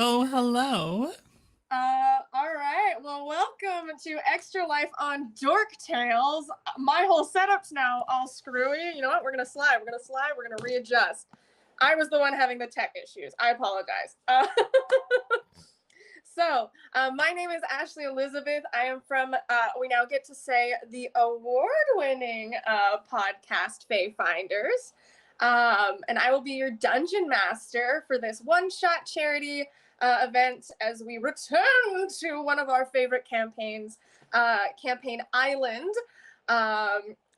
Oh, hello. All right. Well, welcome to Extra Life on Dork Tales. My whole setup's now all screwy. You know what? We're gonna slide. We're gonna readjust. I was the one having the tech issues. I apologize. My name is Ashley Elizabeth. I am from, we now get to say, the award-winning podcast, Fey Finders. And I will be your dungeon master for this one-shot charity event as we return to one of our favorite campaigns, Campaign Island,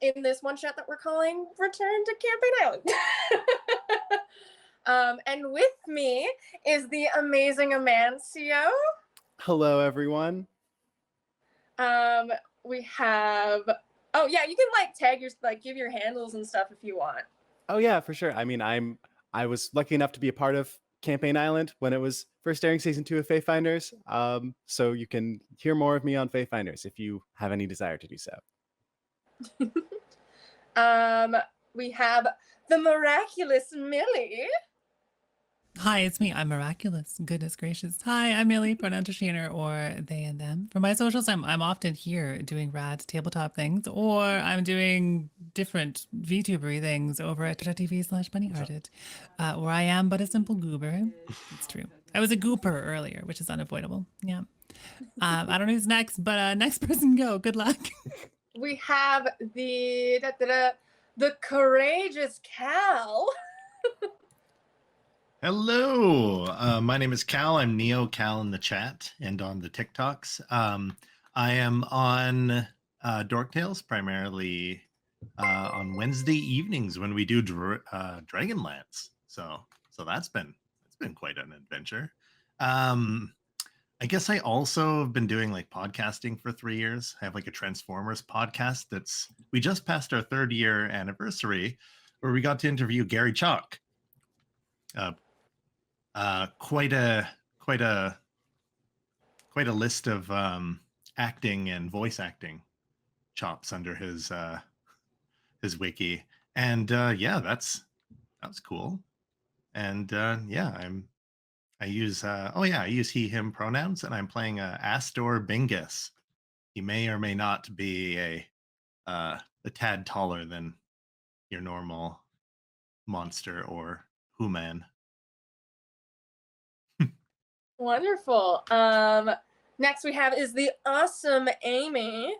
in this one-shot that we're calling Return to Campaign Island. And with me is the amazing Amancio. Hello, everyone. We have, oh yeah, you can tag your, give your handles and stuff if you want. Oh yeah, for sure. I mean, I was lucky enough to be a part of Campaign Island when it was first airing season 2 of Feyfinders. So you can hear more of me on Feyfinders if you have any desire to do so. We have the miraculous Millie. Hi, it's me. I'm miraculous. Goodness gracious. Hi, I'm Millie, pronouns she and her, or they and them. For my socials, I'm often here doing rad tabletop things, or I'm doing different VTubery things over at ttrpg/bunnyhearted, where I am but a simple goober. It's true. I was a gooper earlier, which is unavoidable. Yeah. I don't know who's next, but next person go. Good luck. We have the courageous Kal. Hello, my name is Kal. I'm Neo Kal in the chat and on the TikToks. I am on Dork Tales primarily on Wednesday evenings when we do Dragonlance. So it's been quite an adventure. I guess I also have been doing podcasting for 3 years. I have a Transformers podcast we just passed our 3rd year anniversary where we got to interview Gary Chalk. Quite a list of acting and voice acting chops under his wiki, and yeah, that was cool. And yeah, I use he him pronouns, and I'm playing Astor Bingus. He may or may not be a tad taller than your normal monster or human. Wonderful. Next we have is the awesome Amy.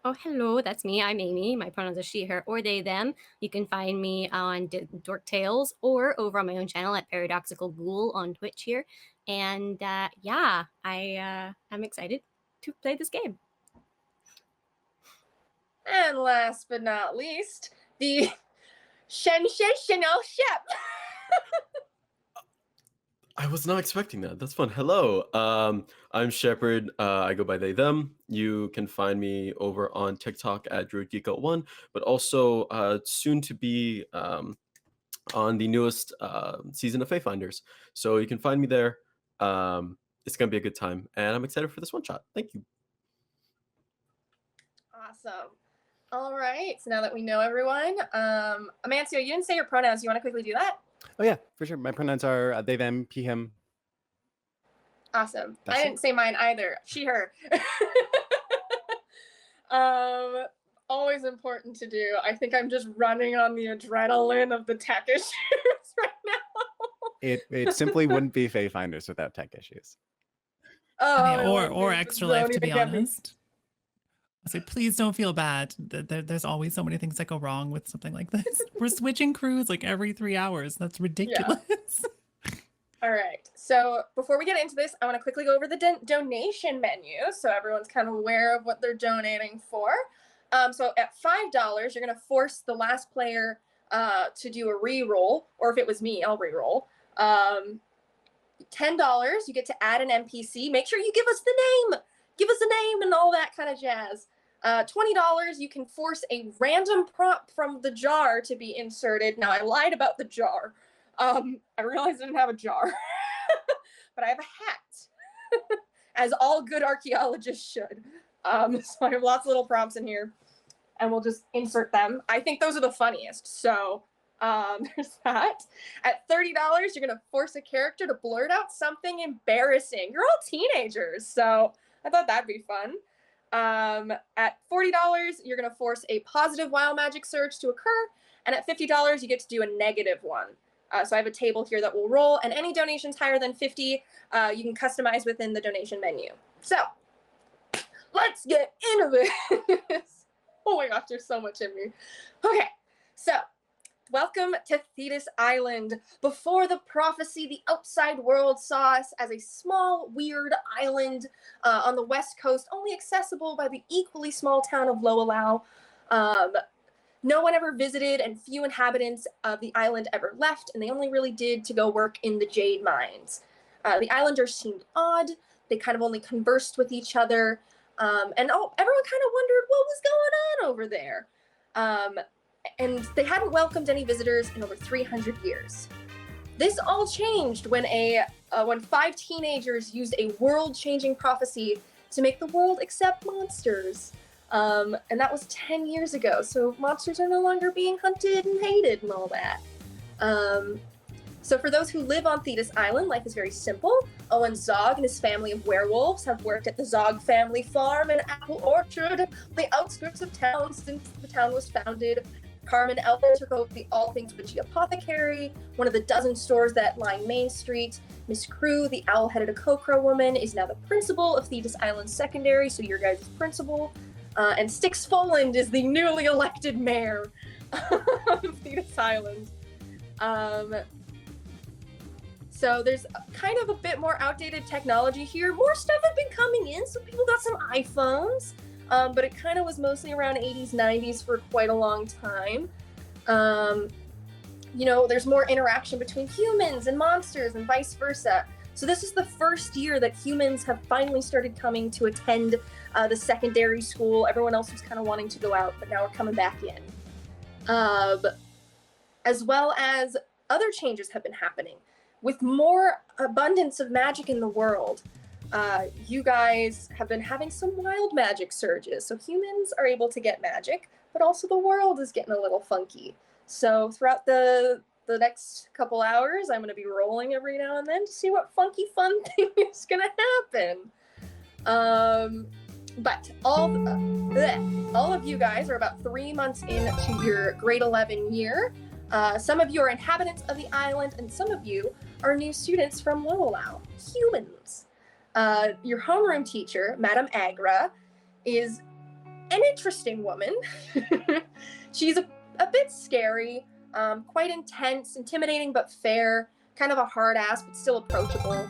Oh, hello, that's me. I'm Amy. My pronouns are she, her, or they, them. You can find me on Dork Tales or over on my own channel at Paradoxical Ghoul on Twitch here. And yeah, I'm excited to play this game. And last but not least, the sensational Shepp. I was not expecting that. That's fun. Hello, I'm Shepherd. I go by they, them. You can find me over on TikTok at DruidGeek01, but also soon to be on the newest season of Feyfinders. So you can find me there. It's going to be a good time, and I'm excited for this one shot. Thank you. Awesome. All right, so now that we know everyone, Amancio, you didn't say your pronouns. You want to quickly do that? Oh yeah, for sure. My pronouns are they, them, he, him. Awesome. That's I didn't say mine either. She, her. Always important to do. I think I'm just running on the adrenaline of the tech issues right now. It simply wouldn't be Feyfinders without tech issues. Or Extra Life, to be honest. I say, please don't feel bad. There's always so many things that go wrong with something like this. We're switching crews every 3 hours. That's ridiculous. Yeah. All right. So before we get into this, I want to quickly go over the donation menu so everyone's kind of aware of what they're donating for. So at $5, you're going to force the last player to do a re-roll, or if it was me, I'll re-roll. $10, you get to add an NPC. Make sure you give us the name. Give us a name and all that kind of jazz. $20, you can force a random prop from the jar to be inserted. Now, I lied about the jar. I realized I didn't have a jar, but I have a hat, as all good archaeologists should. So I have lots of little props in here, and we'll just insert them. I think those are the funniest, so There's that. At $30, you're going to force a character to blurt out something embarrassing. You're all teenagers, so I thought that'd be fun. At $40, you're going to force a positive wild magic surge to occur. And at $50, you get to do a negative one. So I have a table here that will roll, and any donations higher than 50, you can customize within the donation menu. So let's get into this. Oh my gosh, there's so much in me. Okay, so welcome to Thetis Island. Before the prophecy, the outside world saw us as a small, weird island on the west coast, only accessible by the equally small town of Loalau. No one ever visited, and few inhabitants of the island ever left, and they only really did to go work in the jade mines. The islanders seemed odd. They kind of only conversed with each other, and everyone kind of wondered what was going on over there. And they hadn't welcomed any visitors in over 300 years. This all changed when when 5 teenagers used a world-changing prophecy to make the world accept monsters. And that was 10 years ago, so monsters are no longer being hunted and hated and all that. So for those who live on Thetis Island, life is very simple. Owen Zog and his family of werewolves have worked at the Zog family farm and apple orchard on the outskirts of town since the town was founded. Carmen Elder took over the All Things Witchy Apothecary, one of the dozen stores that line Main Street. Miss Crew, the owl-headed Okokra woman, is now the principal of Thetis Island Secondary, so your guys' principal. And Styx Folland is the newly elected mayor of Thetis Island. So there's kind of a bit more outdated technology here. More stuff has been coming in, so people got some iPhones. But it kind of was mostly around 80s, 90s for quite a long time. You know, there's more interaction between humans and monsters and vice versa. So this is the first year that humans have finally started coming to attend the secondary school. Everyone else was kind of wanting to go out, but now we're coming back in. As well as other changes have been happening. With more abundance of magic in the world, you guys have been having some wild magic surges. So humans are able to get magic, but also the world is getting a little funky. So throughout the next couple hours, I'm going to be rolling every now and then to see what funky fun thing is going to happen. But all of you guys are about 3 months into your grade 11 year. Some of you are inhabitants of the island, and some of you are new students from Loalau, humans. Your homeroom teacher, Madame Agra, is an interesting woman. She's a bit scary, quite intense, intimidating but fair, kind of a hard ass but still approachable.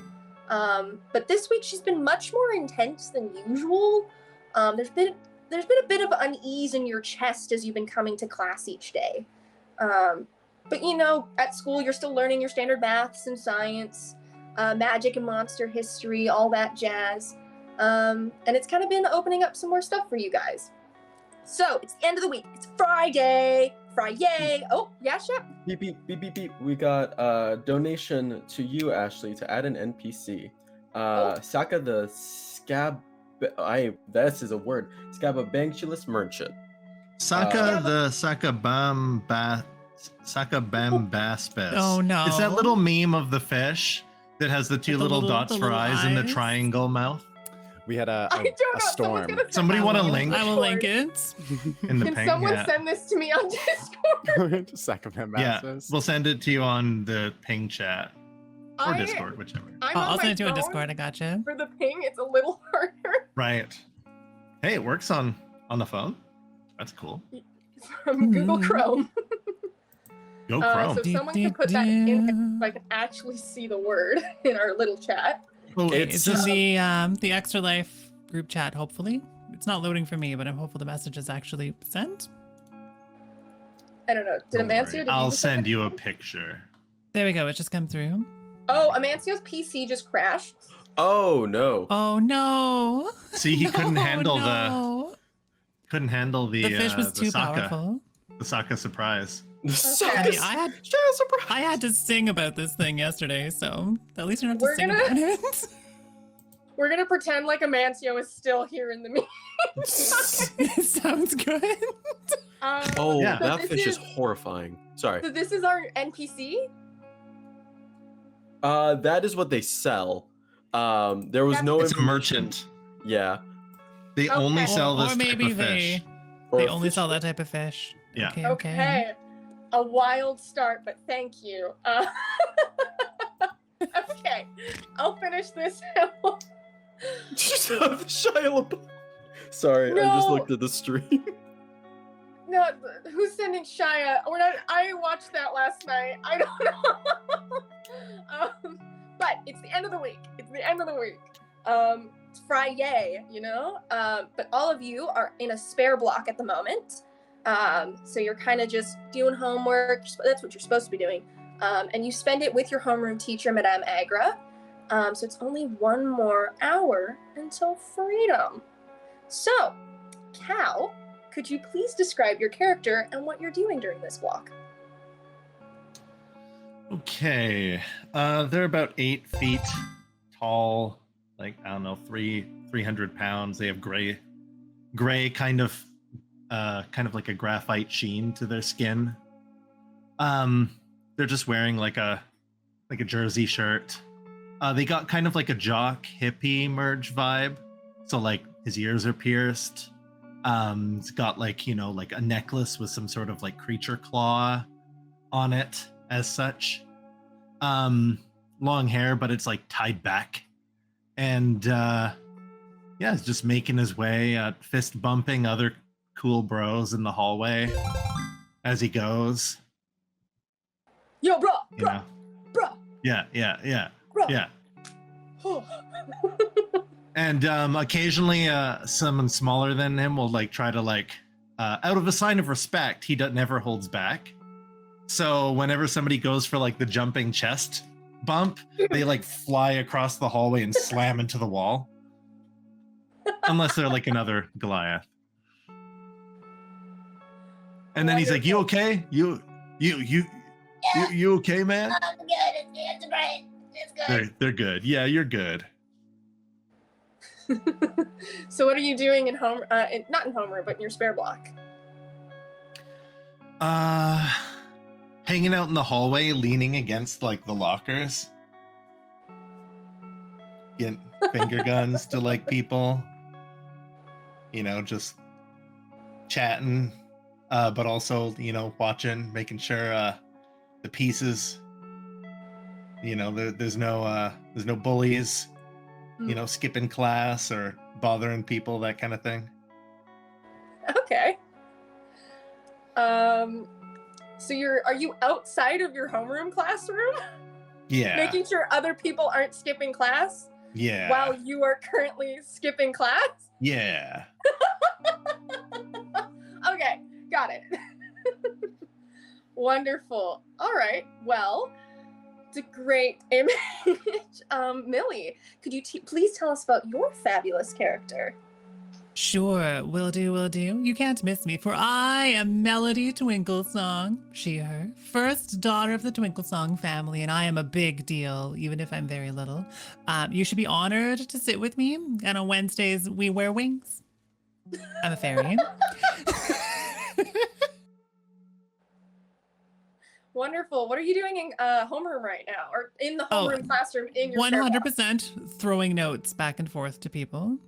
But this week she's been much more intense than usual. There's been a bit of unease in your chest as you've been coming to class each day. But you know, at school you're still learning your standard maths and science, magic and monster history, all that jazz. And it's kind of been opening up some more stuff for you guys. So it's the end of the week. It's Friday. Friday. Oh, yeah, Shepp. Beep, beep, beep, beep, beep. We got a donation to you, Ashley, to add an NPC. Saka the Scab... This is a word. Scababangulus Merchant. Saka the Sakabambaspes. Oh, no. It's that little meme of the fish that has the two little dots for eyes and the triangle mouth. We had a I don't know. storm. Somebody want to link I will link it. in the Can ping? someone Yeah. send this to me on Discord? Yeah, we'll send it to you on the ping chat or Discord, whichever. I'll send it to you on Discord. I gotcha. For the ping, it's a little harder. Right. Hey, it works on the phone. That's cool. From Google Chrome. Go Chrome. So if someone can put that in so I can actually see the word in our little chat. Oh, It's in the Extra Life group chat, hopefully. It's not loading for me, but I'm hopeful the message is actually sent. I don't know. Did Don't Amancio? worry. Did I'll you send you a picture. There we go. It just come through. Oh, Amancio's PC just crashed. Oh, no. Oh, no. See, he couldn't handle no. the fish was too Saka, powerful. the Saka surprise. I mean, I had to sing about this thing yesterday, so at least you don't have to We're sing gonna- about it. We're gonna pretend like Amancio is still here in the meeting. Sounds good. Oh, Yeah. that fish is horrifying. Sorry. So this is our NPC. That is what they sell. There was no It's a information- merchant. Yeah. They only Okay. sell this or maybe type of fish. Or they a only fish- sell that type of fish. Yeah. Okay. Okay. A wild start, but thank you. Okay, I'll finish this. Shia LaBeouf. Sorry, I just No. looked at the stream. No, who's sending Shia? We're not. I watched that last night. I don't know. But it's the end of the week. It's the end of the week. It's Friday, you know. But all of you are in a spare block at the moment. So you're kind of just doing homework. That's what you're supposed to be doing. And you spend it with your homeroom teacher, Madame Agra. So it's only 1 more hour until freedom. So, Kal, could you please describe your character and what you're doing during this block? Okay. They're about 8 feet tall, like, I don't know, 300 pounds. They have gray kind of like a graphite sheen to their skin. They're just wearing like a jersey shirt. They got kind of like a jock hippie merge vibe. So like his ears are pierced. He's got like, you know, like a necklace with some sort of like creature claw on it as such. Long hair, but it's like tied back. And yeah, he's just making his way, fist bumping other cool bros in the hallway as he goes. Yo, bro, You know? bro, Yeah. bro. Yeah. And occasionally someone smaller than him will like try to like out of a sign of respect, he never holds back. So whenever somebody goes for like the jumping chest bump, they like fly across the hallway and slam into the wall. Unless they're like another Goliath. And then he's like, "You okay? You okay, man?" I'm good. It's great. It's good. They're good. Yeah, you're good. So what are you doing in home? Not in homeroom, but in your spare block. Hanging out in the hallway, leaning against like the lockers. Getting finger guns to like people. You know, just chatting, but also, you know, watching, making sure the pieces, you know, there's no bullies, you know, skipping class or bothering people, that kind of thing. Okay. So are you outside of your homeroom classroom? Yeah. Making sure other people aren't skipping class Yeah. while you are currently skipping class? Yeah. Okay, got it. Wonderful. All right, well, it's a great image. Millie, could you please tell us about your fabulous character? Sure, will do. You can't miss me, for I am Melody Twinklesong, she, her, first daughter of the Twinklesong family, and I am a big deal, even if I'm very little. You should be honored to sit with me, and on Wednesdays, we wear wings. I'm a fairy. Wonderful. What are you doing in homeroom right now? Or in the homeroom classroom in your spare block? 100% throwing notes back and forth to people.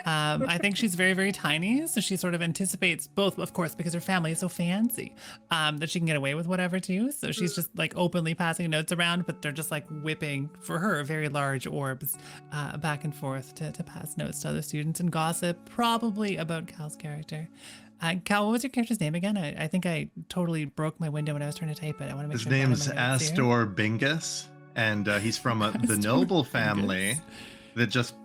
I think she's very, very tiny, so she sort of anticipates both, of course, because her family is so fancy, that she can get away with whatever too. So she's just like openly passing notes around, but they're just like whipping, for her, very large orbs back and forth to pass notes to other students and gossip, probably about Kal's character. Kal, what was your character's name again? I think I totally broke my window when I was trying to type it. I want to make His sure. I got name's it in my notes here. Astor Bingus, and he's from the Astor noble family Bingus. that just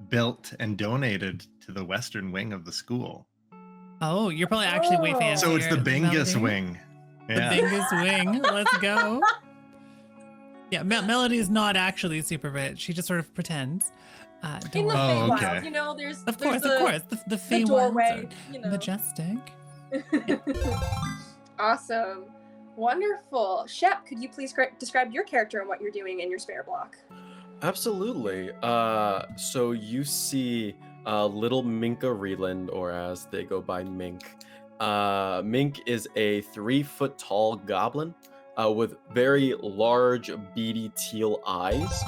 built and donated to the western wing of the school. Oh, you're probably actually way Oh. fancier. So it's the Bingus Melody. wing. The Yeah. Bingus wing. Let's go. Yeah, Melody is not actually super rich. She just sort of pretends. Don't In the worry. Oh, Feywild, okay. you know, there's Of course. The the Fey doorway, are you know. majestic. Awesome. Wonderful. Shepp, could you please describe your character and what you're doing in your spare block? Absolutely. So you see little Minka Reland, or as they go by Mink. Mink is a 3-foot tall goblin with very large, beady teal eyes,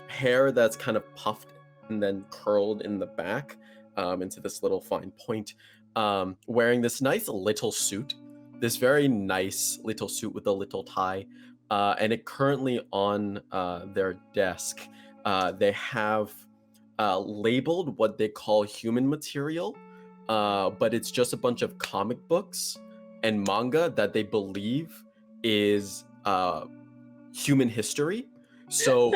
hair that's kind of puffed and then curled in the back into this little fine point, wearing this nice little suit, this very nice little suit with a little tie. And it currently on their desk, they have labeled what they call human material, but it's just a bunch of comic books and manga that they believe is human history. So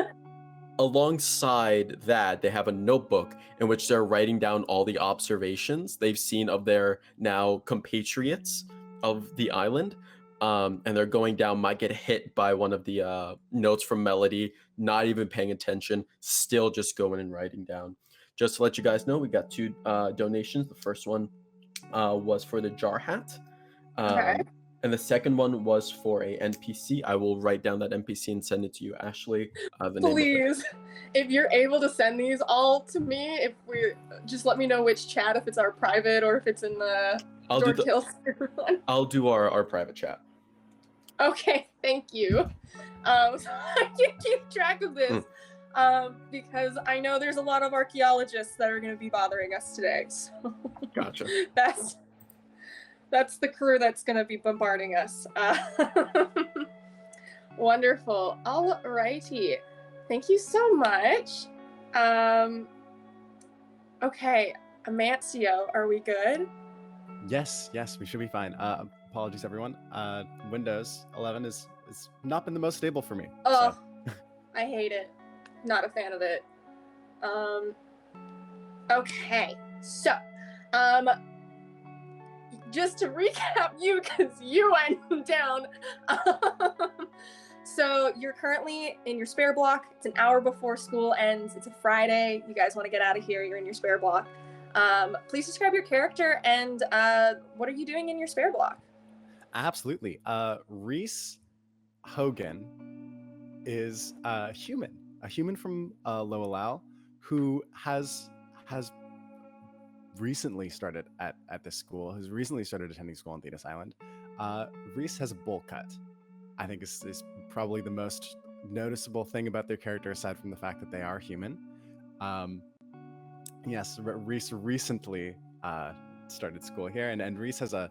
alongside that, they have a notebook in which they're writing down all the observations they've seen of their now compatriots of the island. And they're going down, might get hit by one of the notes from Melody, not even paying attention, still just going and writing down. Just to let you guys know, we got 2 donations. The first one was for the jar hat. Okay. And the second one was for a NPC. I will write down that NPC and send it to you, Ashley. The name of it. Please, if you're able to send these all to me, if we just let me know which chat, if it's our private or if it's in the Dork Tales one. I'll do our private chat. Okay, thank you. So I can keep track of this because I know there's a lot of archaeologists that are going to be bothering us today. So Gotcha. that's the crew that's going to be bombarding us. Wonderful. All righty. Thank you so much. Okay, Amancio, are we good? Yes, we should be fine. Apologies, everyone. Windows 11 is not been the most stable for me. Oh, so. I hate it. Not a fan of it. Okay, so, just to recap you, because you went down. So you're currently in your spare block. It's an hour before school ends. It's a Friday. You guys want to get out of here. You're in your spare block. Please describe your character and what are you doing in your spare block? Absolutely. Reese Hogan is a human from Loalau who has recently started at this school, has recently started attending school on Thetis Island. Reese has a bowl cut. I think is probably the most noticeable thing about their character, aside from the fact that they are human. Yes, Reese recently started school here, and Reese has a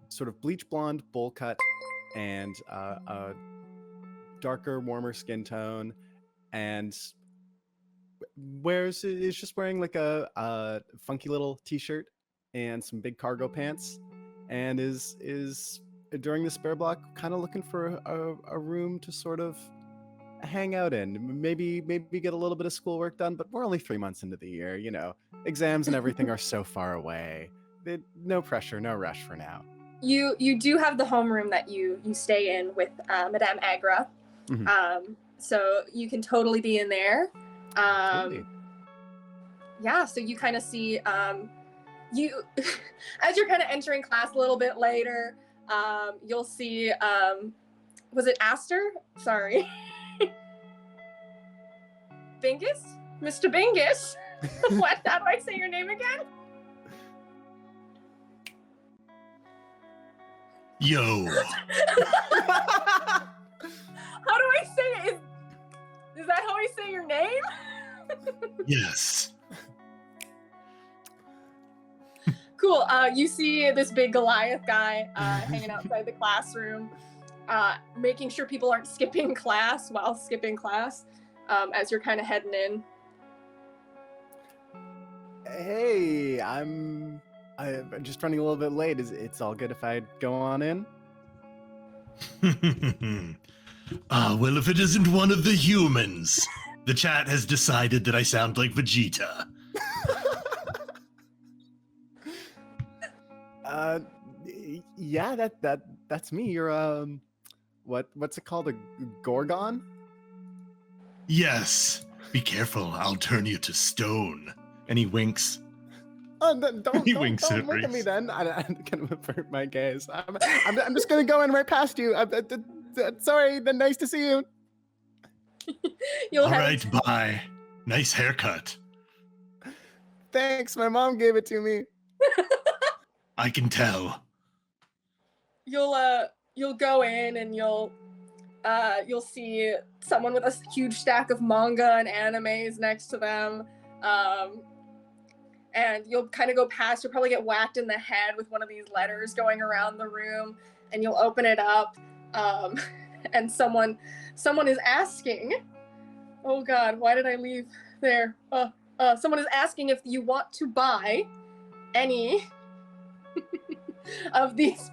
sort of bleach blonde bowl cut and a darker, warmer skin tone, and is just wearing like a funky little t-shirt and some big cargo pants, and is during the spare block kind of looking for a room to sort of hang out in, maybe get a little bit of schoolwork done, but we're only 3 months into the year, you know, exams and everything are so far away. No pressure, no rush for now. You do have the homeroom that you stay in with Madame Agra. Mm-hmm. So you can totally be in there. Absolutely. Yeah, so you kind of see you as you're kind of entering class a little bit later, you'll see was it Aster? Sorry. Bingus? Mr. Bingus? What? How do I say your name again? Yo. How do I say it? Is that how I say your name? Yes. Cool. You see this big Goliath guy hanging outside the classroom, making sure people aren't skipping class while skipping class as you're kind of heading in. Hey, I'm just running a little bit late. It's all good if I go on in? Well, if it isn't one of the humans, the chat has decided that I sound like Vegeta. Yeah, that's me. You're what's it called? A Gorgon? Yes. Be careful, I'll turn you to stone. And he winks. Don't He winks don't at look at me Reese. then. I'm gonna avert my gaze. I'm just gonna go in right past you. Sorry. Then nice to see you. You'll All have right, bye. Nice haircut. Thanks, my mom gave it to me. I can tell. you'll go in and you'll see someone with a huge stack of manga and animes next to them. And you'll kind of go past, you'll probably get whacked in the head with one of these letters going around the room, and you'll open it up, and someone is asking, oh god, why did I leave there? Someone is asking if you want to buy any of these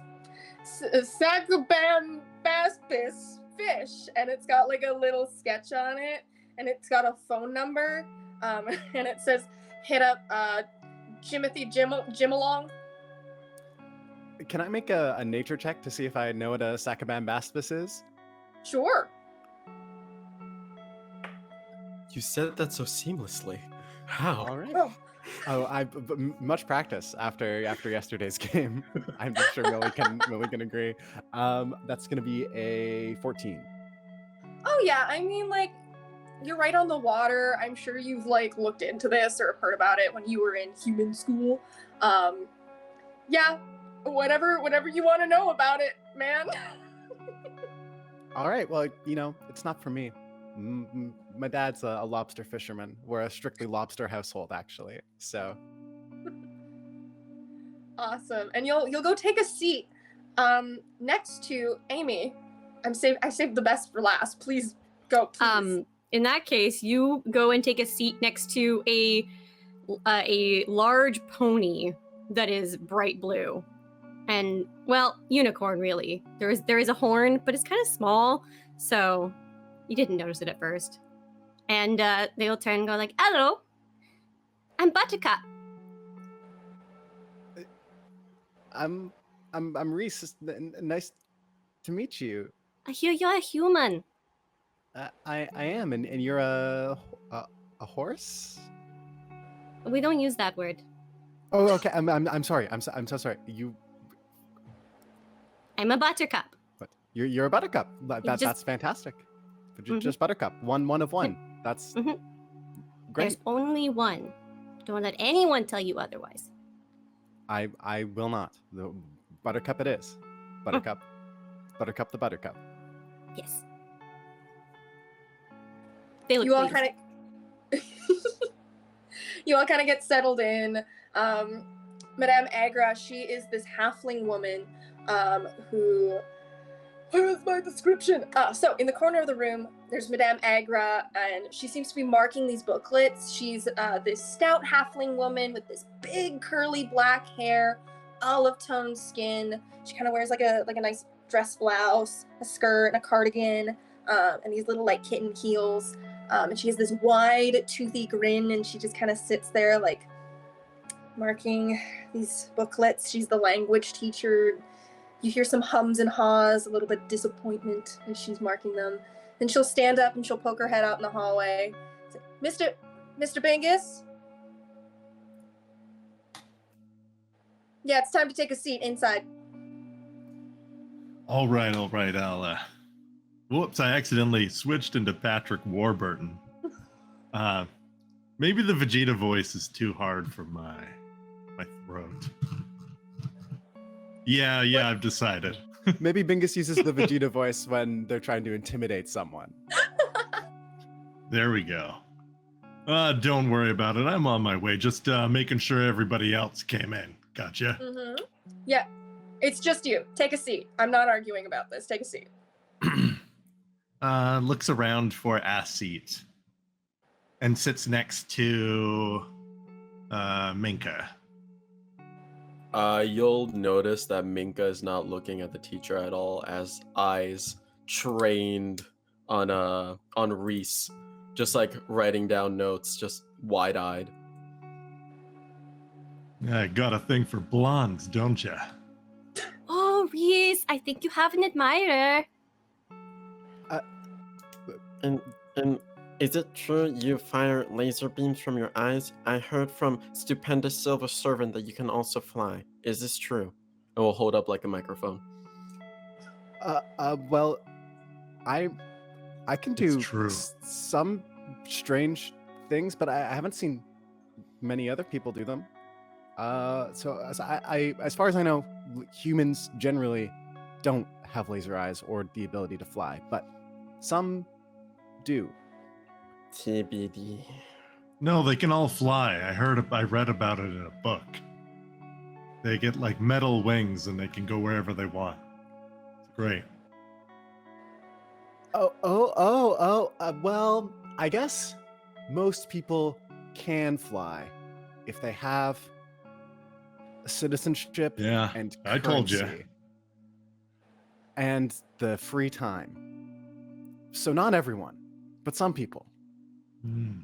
Sacabam Baspis fish, and it's got like a little sketch on it, and it's got a phone number, and it says, hit up Jimothy Jimalong. Can I make a nature check to see if I know what a Sacabam baspis is? Sure. You said that so seamlessly. How? All right. Oh. Oh, much practice after yesterday's game. I'm sure Millie can agree. That's gonna be a 14. Oh yeah, I mean, like, you're right on the water. I'm sure you've like looked into this or heard about it when you were in human school. Yeah, whatever you want to know about it, man. All right. Well, it's not for me. My dad's a lobster fisherman. We're a strictly lobster household, actually. So. Awesome. And you'll go take a seat next to Amy. I saved the best for last. Please go. Please. In that case, you go and take a seat next to a large pony that is bright blue, and well, unicorn really. There is a horn, but it's kind of small, so you didn't notice it at first. And they'll turn and go like, "Hello, I'm Buttercup." I'm Reese. Nice to meet you. I hear you're a human. I am, and you're a horse. We don't use that word. Oh, okay. I'm sorry. I'm so sorry. I'm a buttercup. What? You're a buttercup. That's fantastic. Just buttercup. One of one. That's great. There's only one. Don't let anyone tell you otherwise. I will not. The buttercup it is. Buttercup. Buttercup the buttercup. Yes. They look You all pleased. you all kind of get settled in. Madame Agra, she is this halfling woman who... Where is my description? So in the corner of the room, there's Madame Agra, and she seems to be marking these booklets. She's this stout halfling woman with this big curly black hair, olive-toned skin. She kind of wears like a nice dress blouse, a skirt, and a cardigan, and these little like kitten heels. And she has this wide, toothy grin, and she just kind of sits there like marking these booklets. She's the language teacher. You hear some hums and haws, a little bit of disappointment as she's marking them. Then she'll stand up and she'll poke her head out in the hallway. Say, Mr. Bingus? Yeah, it's time to take a seat inside. All right. I'll. Whoops! I accidentally switched into Patrick Warburton. Maybe the Vegeta voice is too hard for my throat. Yeah, I've decided. Maybe Bingus uses the Vegeta voice when they're trying to intimidate someone. There we go. Don't worry about it. I'm on my way. Just making sure everybody else came in. Gotcha. Mm-hmm. Yeah, it's just you. Take a seat. I'm not arguing about this. Take a seat. Looks around for a seat and sits next to Minka. You'll notice that Minka is not looking at the teacher at all, as eyes trained on Reese, just like writing down notes, just wide-eyed. I got a thing for blondes, don't ya? Oh, Reese, I think you have an admirer. And is it true you fire laser beams from your eyes? I heard from Stupendous Silver Servant that you can also fly. Is this true? And we'll hold up like a microphone. Well, I can It's do true. some strange things, but I haven't seen many other people do them. So as far as I know, humans generally don't have laser eyes or the ability to fly, but some do. TBD. No, they can all fly. I read about it in a book. They get like metal wings and they can go wherever they want. It's great. Well, I guess most people can fly if they have citizenship Yeah, and I told you. currency and the free time. So not everyone, but some people. Hmm.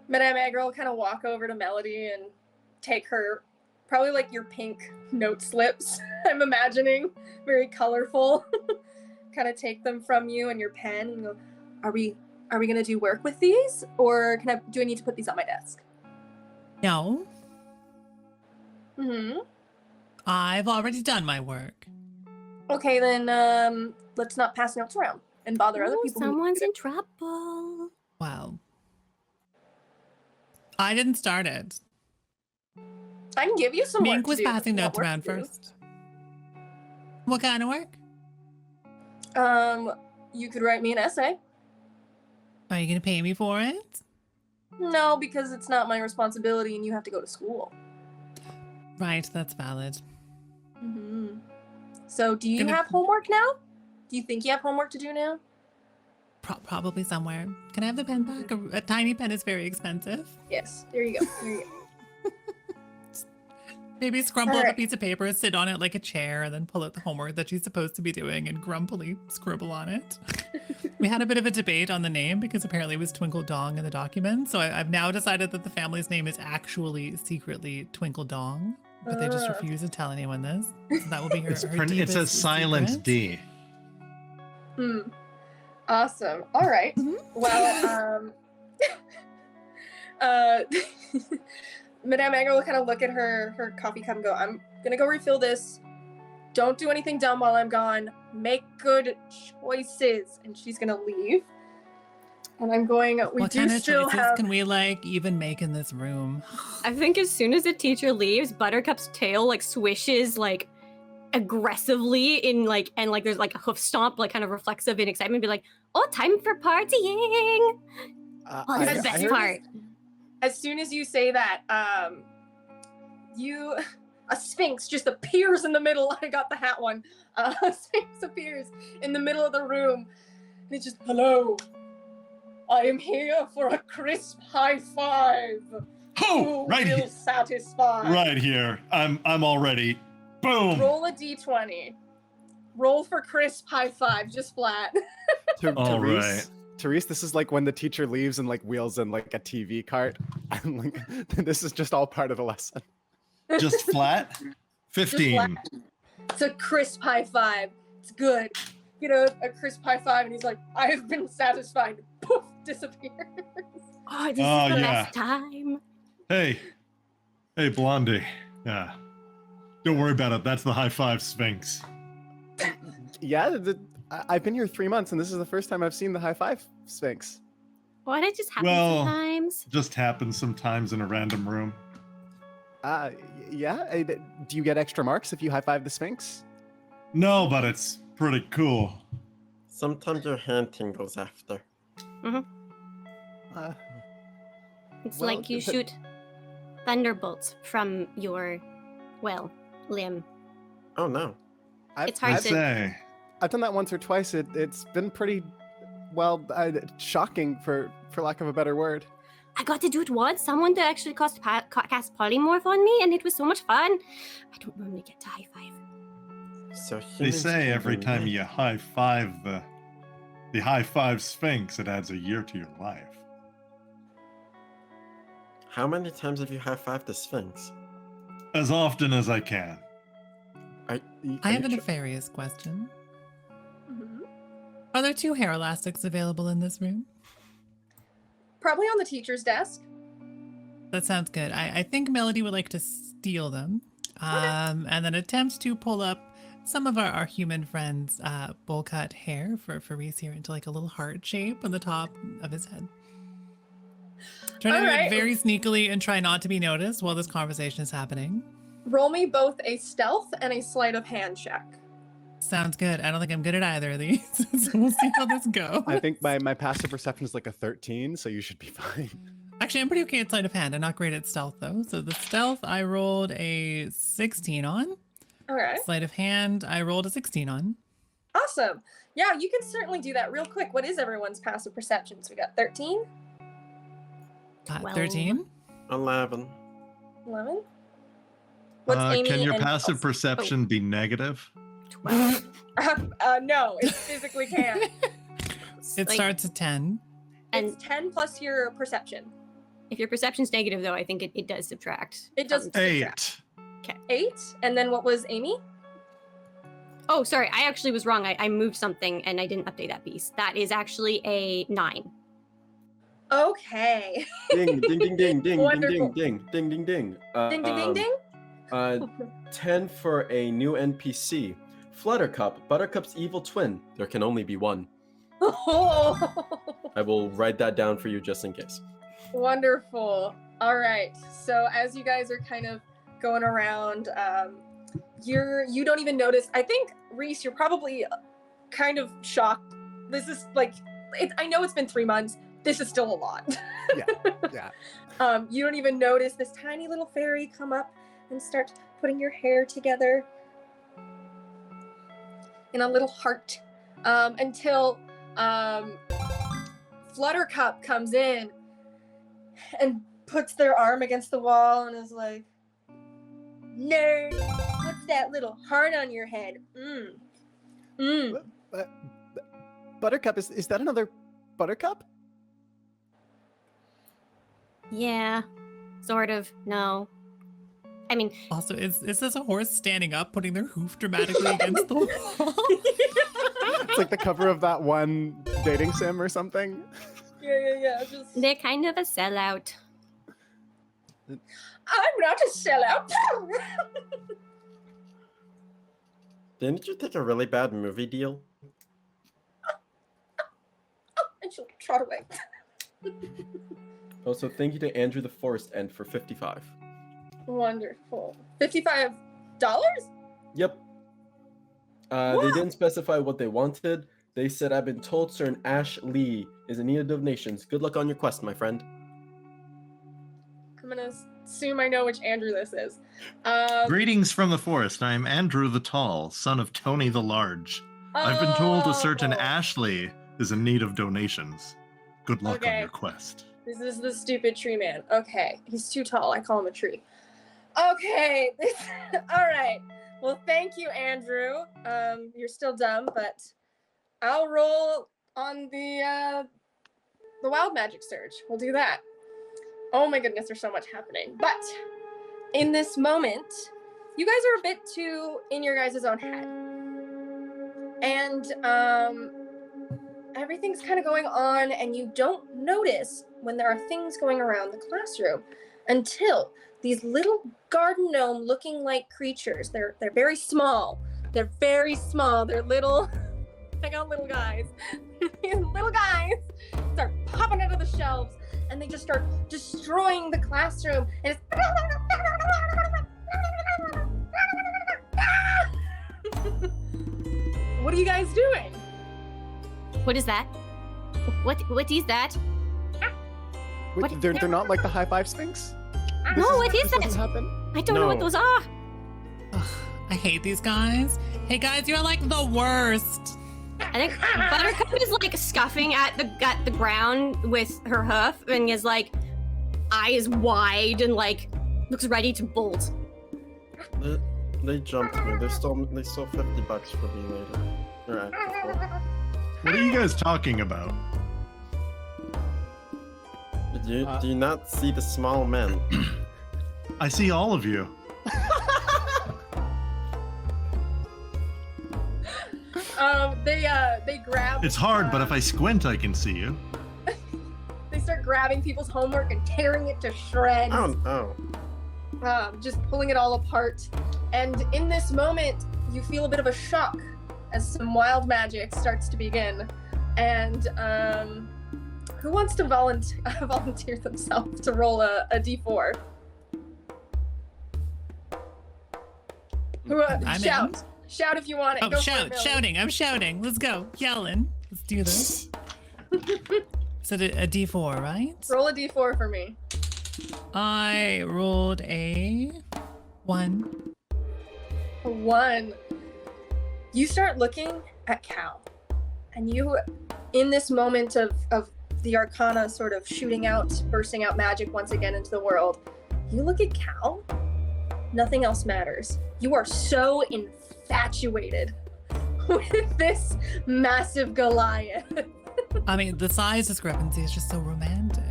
Madame Agra will kind of walk over to Melody and take her, probably like your pink note slips, I'm imagining, very colorful. Kind of take them from you and your pen and go, are we gonna do work with these? Or do I need to put these on my desk? No, Mm-hmm. I've already done my work. Okay, then let's not pass notes around and bother other Oh, people. who someone's need in trouble. Well, I didn't start it. I can give you some work Mink to was do if passing you want notes work around to do. first. What kind of work? You could write me an essay. Are you going to pay me for it? No, because it's not my responsibility and you have to go to school. Right, that's valid. Mm-hmm. So do you Gonna- have homework now? Do you think you have homework to do now? Probably somewhere. Can I have the pen back? A tiny pen is very expensive. Yes. There you go. There you go. Maybe scrumple up a Alright. piece of paper, sit on it like a chair, and then pull out the homework that she's supposed to be doing and grumpily scribble on it. We had a bit of a debate on the name because apparently it was Twinkle Dong in the document. So I've now decided that the family's name is actually secretly Twinkle Dong, but they just Ah. refuse to tell anyone this. So that will be her, It's her it deepest says silent secret. D. Awesome. All right. Mhm. Well, Madame Agra will kind of look at her coffee cup and go, I'm gonna go refill this. Don't do anything dumb while I'm gone. Make good choices. And she's gonna leave. And I'm going, we What do kind of still choices have can we even make in this room? I think as soon as the teacher leaves, Buttercup's tail like swishes like aggressively in like and like there's like a hoof stomp like kind of reflexive in excitement, be like, oh, time for partying. Oh, this is the best heard- part. as soon as you say that, a sphinx just appears in the middle. I got the hat one. A sphinx appears in the middle of the room, and it's just, hello. I am here for a crisp high five. Oh, Who right will here. satisfy? Right here. I'm all ready. Boom. Roll a d20. Roll for crisp high five, just flat. All Therese, right. Therese, this is like when the teacher leaves and like wheels in like a TV cart. And like this is just all part of the lesson. Just flat. Just 15. flat. It's a crisp high five. It's good. You know, a crisp high five, and he's like, I have been satisfied. Poof, disappears. Oh, this Oh, is the yeah. best time. Hey, Blondie. Yeah. Don't worry about it. That's the high five Sphinx. Yeah, I've been here 3 months, and this is the first time I've seen the high five Sphinx. Why did it just happen Well- sometimes? Just happens sometimes in a random room. Yeah. Do you get extra marks if you high five the Sphinx? No, but it's pretty cool. Sometimes your hand tingles after. Uh, It's well, like you but- shoot thunderbolts from your, well, limb. Oh no. It's hard I to- say. I've done that once or twice. It's been pretty, well, shocking for lack of a better word. I got to do it once. Someone that actually cast polymorph on me, and it was so much fun. I don't normally get to high five. So They humans say can every be time mad. you high five the high five Sphinx, it adds a year to your life. How many times have you high-fived the Sphinx? As often as I can. I have a nefarious question. Mhm. Are there 2 hair elastics available in this room? Probably on the teacher's desk. That sounds good. I think Melody would like to steal them, and then attempt to pull up some of our human friends bowl cut hair for Reese here into like a little heart shape on the top of his head. Try to do it very sneakily and try not to be noticed while this conversation is happening. Roll me both a stealth and a sleight of hand check. Sounds good. I don't think I'm good at either of these, so we'll see how this goes. I think my passive perception is like a 13, so you should be fine. Actually, I'm pretty okay at sleight of hand. I'm not great at stealth, though. So the stealth, I rolled a 16 on. Okay. Sleight of hand, I rolled a 16 on. Awesome. Yeah, you can certainly do that real quick. What is everyone's passive perception? So we got 13, 13. 11. 11. What's Amy can your and passive Kelsey? perception be negative? 12. No, it physically can't. It Like, starts at 10. and It's 10 plus your perception. if your perception's negative, though, I think it does subtract. It does from- 8. 8. And then what was Amy? Oh, sorry. I actually was wrong. I moved something and I didn't update that piece. That is actually a 9. Okay. Ding, ding, ding, ding, ding, Wonderful. ding, ding, ding, ding, ding. Ding, ding, ding, ding. 10 for a new NPC. Fluttercup, Buttercup's evil twin. There can only be one. I will write that down for you just in case. Wonderful. All right. So as you guys are kind of going around, you don't even notice. I think Reese, you're probably kind of shocked. This is like, I know it's been 3 months. This is still a lot. Yeah. You don't even notice this tiny little fairy come up and start putting your hair together in a little heart until Fluttercup comes in and puts their arm against the wall and is like, "Nerd, what's that little heart on your head? Buttercup, is that another Buttercup? Yeah, sort of. No. I mean, Also, is this a horse standing up, putting their hoof dramatically against the wall? It's like the cover of that one dating sim or something. Yeah. Just, they're kind of a sellout. I'm not a sellout. Didn't you take a really bad movie deal? And she'll trot away. Also, thank you to Andrew the Forest End for 55. Wonderful. $55? Yep. They didn't specify what they wanted. They said, I've been told Sir Ash Lee is in need of donations. Good luck on your quest, my friend. I'm gonna assume I know which Andrew this is. Greetings from the forest. I am Andrew the Tall, son of Tony the Large. I've been told a certain Oh. Ashley is in need of donations. Good luck on Okay. your quest. This is the stupid tree man. Okay, he's too tall. I call him a tree. Okay, all right. Well, thank you, Andrew. You're still dumb, but I'll roll on the wild magic surge. We'll do that. Oh my goodness, there's so much happening. But in this moment, you guys are a bit too in your guys' own head. And everything's kind of going on, and you don't notice when there are things going around the classroom until these little garden gnome looking like creatures. They're very small. They're very small. They're little, check out little guys. These little guys start popping out of the shelves, and they just start destroying the classroom. And it's what are you guys doing? What is that? What is that? Wait, What- they're not like the high five sphinx? No, what is This that? doesn't happen? I don't know what No. those are. Ugh, I hate these guys. Hey guys, you're like the worst. I think Buttercup is like scuffing at the ground with her hoof and is like eyes wide and like looks ready to bolt. They jumped me. They stole $50 for me later. Alright. What are you guys talking about? Do you not see the small men? I see all of you. They grab. It's hard, but if I squint, I can see you. They start grabbing people's homework and tearing it to shreds. Oh. Just pulling it all apart. And in this moment, you feel a bit of a shock as some wild magic starts to begin. And who wants to volunteer themselves to roll a d4? I'm Shout. in. Shout if you want it. Oh, Go for shout, it, Millie. shouting. I'm shouting. Let's go. Yelling. Let's do this. So a D4, right? Roll a d4 for me. I rolled a 1. A 1. You start looking at Kal, and you, in this moment of the Arcana sort of shooting out, bursting out magic once again into the world, you look at Kal, nothing else matters. You are so infatuated with this massive Goliath. I mean, the size discrepancy is just so romantic.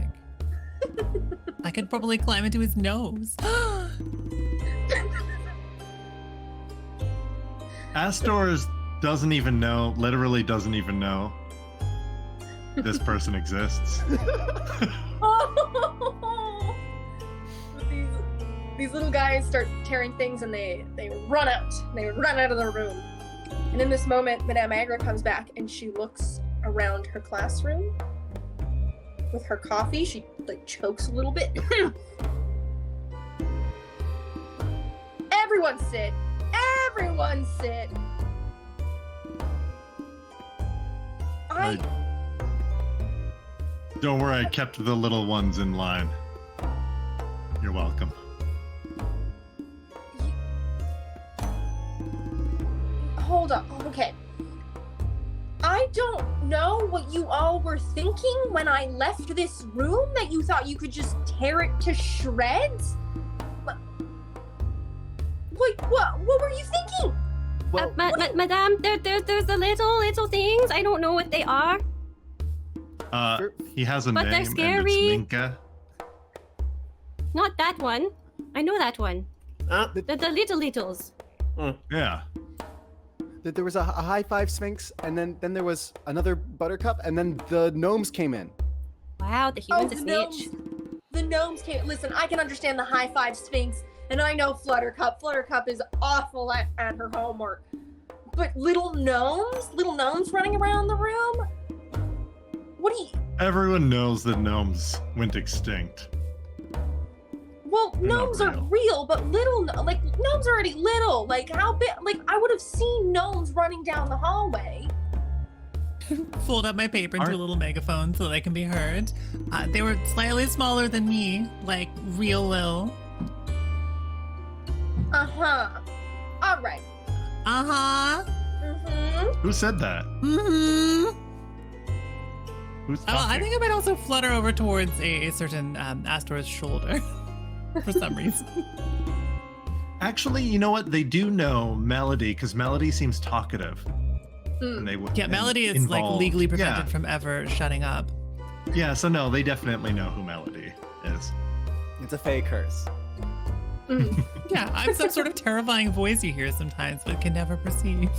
I could probably climb into his nose. Astor literally doesn't even know this person exists. These little guys start tearing things and they run out. They run out of the room. And in this moment, Madame Agra comes back and she looks around her classroom with her coffee. She like chokes a little bit. Everyone sit. Everyone sit. Don't worry, I kept the little ones in line. You're welcome. Hold up. Okay. I don't know what you all were thinking when I left this room, that you thought you could just tear it to shreds? Wait, what were you thinking? Well, Madame, there's the little things. I don't know what they are. He has a But name, they're and scary. it's Minka. Not that one. I know that one. The, The little littles. Yeah. there was a high five sphinx, and then there was another buttercup, and then the gnomes came in. Wow, the human's a the snitch. gnomes. The gnomes came. Listen, I can understand the high five sphinx, and I know Fluttercup. Fluttercup is awful at her homework. But little gnomes running around the room? What do you... Everyone knows that gnomes went extinct. Well, They're not gnomes are real, but gnomes are already little. Like, how big? Like, I would have seen gnomes running down the hallway. Fold up my paper into a Aren't- little megaphone so they can be heard. They were slightly smaller than me, like real little. Uh-huh. All right. Uh-huh. Mm-hmm. Who said that? Mm-hmm. Who's Oh, talking? I think I might also flutter over towards a certain Astor's shoulder for some reason. Actually, you know what? They do know Melody, because Melody seems talkative. And they would Yeah, Melody is like involved. legally prevented Yeah. from ever shutting up. Yeah, so no, they definitely know who Melody is. It's a Fey curse. Yeah, I'm some sort of terrifying voice you hear sometimes, but can never perceive.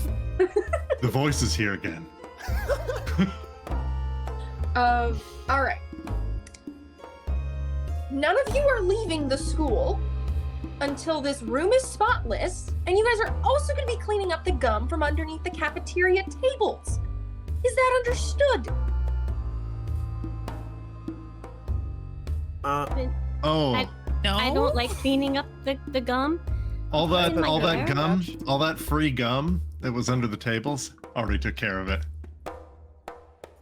The voice is here again. All right. None of you are leaving the school until this room is spotless, and you guys are also going to be cleaning up the gum from underneath the cafeteria tables. Is that understood? Oh, No? I don't like cleaning up the gum. all that in my hair. gum, all that free gum that was under the tables, already took care of it.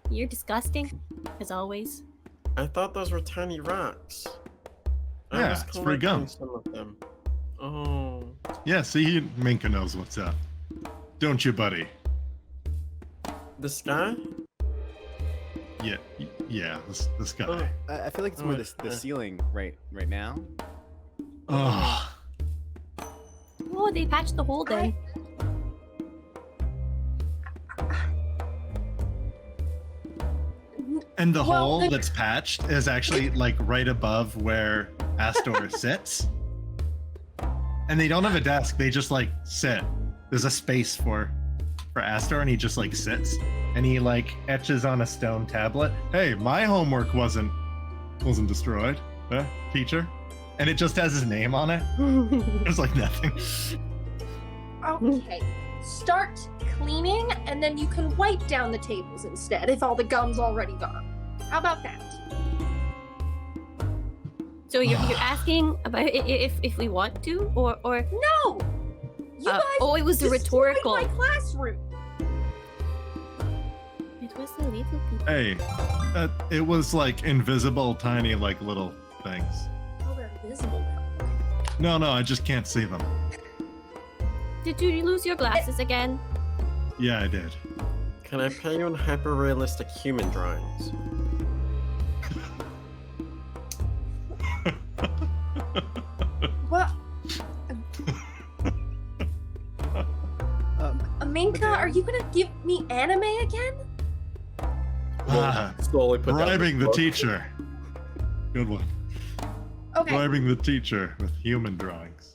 You're disgusting, as always. I thought those were tiny rocks. I Yeah, was it's free gum. collecting some of them. Oh. Yeah, see, Minka knows what's up. Don't you, buddy? This guy? Yeah, this guy. Oh. I feel like it's more the ceiling right now. Oh, Oh, they patched the hole then. and the Well, hole then- that's patched is actually like right above where Astor sits. And they don't have a desk; they just like sit. There's a space for Astor, and he just like sits, and he like etches on a stone tablet. Hey, my homework wasn't destroyed, teacher, and it just has his name on it. There's like nothing. Okay. start cleaning, and then you can wipe down the tables instead if all the gum's already gone. How about that? So you're asking about if we want to, or No! You guys oh, it was a destroyed rhetorical. my classroom. It was the little people. Hey, it was like invisible, tiny, like little things. Oh, they're invisible now. No, I just can't see them. Did you lose your glasses again? Yeah, I did. Can I pay you in hyper-realistic human drawings? What? Aminka, are you gonna give me anime again? Slowly put down Bribing the book. teacher. Good one. Okay, Bribing the teacher with human drawings.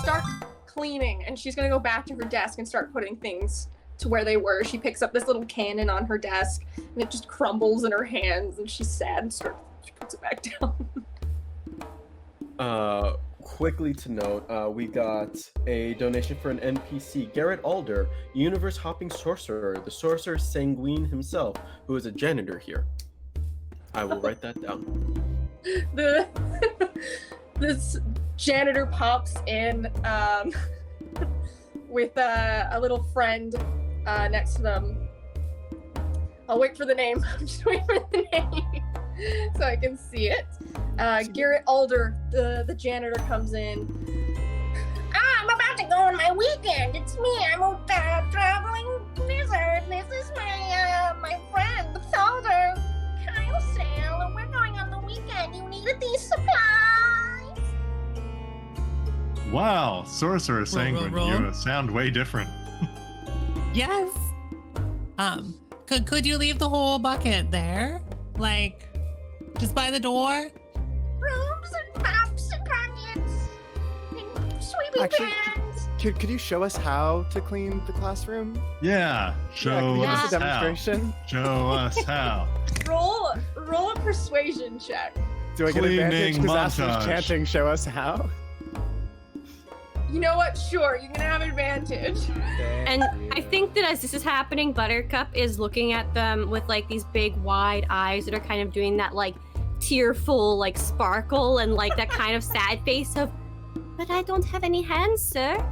start cleaning. And she's gonna go back to her desk and start putting things to where they were. She picks up this little cannon on her desk and it just crumbles in her hands and she's sad and she puts it back down. Quickly to note, we got a donation for an NPC, Garrett Alder, universe-hopping sorcerer, the sorcerer sanguine himself, who is a janitor here. I will write that down. This janitor pops in with a little friend next to them. I'll wait for the name. I'm just waiting for the name so I can see it. Garrett Alder, the janitor, comes in. I'm about to go on my weekend. It's me. I'm a traveling wizard. This is my friend, Alder. Kyle Sale. We're going on the weekend. You needed these supplies. Wow, sorcerer sanguine, roll. you sound way different. Yes. Could you leave the whole bucket there? Like, just by the door? Robes and pops and pockets and sweeping Actually, pans. Could you show us how to clean the classroom? Yeah, Can show you give us us a how. demonstration? Show us how. Roll a persuasion check. Do I get advantage? Cleaning Because montage. Ashley's chanting, show us how. You know what? Sure, you can have advantage. And I think that as this is happening, Buttercup is looking at them with like these big wide eyes that are kind of doing that like tearful like sparkle and like that kind of sad face of, but I don't have any hands, sir.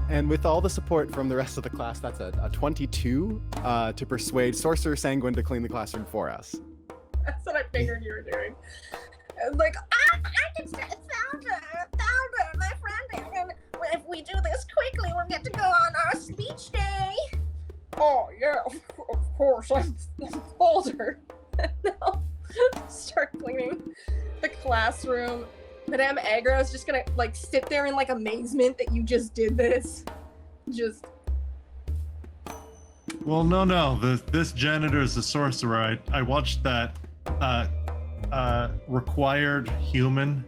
And with all the support from the rest of the class, that's a 22 to persuade Sorcerer Sanguine to clean the classroom for us. That's what I figured you were doing. Like, I can say Thalda, my friend. And if we do this quickly, we'll get to go on our speech day. oh yeah, of course, I'm older. No, start cleaning the classroom. Madame Agra is just gonna like sit there in like amazement that you just did this. Just Well, no. This janitor is a sorcerer. I watched that required human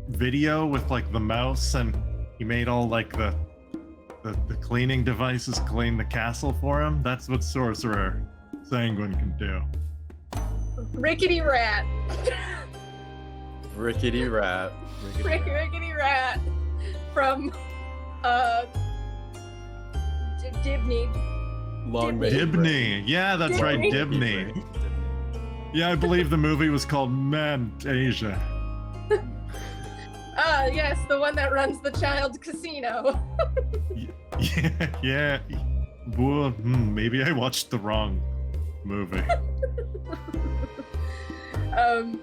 video with like the mouse, and he made all like the cleaning devices clean the castle for him. That's what sorcerer sanguine can do. rickety rat. Rickety rat. Rickety rat from Dibney. Long may Dibney. Yeah, that's right, Dibney. Dibney. Yeah, I believe the movie was called Mantasia. Yes, the one that runs the child casino. Yeah. Well, maybe I watched the wrong movie.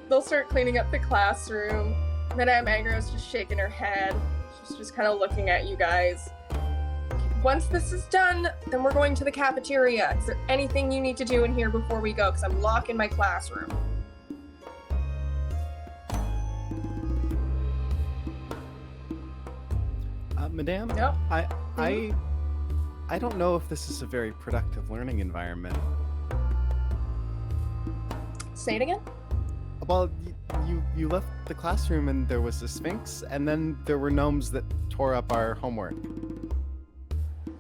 They'll start cleaning up the classroom. Madame Agra's just shaking her head. She's just kind of looking at you guys. Once this is done, then we're going to the cafeteria. Is there anything you need to do in here before we go? Because I'm locking my classroom. Madame? Nope. I don't know if this is a very productive learning environment. Say it again? Well, you left the classroom and there was a sphinx, and then there were gnomes that tore up our homework.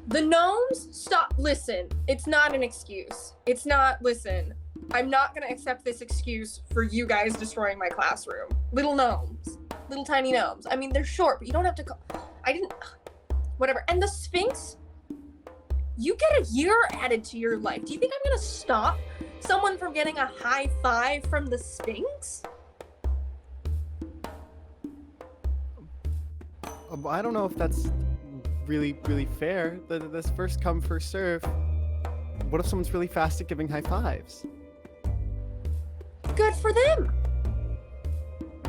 The gnomes? Stop. Listen, it's not an excuse. It's not, listen. I'm not gonna accept this excuse for you guys destroying my classroom. Little gnomes. Little tiny gnomes. I mean, they're short, but you don't have to whatever. And the Sphinx, you get a year added to your life. Do you think I'm gonna stop someone from getting a high five from the Sphinx? I don't know if that's really fair. This first come, first serve. What if someone's really fast at giving high fives? Good for them.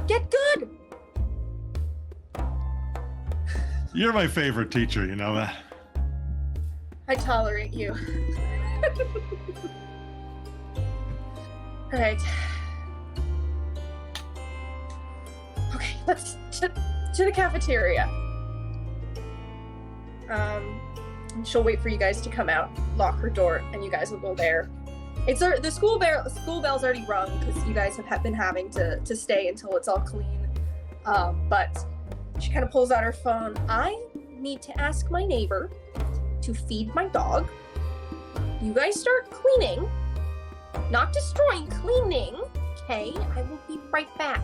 Get good. You're my favorite teacher, you know that. I tolerate you. All right. Okay, let's to the cafeteria. She'll wait for you guys to come out, lock her door, and you guys will go there. It's the school bell's already rung because you guys have been having to stay until it's all clean. But she kind of pulls out her phone. I need to ask my neighbor to feed my dog. You guys start cleaning, not destroying, cleaning. Okay, I will be right back.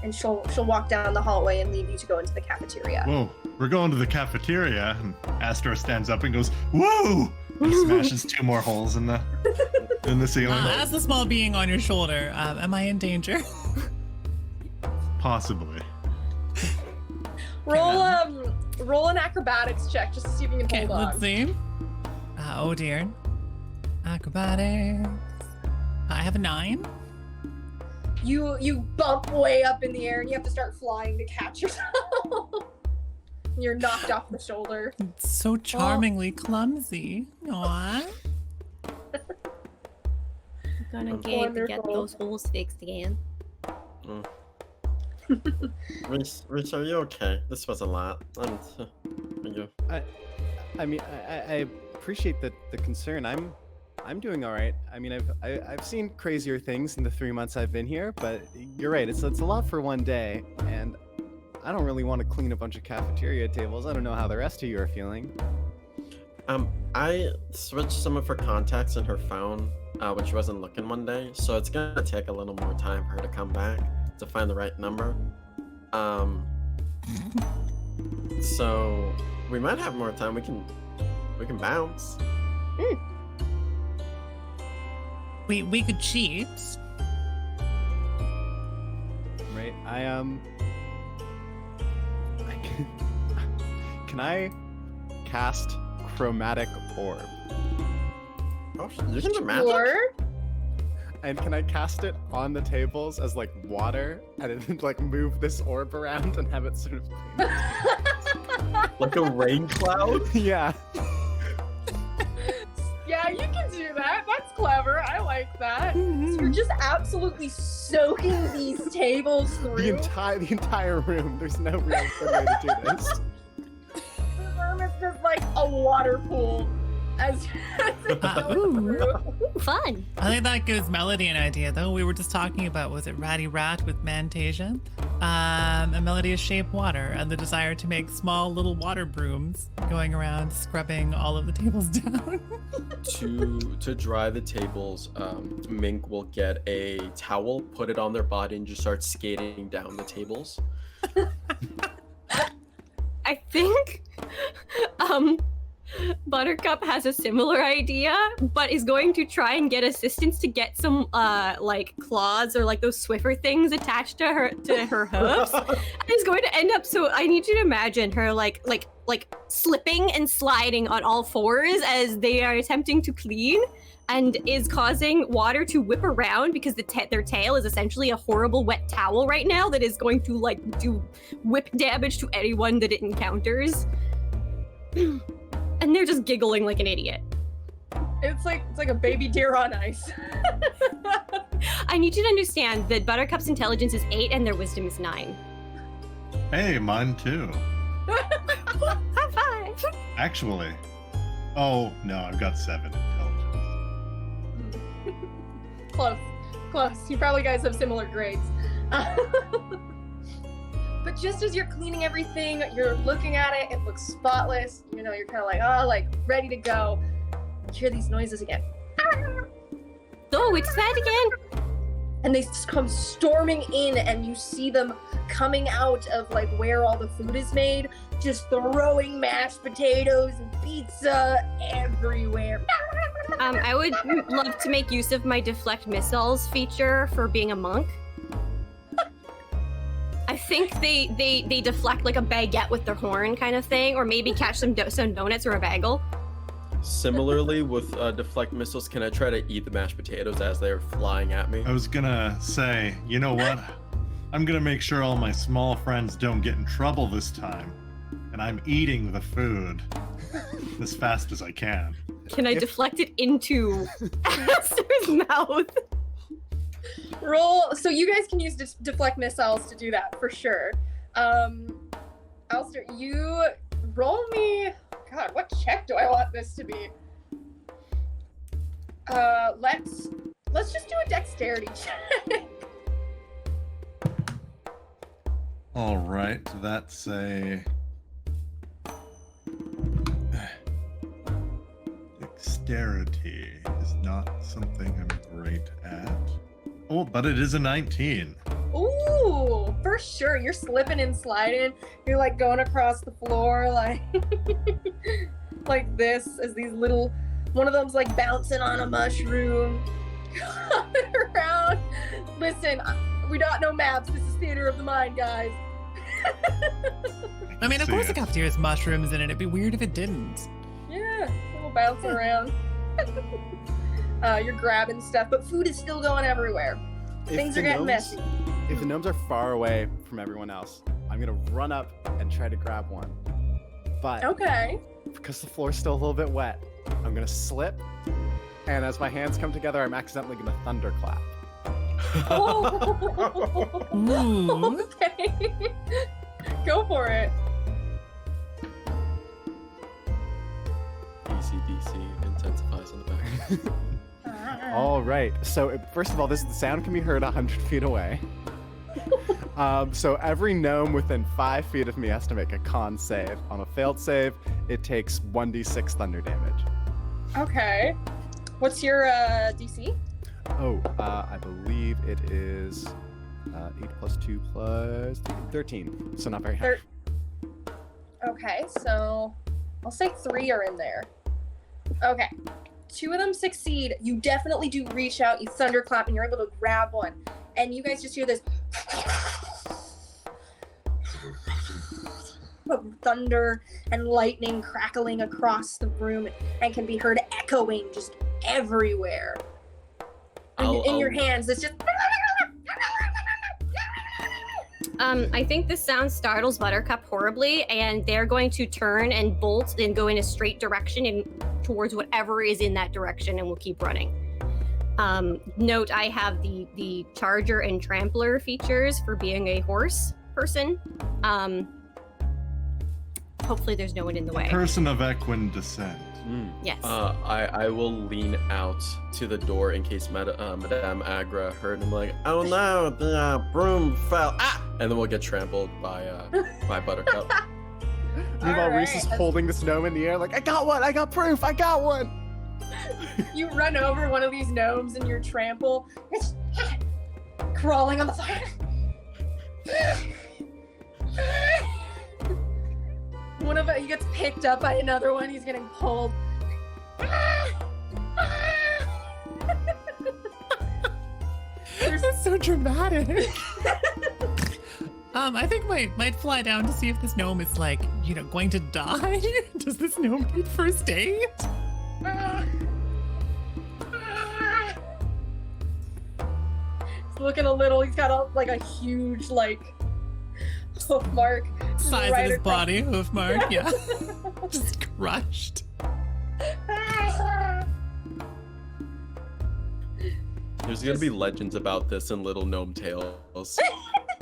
And she'll walk down the hallway and leave you to go into the cafeteria. Whoa, we're going to the cafeteria. And Astor stands up and goes, whoa! And smashes 2 more holes in the ceiling. As the small being on your shoulder, am I in danger? Possibly. Roll an acrobatics check just to see if you can Okay, hold on. let's see. Oh dear. Acrobatics. I have a 9. You bump way up in the air and you have to start flying to catch yourself. You're knocked off the shoulder. It's so charmingly clumsy. Aww. I'm gonna get Wonderful. those holes fixed again. Reese, are you okay? This was a lot. Are you? I mean, I appreciate the concern. I'm doing all right. I mean, I've seen crazier things in the 3 months I've been here, but you're right. It's a lot for one day, and I don't really want to clean a bunch of cafeteria tables. I don't know how the rest of you are feeling. I switched some of her contacts in her phone when she wasn't looking one day, so it's gonna take a little more time for her to come back to find the right number. So we might have more time. We can bounce. We could cheat. Right? Can I cast Chromatic Orb? Oh, you can do magic. Or And can I cast it on the tables as like water and then like move this orb around and have it sort of clean? Like a rain cloud? Yeah. yeah, you can do that. That's clever. I like that. So you're just absolutely soaking these tables through. The entire room. There's no real good way to do this. The room is just like a water pool. As it goes through. Ooh, fun. I think that gives Melody an idea, though. We were just talking about, was it Ratty Rat with Mantasia? And Melody is shape water and the desire to make small little water brooms going around scrubbing all of the tables down. To dry the tables, Mink will get a towel, put it on their body, and just start skating down the tables. I think Buttercup has a similar idea, but is going to try and get assistance to get some like claws or like those Swiffer things attached to her hooves. And is going to end up, so I need you to imagine her like slipping and sliding on all fours as they are attempting to clean, and is causing water to whip around because their tail is essentially a horrible wet towel right now that is going to like do whip damage to anyone that it encounters. And they're just giggling like an idiot. It's like a baby deer on ice. I need you to understand that Buttercup's intelligence is 8 and their wisdom is 9. Hey, mine too. High five! Actually. Oh, no, I've got 7 intelligence. Close. You probably guys have similar grades. But just as you're cleaning everything, you're looking at it, it looks spotless. You know, you're kind of like, oh, like ready to go. You hear these noises again. Oh, it's that again? and they come storming in, and you see them coming out of like where all the food is made, just throwing mashed potatoes and pizza everywhere. I would love to make use of my deflect missiles feature for being a monk. I think they deflect like a baguette with their horn kind of thing, or maybe catch some donuts or a bagel. Similarly, with deflect missiles, can I try to eat the mashed potatoes as they're flying at me? I was gonna say, you know what? I'm gonna make sure all my small friends don't get in trouble this time. And I'm eating the food as fast as I can. Can I deflect it into Aster's mouth? Roll. So you guys can use deflect missiles to do that for sure. Alistair, you roll me. God, what check do I want this to be? Let's just do a dexterity check. All right, that's a dexterity is not something I'm great at. Oh, but it is a 19. Ooh, for sure. You're slipping and sliding. You're like going across the floor like like this as these little, one of them's like bouncing on a mushroom. Coming around. Listen, we don't know maps. This is theater of the mind, guys. I mean, of course the cafeteria has mushrooms in it. It'd be weird if it didn't. Yeah, a little bouncing around. You're grabbing stuff, but food is still going everywhere. Things are getting messy. If the gnomes are far away from everyone else, I'm gonna run up and try to grab one. But Okay. because the floor's still a little bit wet, I'm gonna slip, and as my hands come together, I'm accidentally gonna thunderclap. Oh. Ooh. Okay. Go for it. DC intensifies on the back. All right. So first of all, the sound can be heard 100 feet away. So every gnome within 5 feet of me has to make a con save. On a failed save, it takes 1d6 thunder damage. Okay. What's your DC? Oh, I believe it is 8 plus 2 plus 13. So not very high. Okay, so I'll say 3 are in there. Okay. 2 of them succeed. You definitely do reach out, you thunderclap, and you're able to grab one. And you guys just hear this thunder and lightning crackling across the room and can be heard echoing just everywhere. In your hands, it's just... I think this sound startles Buttercup horribly, and they're going to turn and bolt and go in a straight direction and towards whatever is in that direction, and we'll keep running. Note, I have the Charger and Trampler features for being a horse person. Hopefully there's no one in the way. Person of equine descent. Yes. I will lean out to the door in case Madame Agra heard, and I'm like, oh no, the broom fell. Ah! And then we'll get trampled by Buttercup. Meanwhile, All Reese is right. holding this gnome in the air like, I got one! I got proof! I got one! You run over one of these gnomes and you trample. It's crawling on the floor. He gets picked up by another one. He's getting pulled. This is so dramatic. I think might fly down to see if this gnome is like, going to die. Does this gnome need first aid? He's looking a little. He's got a huge hoof mark. Size right of his across- body, hoof mark, yeah. Just crushed. There's gonna be legends about this in Little Gnome Tales.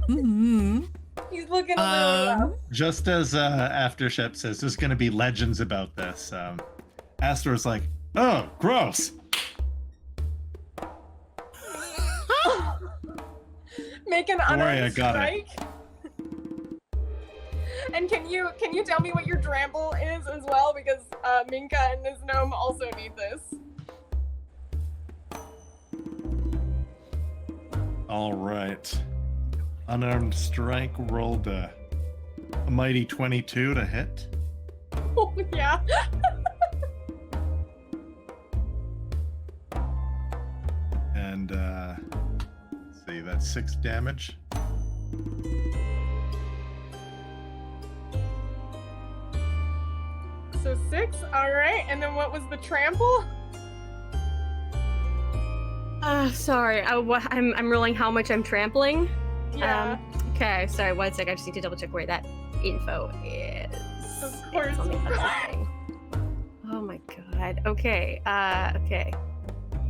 Mm-hmm. He's looking a little rough. Just as after Shepp says, there's going to be legends about this. Astor's like, oh, gross. Make an Don't worry, unarmed I got it. strike. And can you tell me what your trample is as well? Because Minka and this gnome also need this. All right. Unarmed strike rolled a mighty 22 to hit. Oh, yeah. And let's see, that's 6 damage. So 6. All right. And then what was the trample? Sorry. I'm rolling how much I'm trampling. Yeah. Okay, sorry, 1 sec. I just need to double check where that info is. Of course. It's on the other thing. Oh my god. Okay. Okay.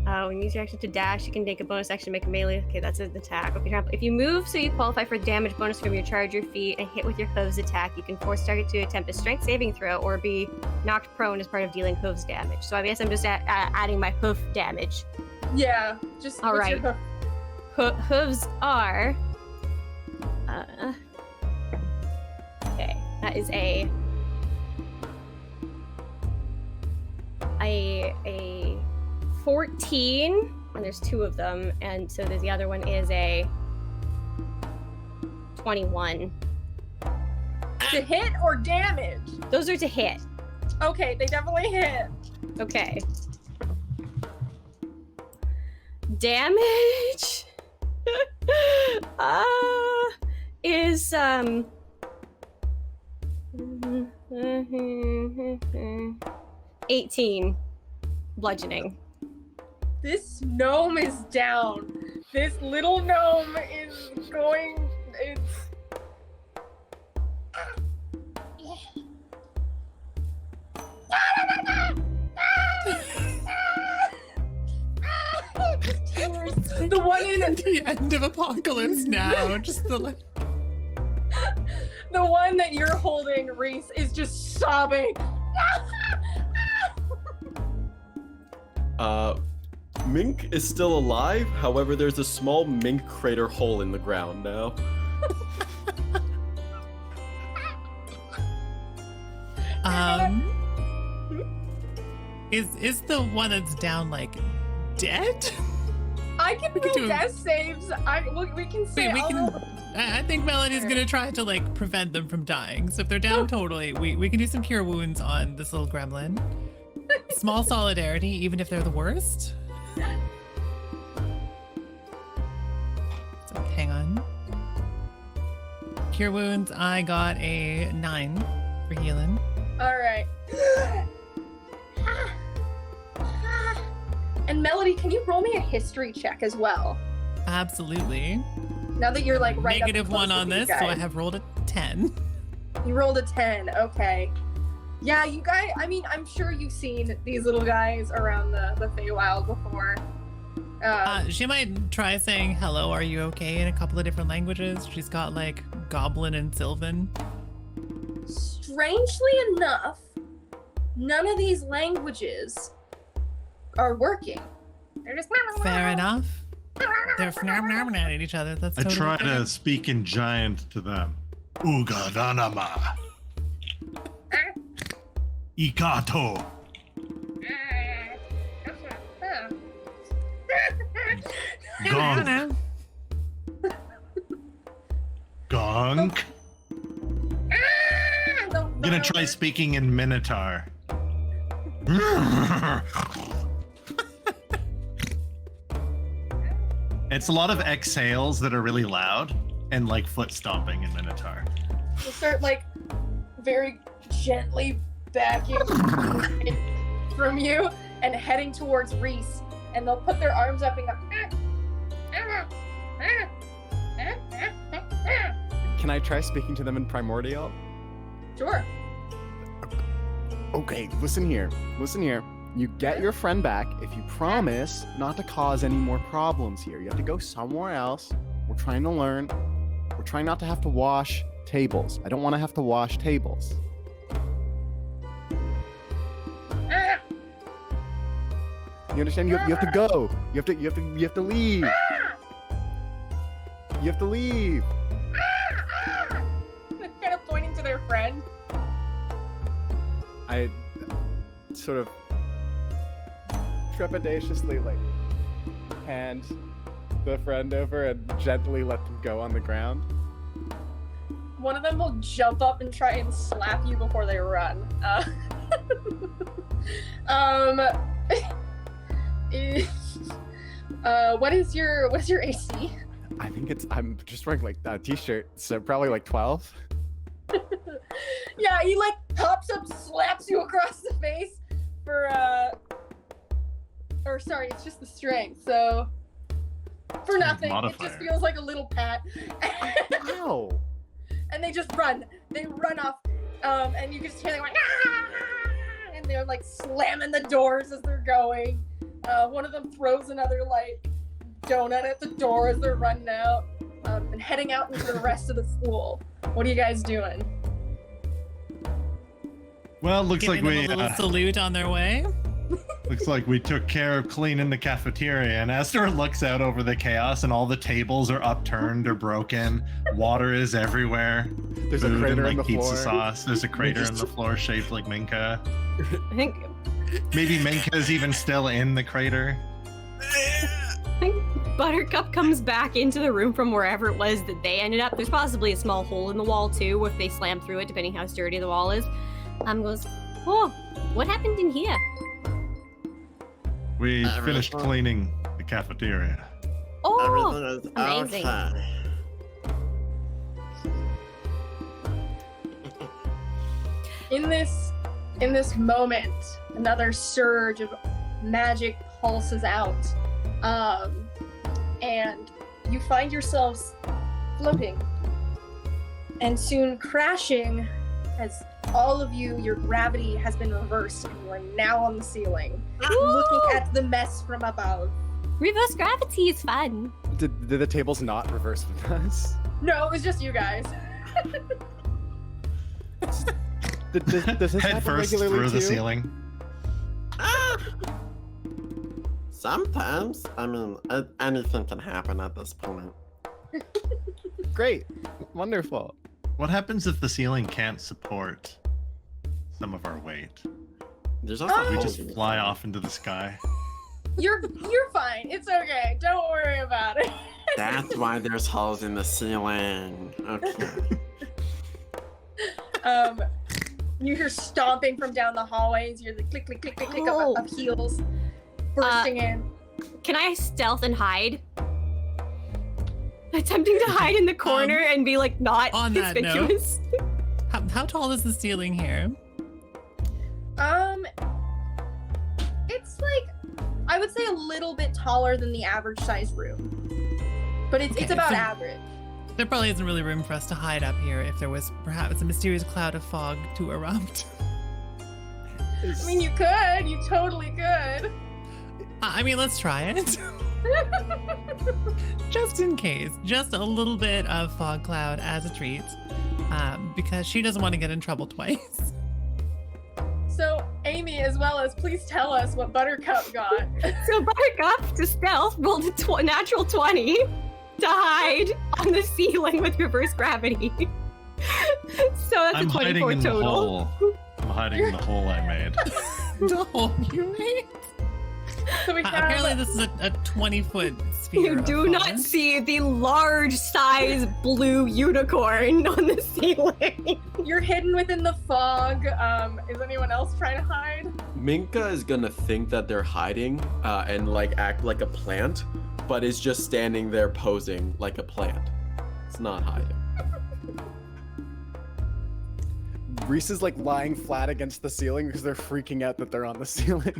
When you use your action to dash, you can take a bonus action to make a melee. Okay, that's an attack. Okay, trample. If you move so you qualify for damage bonus from your charge or feet and hit with your hooves attack, you can force target to attempt a strength saving throw or be knocked prone as part of dealing hooves damage. So I guess I'm just adding my hoof damage. Yeah. Just All what's your right. hoof? Hooves are. Okay, that is a 14, and there's 2 of them, and so the other one is a 21. To hit or damage? Those are to hit. Okay, they definitely hit. Okay. Damage is 18 bludgeoning. This gnome is down. This little gnome is going. It's. The one in The end of Apocalypse Now. Just the the one that you're holding, Reese, is just sobbing. Mink is still alive. However, there's a small mink crater hole in the ground now. Is the one that's down like dead? I can We can roll do- death saves. We can say. Wait, we all can. of- I think Melody's gonna try to like prevent them from dying. So if they're down totally, we can do some cure wounds on this little gremlin. Small solidarity, even if they're the worst. So hang on. Cure wounds. I got a 9 for healing. All right. And Melody, can you roll me a history check as well? Absolutely. Now that you're like right up Negative close 1 with on these this, so I guys. have rolled a 10. You rolled a 10. Okay. Yeah, you guys. I mean, I'm sure you've seen these little guys around the Feywild before. She might try saying "Hello, are you okay?" in a couple of different languages. She's got like Goblin and Sylvan. Strangely enough, none of these languages are working. They're just Fair enough. They're fnarming at each other. That's I totally try fair. to speak in giant to them. Uga danama. Ikato. Gonk. Gonk. I'm gonna try speaking in Minotaur. It's a lot of exhales that are really loud and like foot stomping in Minotaur. We'll start like very gently backing from you and heading towards Reese, and they'll put their arms up and go. Can I try speaking to them in Primordial? Sure. Okay, listen here. Listen here. You get your friend back if you promise not to cause any more problems here. You have to go somewhere else. We're trying to learn. We're trying not to have to wash tables. I don't want to have to wash tables. You understand? You have to go. You have to leave. You have to leave. They're kind of pointing to their friend. I sort of trepidatiously like hand the friend over and gently let them go on the ground. One of them will jump up and try and slap you before they run. What is your AC? I think I'm just wearing like a t-shirt, so probably like 12. Yeah, he like pops up, slaps you across the face or sorry, it's just the strength, so for nothing. It just Modifier. feels like a little pat. Ow! And they just run. They run off, and you can just hear them going, "Ah!" And they're like slamming the doors as they're going. One of them throws another like donut at the door as they're running out, and heading out into the rest of the school. What are you guys doing? Well, looks like Giving we them a little salute on their way. looks like we took care of cleaning the cafeteria. And Esther looks out over the chaos, and all the tables are upturned or broken. Water is everywhere. There's a Food crater and, in like the pizza floor. sauce. There's a crater in the floor shaped like Minka. I think Maybe Minka's even still in the crater. Buttercup comes back into the room from wherever it was that they ended up. There's possibly a small hole in the wall too, if they slam through it, depending how sturdy the wall is. Goes, oh, what happened in here? We finished cleaning the cafeteria. Oh, Everything is amazing. okay. In this moment, another surge of magic pulses out, and you find yourselves floating and soon crashing as all of you, your gravity has been reversed and you are now on the ceiling, looking at the mess from above. Reverse gravity is fun. Did the tables not reverse with us? No, it was just you guys. Does this Head happen first regularly through the too? ceiling. Ah! Sometimes, I mean, anything can happen at this point. Great, wonderful. What happens if the ceiling can't support some of our weight? There's also Oh. We holes just in the fly floor. off into the sky. You're fine. It's okay. Don't worry about it. That's why there's holes in the ceiling. Okay. You hear stomping from down the hallways. You hear the click, click, click, click, click Oh. of heels bursting in. Can I stealth and hide? Attempting to hide in the corner and be like not on that note- conspicuous. How tall is the ceiling here? It's like, I would say a little bit taller than the average size room, but it's Okay, about so- average. There probably isn't really room for us to hide up here if there was perhaps a mysterious cloud of fog to erupt. I mean, you could. You totally could. I mean, let's try it. Just in case. Just a little bit of fog cloud as a treat. Because she doesn't want to get in trouble twice. So, Amy, as well as, please tell us what Buttercup got. So Buttercup to stealth rolled a natural 20 to hide on the ceiling with reverse gravity. So that's I'm a hiding 24 in the total. hole. I'm hiding in the hole I made. The hole you made. So we have, Apparently, this is a 20-foot sphere. You of do not fog. see the large size blue unicorn on the ceiling. you're hidden within the fog. Is anyone else trying to hide? Minka is gonna think that they're hiding and like act like a plant, but is just standing there posing like a plant. It's not hiding. Reese is like lying flat against the ceiling because they're freaking out that they're on the ceiling.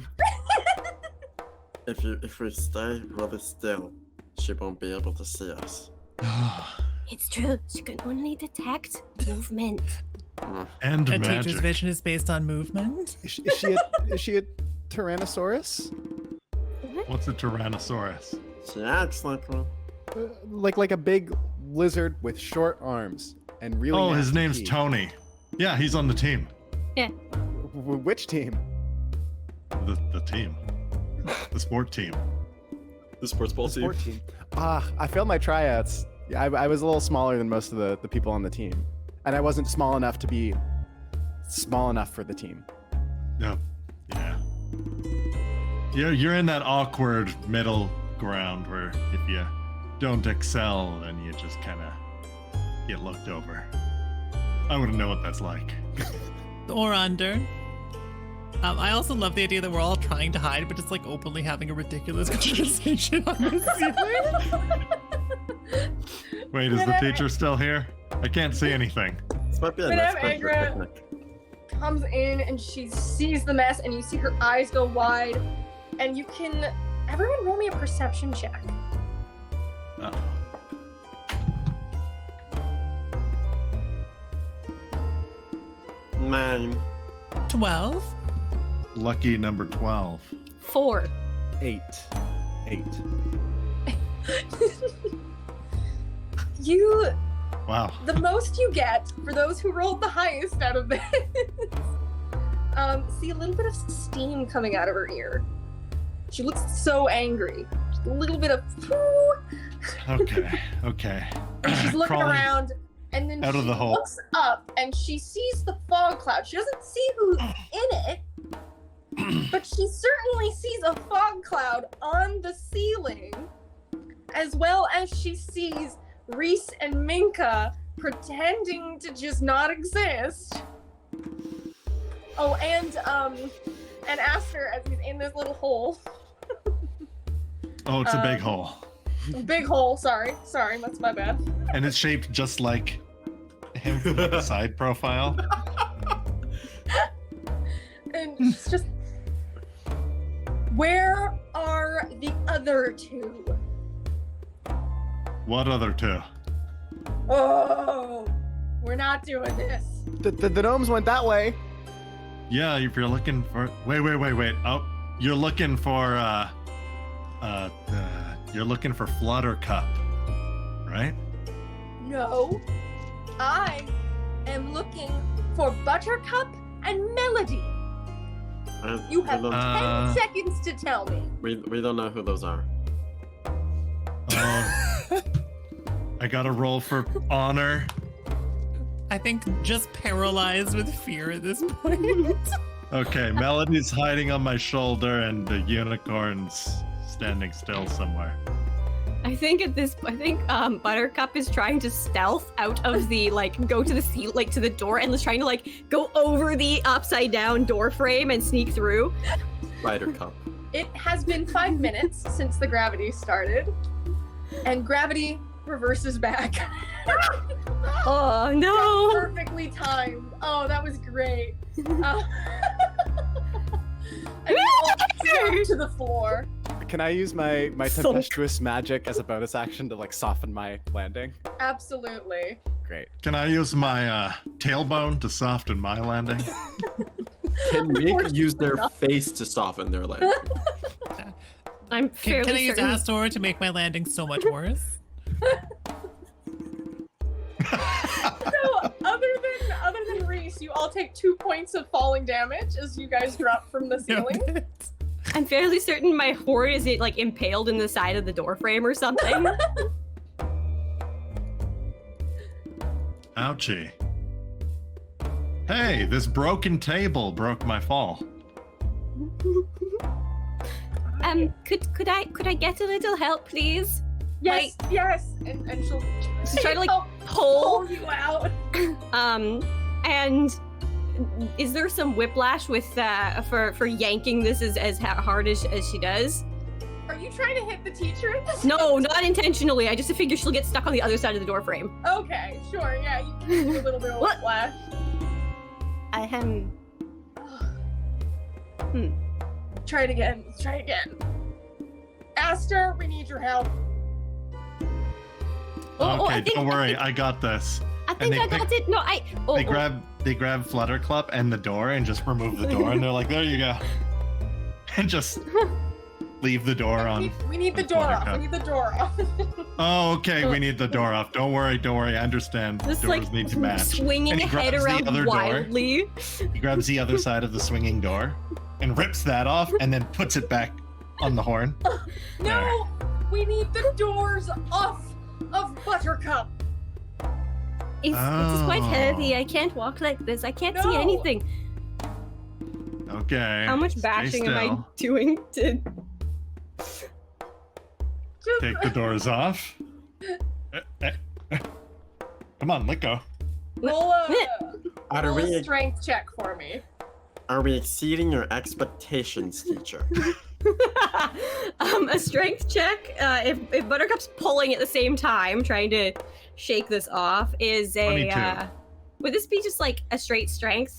If we stay really still, she won't be able to see us. It's true. She can only detect movement. And A teacher's magic. vision is based on movement. Is she a Tyrannosaurus? What's a Tyrannosaurus? She acts like one. Like a big lizard with short arms and really. Oh, his nasty name's teeth. Tony. Yeah, he's on the team. Which team? The team. The sport team. The sports ball The team. sport team. I failed my tryouts. I was a little smaller than most of the people on the team, and I wasn't small enough to be small enough for the team. Yep. Yeah. You're in that awkward middle ground where if you don't excel, then you just kind of get looked over. I wouldn't know what that's like. Or under. I also love the idea that we're all trying to hide, but just like openly having a ridiculous conversation on the ceiling. Wait, is the teacher still here? I can't see anything. This might be a Madame nice place for a Agra. picnic. Comes in and she sees the mess, and you see her eyes go wide, and you can. Everyone, roll me a perception check. Uh-oh. Man. 12. Lucky number 12. 4. 8. You. Wow. The most you get for those who rolled the highest out of this. See a little bit of steam coming out of her ear. She looks so angry. Just a little bit of. Okay. And she's looking Crawling around, and then out she of the hole. looks up, and she sees the fog cloud. She doesn't see who's in it, but she certainly sees a fog cloud on the ceiling, as well as she sees Reese and Minka pretending to just not exist. Oh, and Aster, as he's in this little hole. Oh, it's a big hole. Big hole, sorry, that's my bad. And it's shaped just like him from the side profile. And it's just, where are the other two? What other two? Oh, we're not doing this. The gnomes went that way. Yeah, if you're looking for... Wait. Oh, you're looking for, you're looking for Fluttercup, right? No, I am looking for Buttercup and Melody. You have 10 seconds to tell me. We don't know who those are. I gotta roll for honor. I think just paralyzed with fear at this point. Okay, Melody's hiding on my shoulder and the unicorn's standing still somewhere. I think Buttercup is trying to stealth out of the go to the seat to the door and is trying to go over the upside down door frame and sneak through. Spider Cup. It has been 5 minutes since the gravity started, and gravity reverses back. Oh no! Perfectly timed. Oh, that was great. And you all drop to the floor. Can I use my Thunk. tempestuous magic as a bonus action to soften my landing? Absolutely. Great. Can I use my tailbone to soften my landing? Can Mink use their face to soften their landing? I'm fairly Can I use certain. Astor to make my landing so much worse? So other than Reese, you all take 2 points of falling damage as you guys drop from the ceiling. I'm fairly certain my horde is impaled in the side of the door frame or something. Ouchie. Hey, this broken table broke my fall. Could I get a little help, please? Yes. And she'll Try to pull pull. you out. And is there some whiplash with for yanking this as hard as she does? Are you trying to hit the teacher at this? No, not intentionally. I just figure she'll get stuck on the other side of the door frame. Okay, sure. Yeah, you can do a little bit of What? whiplash. Try it again. Aster, we need your help. Okay, don't worry, I got this. I think they I got it. No, They grab Fluttercup and the door and just remove the door, and they're like, "There you go," and just leave the door on. We need the door off. Oh, okay, we need the door off. Don't worry, I understand. Just Doors need to match. swinging And he head grabs the around other door. wildly. He grabs the other side of the swinging door and rips that off, and then puts it back on the horn. No, we need the doors off of Buttercup. It's quite Oh. heavy. I can't walk like this. I can't see No. anything. Okay. How much stay bashing am I still. doing to? Just Take the doors off. Come on, let go. Roll Are a we strength check for me. exceeding your expectations, teacher? A strength check, if Buttercup's pulling at the same time, trying to shake this off, is a 22. Would this be just like a straight strength?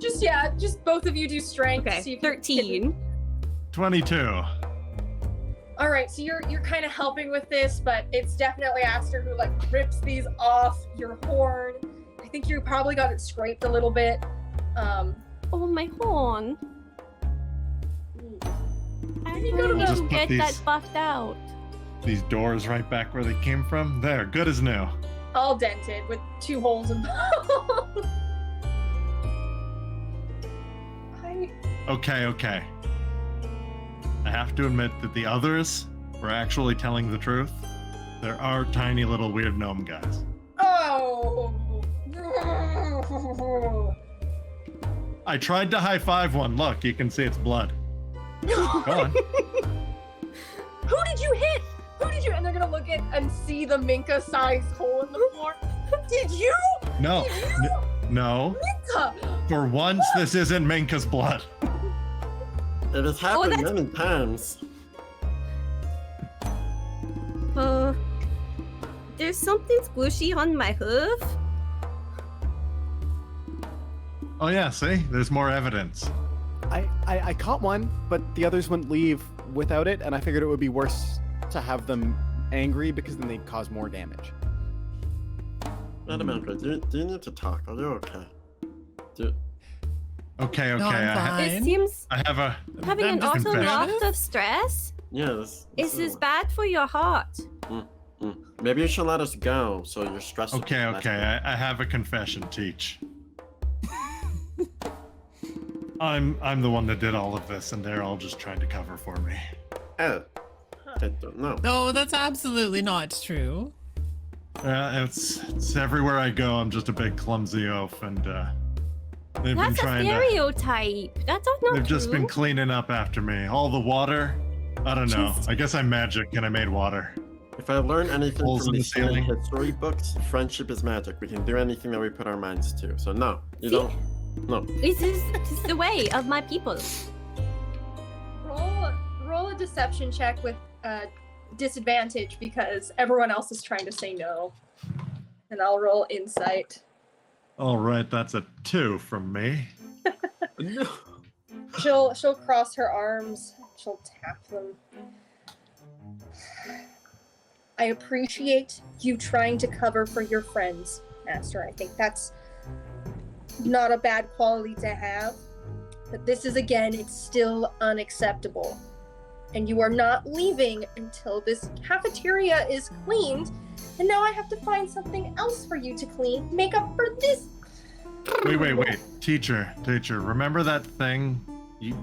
Just both of you do strength. Okay, See if you can- 13. 22. All right, so you're kind of helping with this, but it's definitely Aster who like rips these off your horn. I think you probably got it scraped a little bit. Oh, my horn. I You gotta need just to put get that these- buffed out. These doors right back where they came from. There, good as new. All dented with 2 holes in both. Okay. I have to admit that the others were actually telling the truth. There are tiny little weird gnome guys. Oh. I tried to high five one. Look, you can see it's blood. Go on. Who did you hit? Who did you? And they're gonna look at and see the Minka-sized hole in the floor. Did you? No, Did you? no. Minka! For once, this isn't Minka's blood. It has happened that's- many times. There's something squishy on my hoof. Oh yeah, see? There's more evidence. I caught one, but the others wouldn't leave without it, and I figured it would be worse to have them angry because then they'd cause more damage. Amancio, do you need to talk? Are you okay? Okay, No, I'm I It fine. seems have a having I'm an just awful lot confused. of stress Yeah, this is bad for your heart. Maybe you should let us go so your stress. will be okay. less. I have a confession, Teach. I'm the one that did all of this, and they're all just trying to cover for me. Oh, I don't know. No, that's absolutely not true. It's everywhere I go. I'm just a big clumsy oaf, and they've been That's a trying to. stereotype. That's not They've true. just been cleaning up after me. All the water. I don't know. I guess I'm magic, and I made water. If I learn anything Holes from in the the ceiling. history books, friendship is magic. We can do anything that we put our minds to. So no, you See? don't. No. This is the way of my people. Roll a deception check with disadvantage because everyone else is trying to say no. And I'll roll insight. All right, that's a 2 from me. No. She'll cross her arms. She'll tap them. I appreciate you trying to cover for your friends, Master. I think that's not a bad quality to have. But this is, again, it's still unacceptable. And you are not leaving until this cafeteria is cleaned. And now I have to find something else for you to clean. Make up for this. Wait. Teacher. Remember that thing you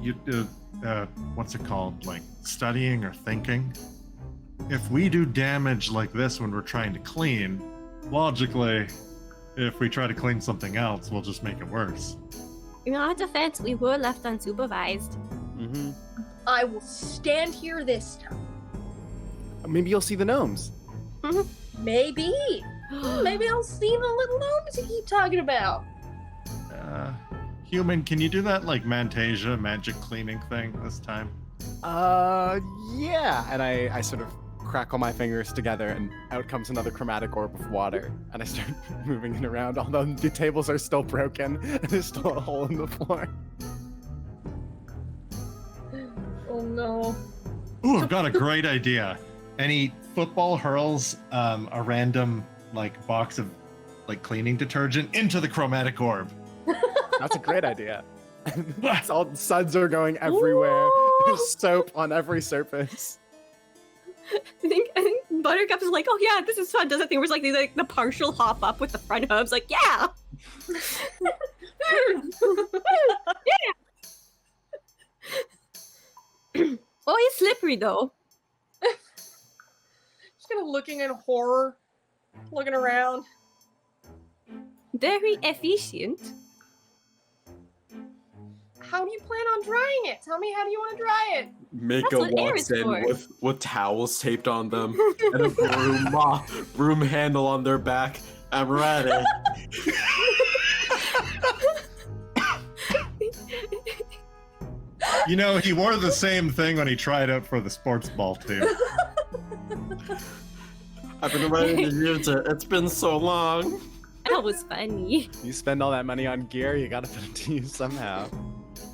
what's it called? Like studying or thinking? If we do damage like this when we're trying to clean, logically, if we try to clean something else, we'll just make it worse. In our defense, we were left unsupervised. Mm-hmm. I will stand here this time. Maybe you'll see the gnomes. Maybe. Maybe I'll see the little gnomes you keep talking about. Human, can you do that like Mantasia magic cleaning thing this time? Yeah. And I sort of crackle my fingers together, and out comes another chromatic orb of water, and I start moving it around, although the tables are still broken, and there's still a hole in the floor. Oh no. Ooh, I've got a great idea. Any football hurls a random like box of like cleaning detergent into the chromatic orb. That's a great idea. It's all suds are going everywhere. There's soap on every surface. I think Buttercup is like, oh yeah, this is fun. Does it thing where it's like they like the partial hop up with the front hubs, like yeah. Oh, he's slippery though. Just kind of looking in horror, looking around. Very efficient. How do you plan on drying it? Tell me, how do you want to dry it? Mika That's what air walks is in for. with towels taped on them and a broom handle on their back. I'm ready. You know, he wore the same thing when he tried out for the sports ball team. I've been ready to use it. It's been so long. That was funny. You spend all that money on gear, you gotta put it to use somehow.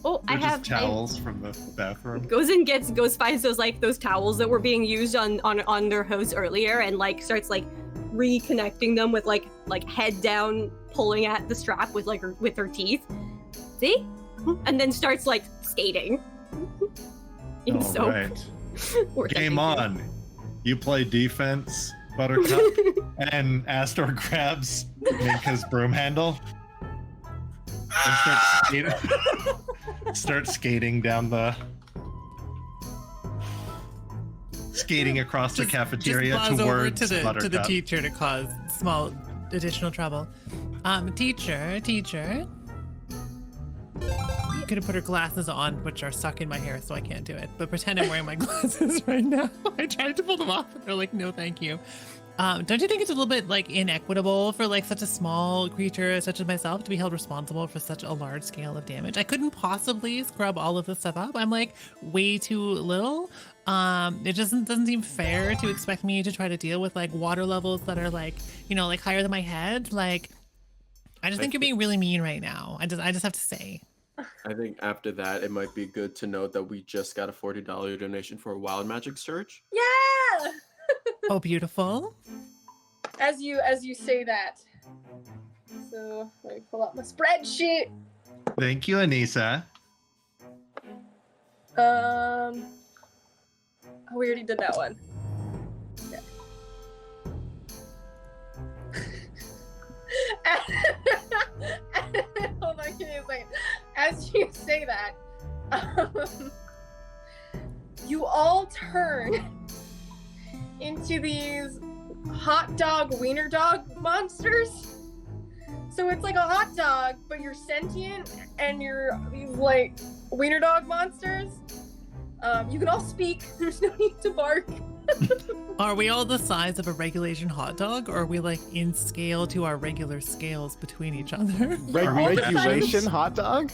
Oh, They're I have just towels from the bathroom. finds those towels that were being used on their host earlier, and like starts like reconnecting them with like head down, pulling at the strap with her teeth. See, and then starts like skating in All soap. right. Or Game something. on. You play defense, Buttercup, and Astor grabs Minka's broom handle and starts skating down the across the cafeteria just buzz over towards to the Buttercup. teacher to cause small additional trouble. Teacher. Could have put her glasses on, which are stuck in my hair, so I can't do it. But pretend I'm wearing my glasses right now. I tried to pull them off, but they're like, no, thank you. Don't you think it's a little bit like inequitable for like such a small creature such as myself to be held responsible for such a large scale of damage? I couldn't possibly scrub all of this stuff up. I'm like way too little. It just doesn't seem fair to expect me to try to deal with like water levels that are like, you know, like higher than my head. Like, I just think you're being really mean right now. I just have to say. I think after that, it might be good to note that we just got a $40 donation for a Wild Magic Search. Yeah. Oh, beautiful. As you say that. So let me pull up my spreadsheet. Thank you, Anissa. Oh, we already did that one. Okay. Hold on, give me a second. As you say that, you all turn into these hot dog wiener dog monsters. So it's like a hot dog, but you're sentient and you're these like wiener dog monsters. You can all speak. There's no need to bark. Are we all the size of a regulation hot dog, or are we like in scale to our regular scales between each other? Regulation hot dog?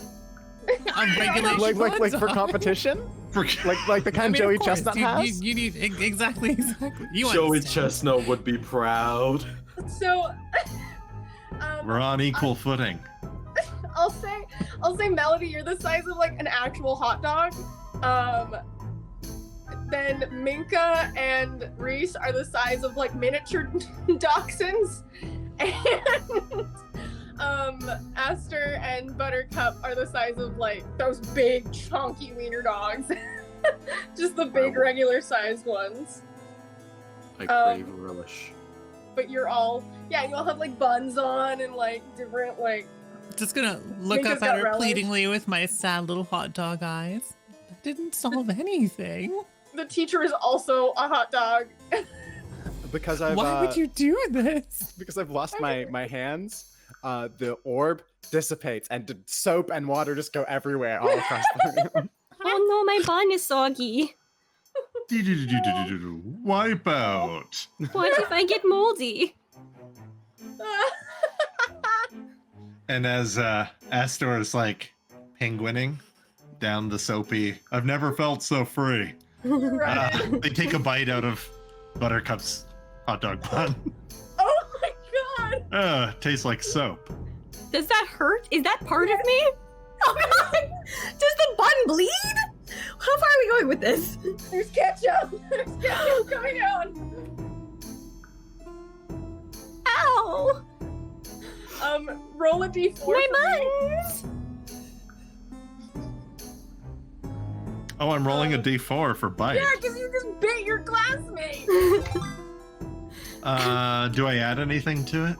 Regulation Like hot for dog? competition? Like the I kind mean, Joey of course, Chestnut you, has? You need exactly. You Joey understand. Chestnut would be proud. So, We're on equal footing. I'll say, Melody, you're the size of like an actual hot dog. Then Minka and Reese are the size of like miniature dachshunds, and Aster and Buttercup are the size of like those big chunky wiener dogs, just the big regular sized ones. I crave relish. But you all have like buns on and like different like. Just gonna look Minka's up got at her relish. pleadingly with my sad little hot dog eyes. That didn't solve anything. The teacher is also a hot dog. Because I've Why would you do this? because I've lost my hands, the orb dissipates and soap and water just go everywhere all across the room. Oh no, my bun is soggy. Wipe out. What if I get moldy? And as Astor is like penguining down the soapy, I've never felt so free. Right. They take a bite out of Buttercup's hot dog bun. Oh my god! Tastes like soap. Does that hurt? Is that part of me? Oh god! Does the bun bleed? How far are we going with this? There's ketchup! There's ketchup coming out! Ow! Roll a d4. My for me. buns! Oh, I'm rolling a d4 for bite. Yeah, because you just bit your classmate! Do I add anything to it?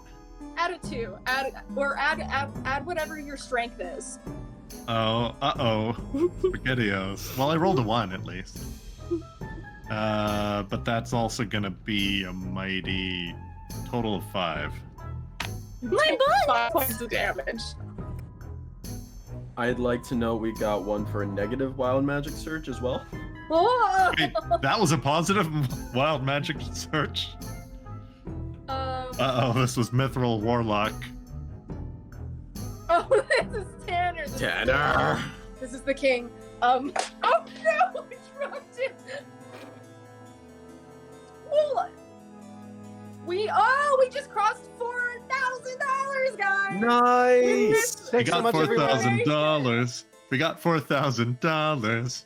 Add a 2. Add whatever your strength is. Oh, SpaghettiOs. Well, I rolled a 1 at least. But that's also gonna be a mighty total of 5. My buns! 5 points of damage. I'd like to know we got one for a negative Wild Magic Search as well. Oh! Wait, that was a positive wild magic search. Uh-oh, this was Mithril Warlock. Oh, this is Tanner. Tanner. This is the king. Oh no! We dropped it. Well, we just crossed $4,000, guys. Nice. We Thanks so got much, everyone. $4,000. We got $4,000.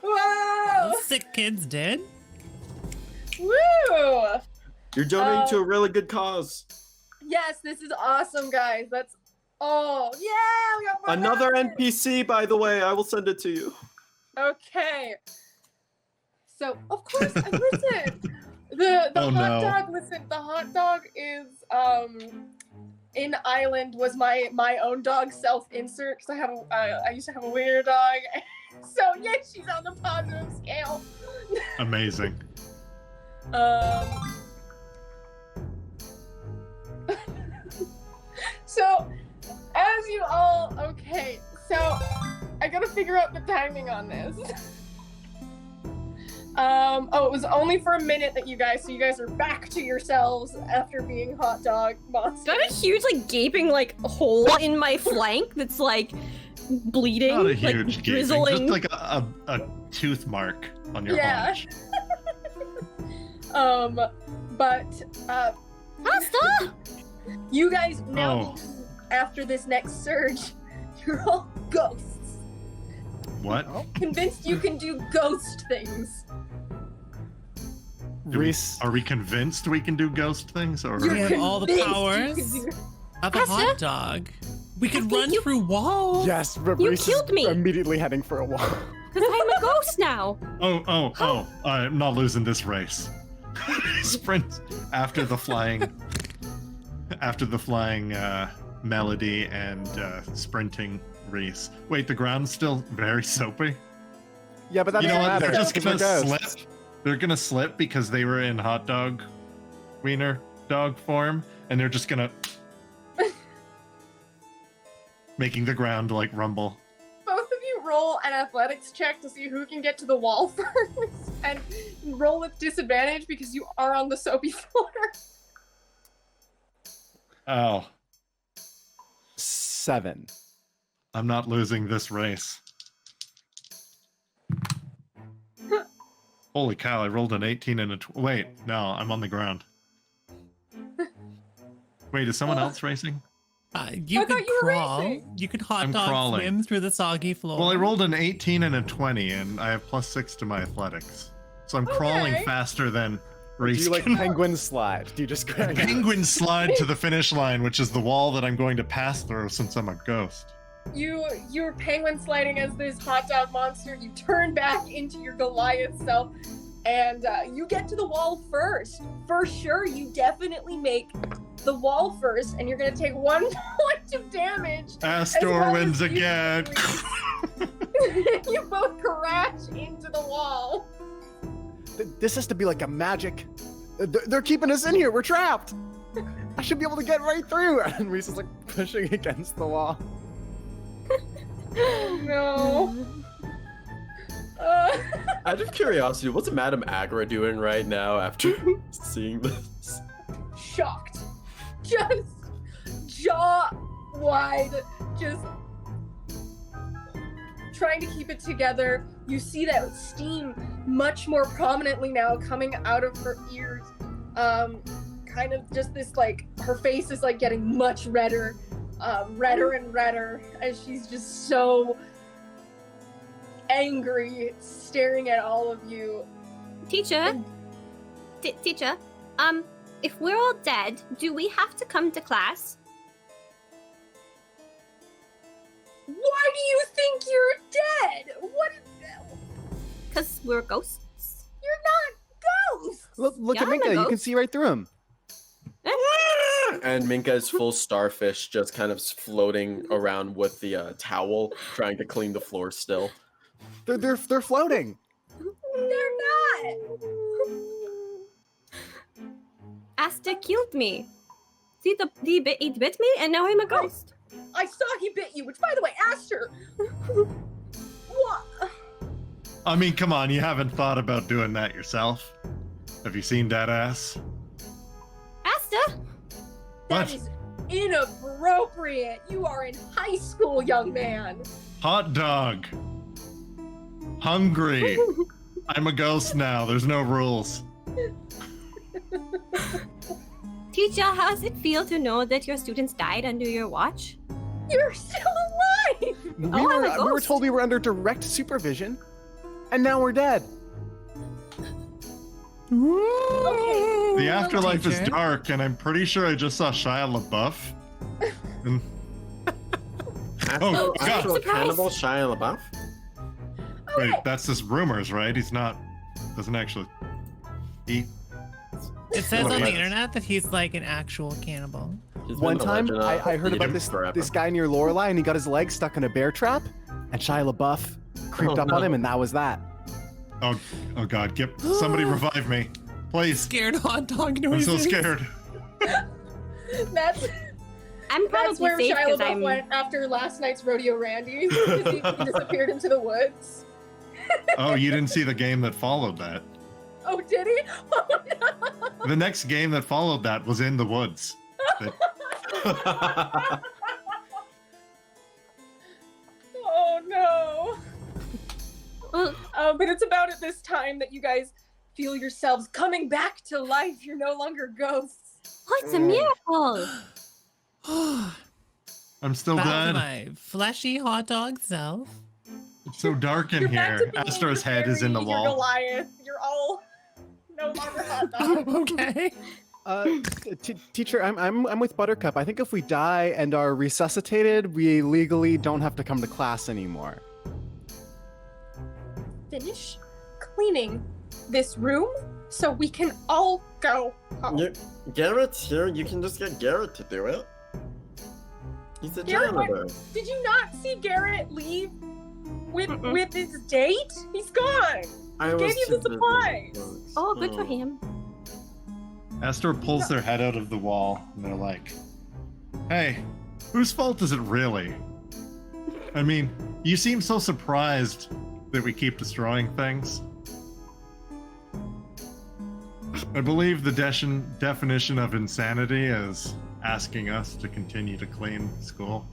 Whoa! Sick kids did. Woo! You're donating to a really good cause. Yes, this is awesome, guys. That's oh yeah, we got Another $4,000. NPC, by the way. I will send it to you. Okay. So of course, listen. The Oh, hot no. dog. Listen, the hot dog is in Island was my own dog self-insert because I used to have a wiener dog. So yes, she's on the positive scale. Amazing. So, as you all, okay, so I gotta figure out the timing on this. Oh, it was only for a minute that you guys, so you guys are back to yourselves after being hot dog monsters. Got a huge, like, gaping, like, hole in my flank that's, like, bleeding, Not a like, huge gaping, drizzling. just like a tooth mark on your Yeah. haunch. Pasta! You guys now, Oh. after this next surge, you're all ghosts. What? Convinced you can do ghost things. Reese. Are we convinced we can do ghost things? Or We have all the convinced you powers. can do- Of a Pasta? hot dog. We could think run you- through walls. Yes, but You Reese killed is me. immediately heading for a wall. Because I'm a ghost now. Oh, I'm not losing this race. Sprint after the flying melody and sprinting Reese. Wait, the ground's still very soapy? Yeah, but that You know doesn't what? matter. They're just It's gonna a ghost. slip. They're gonna slip because they were in hot dog wiener dog form, and they're just gonna making the ground like rumble. Both of you roll an athletics check to see who can get to the wall first, and roll with disadvantage because you are on the soapy floor. Oh, 7. I'm not losing this race. Holy cow, I rolled an 18 and a wait, no, I'm on the ground. Wait, is someone else racing? You I could thought you were crawl. racing. You could hot I'm dog crawling. swim through the soggy floor. Well, I rolled an 18 and a 20, and I have +6 to my athletics. So I'm crawling Okay. faster than Do Reese you like can. penguin slide? Do you just grab Penguin slide to the finish line, which is the wall that I'm going to pass through since I'm a ghost. You're penguin sliding as this hot dog monster. You turn back into your Goliath self, and you get to the wall first. For sure, you definitely make the wall first, and you're gonna take 1 point of damage. Astor well wins as you- again. You both crash into the wall. This has to be like a magic. They're keeping us in here. We're trapped. I should be able to get right through. And Reese is like pushing against the wall. No. Out of curiosity, what's Madame Agra doing right now after seeing this? Shocked. Just jaw wide. Just trying to keep it together. You see that steam much more prominently now coming out of her ears. Kind of just this like, her face is like getting much redder. Redder and redder as she's just so angry, staring at all of you. Teacher? Teacher? If we're all dead, do we have to come to class? Why do you think you're dead? What? Because we're ghosts? You're not ghosts. Look Yeah, at I'm a Minka. You can ghost. see right through him. And Minka's full starfish just kind of floating around with the towel, trying to clean the floor still. They're floating. They're not. Asta killed me. See, it bit me, and now I'm a ghost. I saw he bit you, which, by the way, Aster. What? I mean, come on, you haven't thought about doing that yourself? Have you seen that ass? Asta? That What? is inappropriate. You are in high school, young man. Hot dog. Hungry. I'm a ghost now. There's no rules. Teacher, how does it feel to know that your students died under your watch? You're still alive. We I'm a were ghost. told we were under direct supervision, and now we're dead. Okay. The afterlife is Teacher. dark, and I'm pretty sure I just saw Shia LaBeouf. And Actual, God. actual Surprise. cannibal Shia LaBeouf? wait, that's just rumors, right? He's not. Doesn't actually eat. It says Well, on the yes. internet that he's like an actual cannibal. He's One been a time, legend, I heard about eating this forever. guy near Lorelei, and he got his leg stuck in a bear trap, and Shia LaBeouf creeped Oh, up on no. him, and that was that. Oh God! Somebody revive me, please. Scared hot dog I'm noises. so scared. That's I'm that's probably where safe Shia because LaBeouf I'm. went after last night's Rodeo Randy. He disappeared into the woods. Oh, you didn't see the game that followed that. Oh, did he? Oh no. The next game that followed that was in the woods. Oh no. Well, But it's about at this time that you guys feel yourselves coming back to life. You're no longer ghosts. oh, it's a miracle. I'm still Back to dead. my fleshy hot dog self. It's so dark in You're back here. to being Astor's your head is in the fairy, your wall. Goliath. You're all no longer hot dog. Okay. Teacher, I'm with Buttercup. I think if we die and are resuscitated, we legally don't have to come to class anymore. Finish cleaning this room so we can all go home. Garrett's here. You can just get Garrett to do it. He's a Garrett, janitor. Did you not see Garrett leave with Mm-mm. with his date? He's gone. I Gave was you too the busy. supplies. Oh, good for him. Astor pulls their head out of the wall, and they're like, "Hey, whose fault is it really? I mean, you seem so surprised that we keep destroying things. I believe the definition of insanity is asking us to continue to clean school.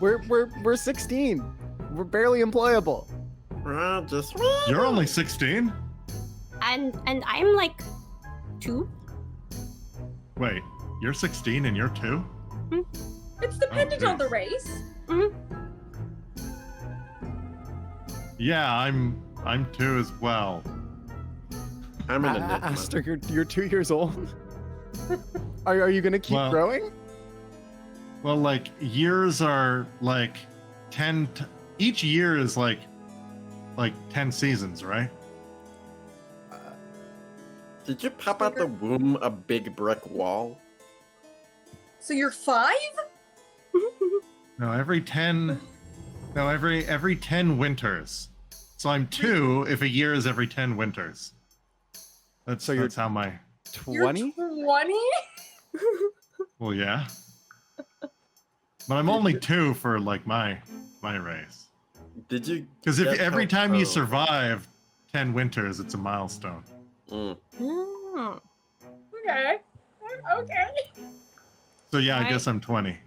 We're 16. We're barely employable. Just You're only 16? And I'm like 2. Wait, you're 16 and you're 2? It's dependent on geez. the race. Yeah, I'm 2 as well. I'm an enigma. Astor, you're 2 years old. Are you gonna keep Well- growing? Well, like, years are like 10. Each year is like 10 seasons, right? Did you pop out the womb a big brick wall? So you're 5? No, every 10 winters. So I'm 2 if a year is every 10 winters. So you're that's how my 20? You're 20? well, yeah. But I'm only 2 for like my race. Did you? Because if get every help time you from- survive 10 winters, it's a milestone. Mm. Oh. Okay. Okay. So yeah, I Right. guess I'm 20.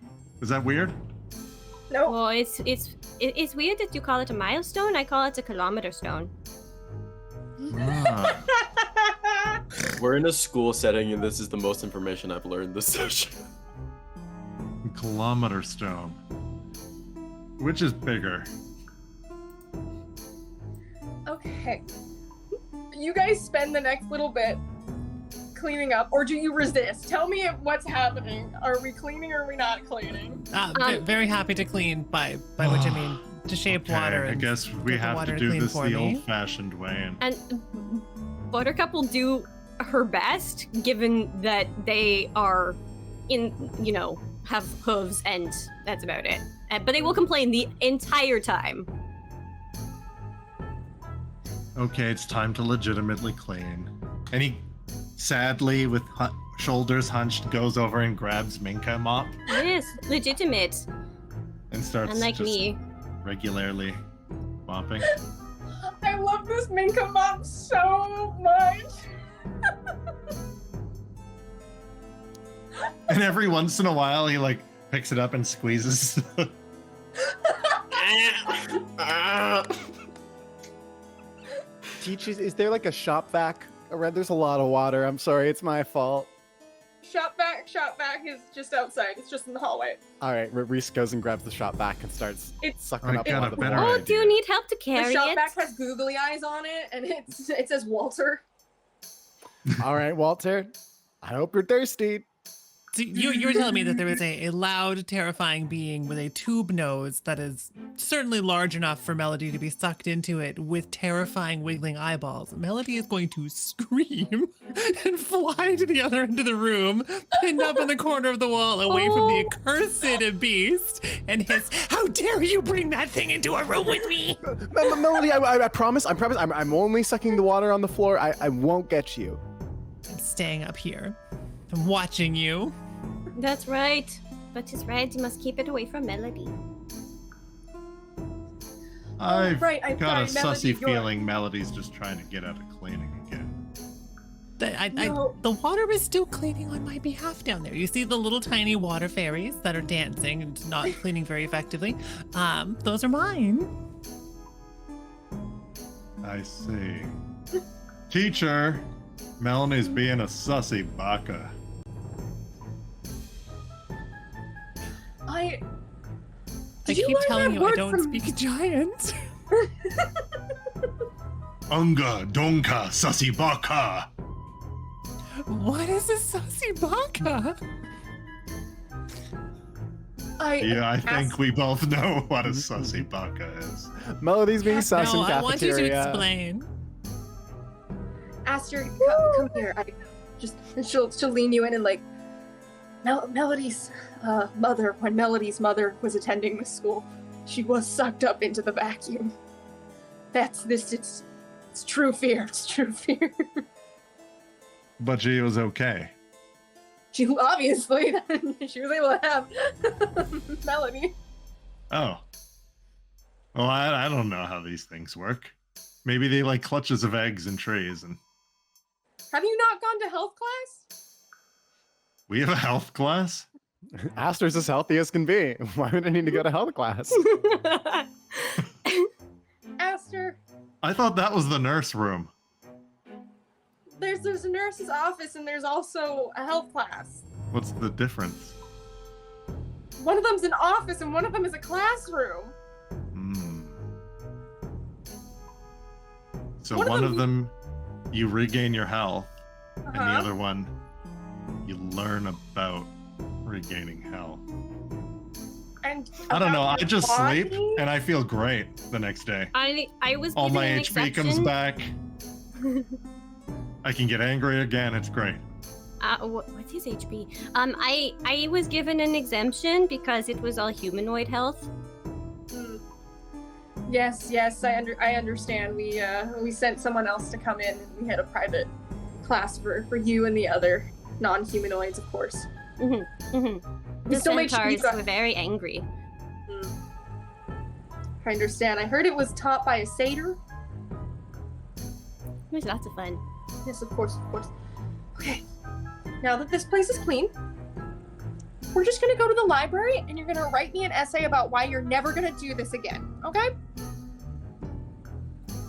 Is that weird? No. Well, it's weird that you call it a milestone. I call it a kilometer stone. Ah. We're in a school setting, and this is the most information I've learned this session. Kilometer stone. Which is bigger? Okay. You guys spend the next little bit cleaning up, or do you resist? Tell me what's happening. Are we cleaning or are we not cleaning? Very happy to clean, by which I mean to shape Okay, water. I and guess we get the have water to do clean this for the me. old-fashioned way. And And Buttercup will do her best, given that they are have hooves, and that's about it. But they will complain the entire time. okay, it's time to legitimately clean. And he, sadly, with shoulders hunched, goes over and grabs Minka mop Yes, legitimate. and starts Unlike just me. regularly mopping. I love this Minka mop so much. And every once in a while, he like picks it up and squeezes. Teach, is there like a shop vac around? There's a lot of water. I'm sorry, it's my fault. Shop vac is just outside. It's just in the hallway. All right, Reese goes and grabs the shop vac and starts It's sucking up a got lot a of the better water. Oh, idea. do you need help to the carry shop it? vac has googly eyes on it, and it says Walter. All right, Walter, I hope you're thirsty. So you were telling me that there is a loud, terrifying being with a tube nose that is certainly large enough for Melody to be sucked into it with terrifying wiggling eyeballs. Melody is going to scream and fly to the other end of the room, pinned up in the corner of the wall away from the accursed beast, and hiss, "How dare you bring that thing into a room with me!" Melody, I promise, I'm only sucking the water on the floor. I won't get you. I'm staying up here. I'm watching you. That's right. But he's right, you must keep it away from Melody. I've right, I got a find Melody, sussy you're- feeling Melody's just trying to get out of cleaning again. No. The water is still cleaning on my behalf down there. You see the little tiny water fairies that are dancing and not cleaning very effectively. Those are mine. I see. Teacher, Melanie's being a sussy baka. I Did you keep learn telling that you I word don't from- speak giant. Unga donka sussy baka. What is a sussy baka? Yeah, I think we both know what a sussy baka is. Melody's being sus No, in I want you to cafeteria. explain. Aster, come here. She'll lean you in and like, Melody's mother. When Melody's mother was attending this school, she was sucked up into the vacuum. It's true fear. It's true fear. But she was okay. She obviously she was able to have Melody. Oh. Well, I don't know how these things work. Maybe they like clutches of eggs and trees, and Have you not gone to health class? we have a health class? Aster's as healthy as can be. Why would I need to go to health class? Aster, I thought that was the nurse room. there's a nurse's office and there's also a health class. What's the difference? One of them's an office and one of them is a classroom. Hmm. So One of one them- of them, you regain your health, and the Uh-huh. other one, you learn about regaining health. And I don't know. I about your just sleep body? and I feel great the next day. I was All given my an HP exception. comes back. I can get angry again. It's great. What's his HP? I was given an exemption because it was all humanoid health. Mm. Yes, I understand. We sent someone else to come in. We had a private class for you and the other non-humanoids, of course. The We still make sure you centaurs got. were very angry. Mm. I understand. I heard it was taught by a satyr. It was lots of fun. Yes, of course, of course. Okay. Now that this place is clean, we're just gonna go to the library and you're gonna write me an essay about why you're never gonna do this again. Okay?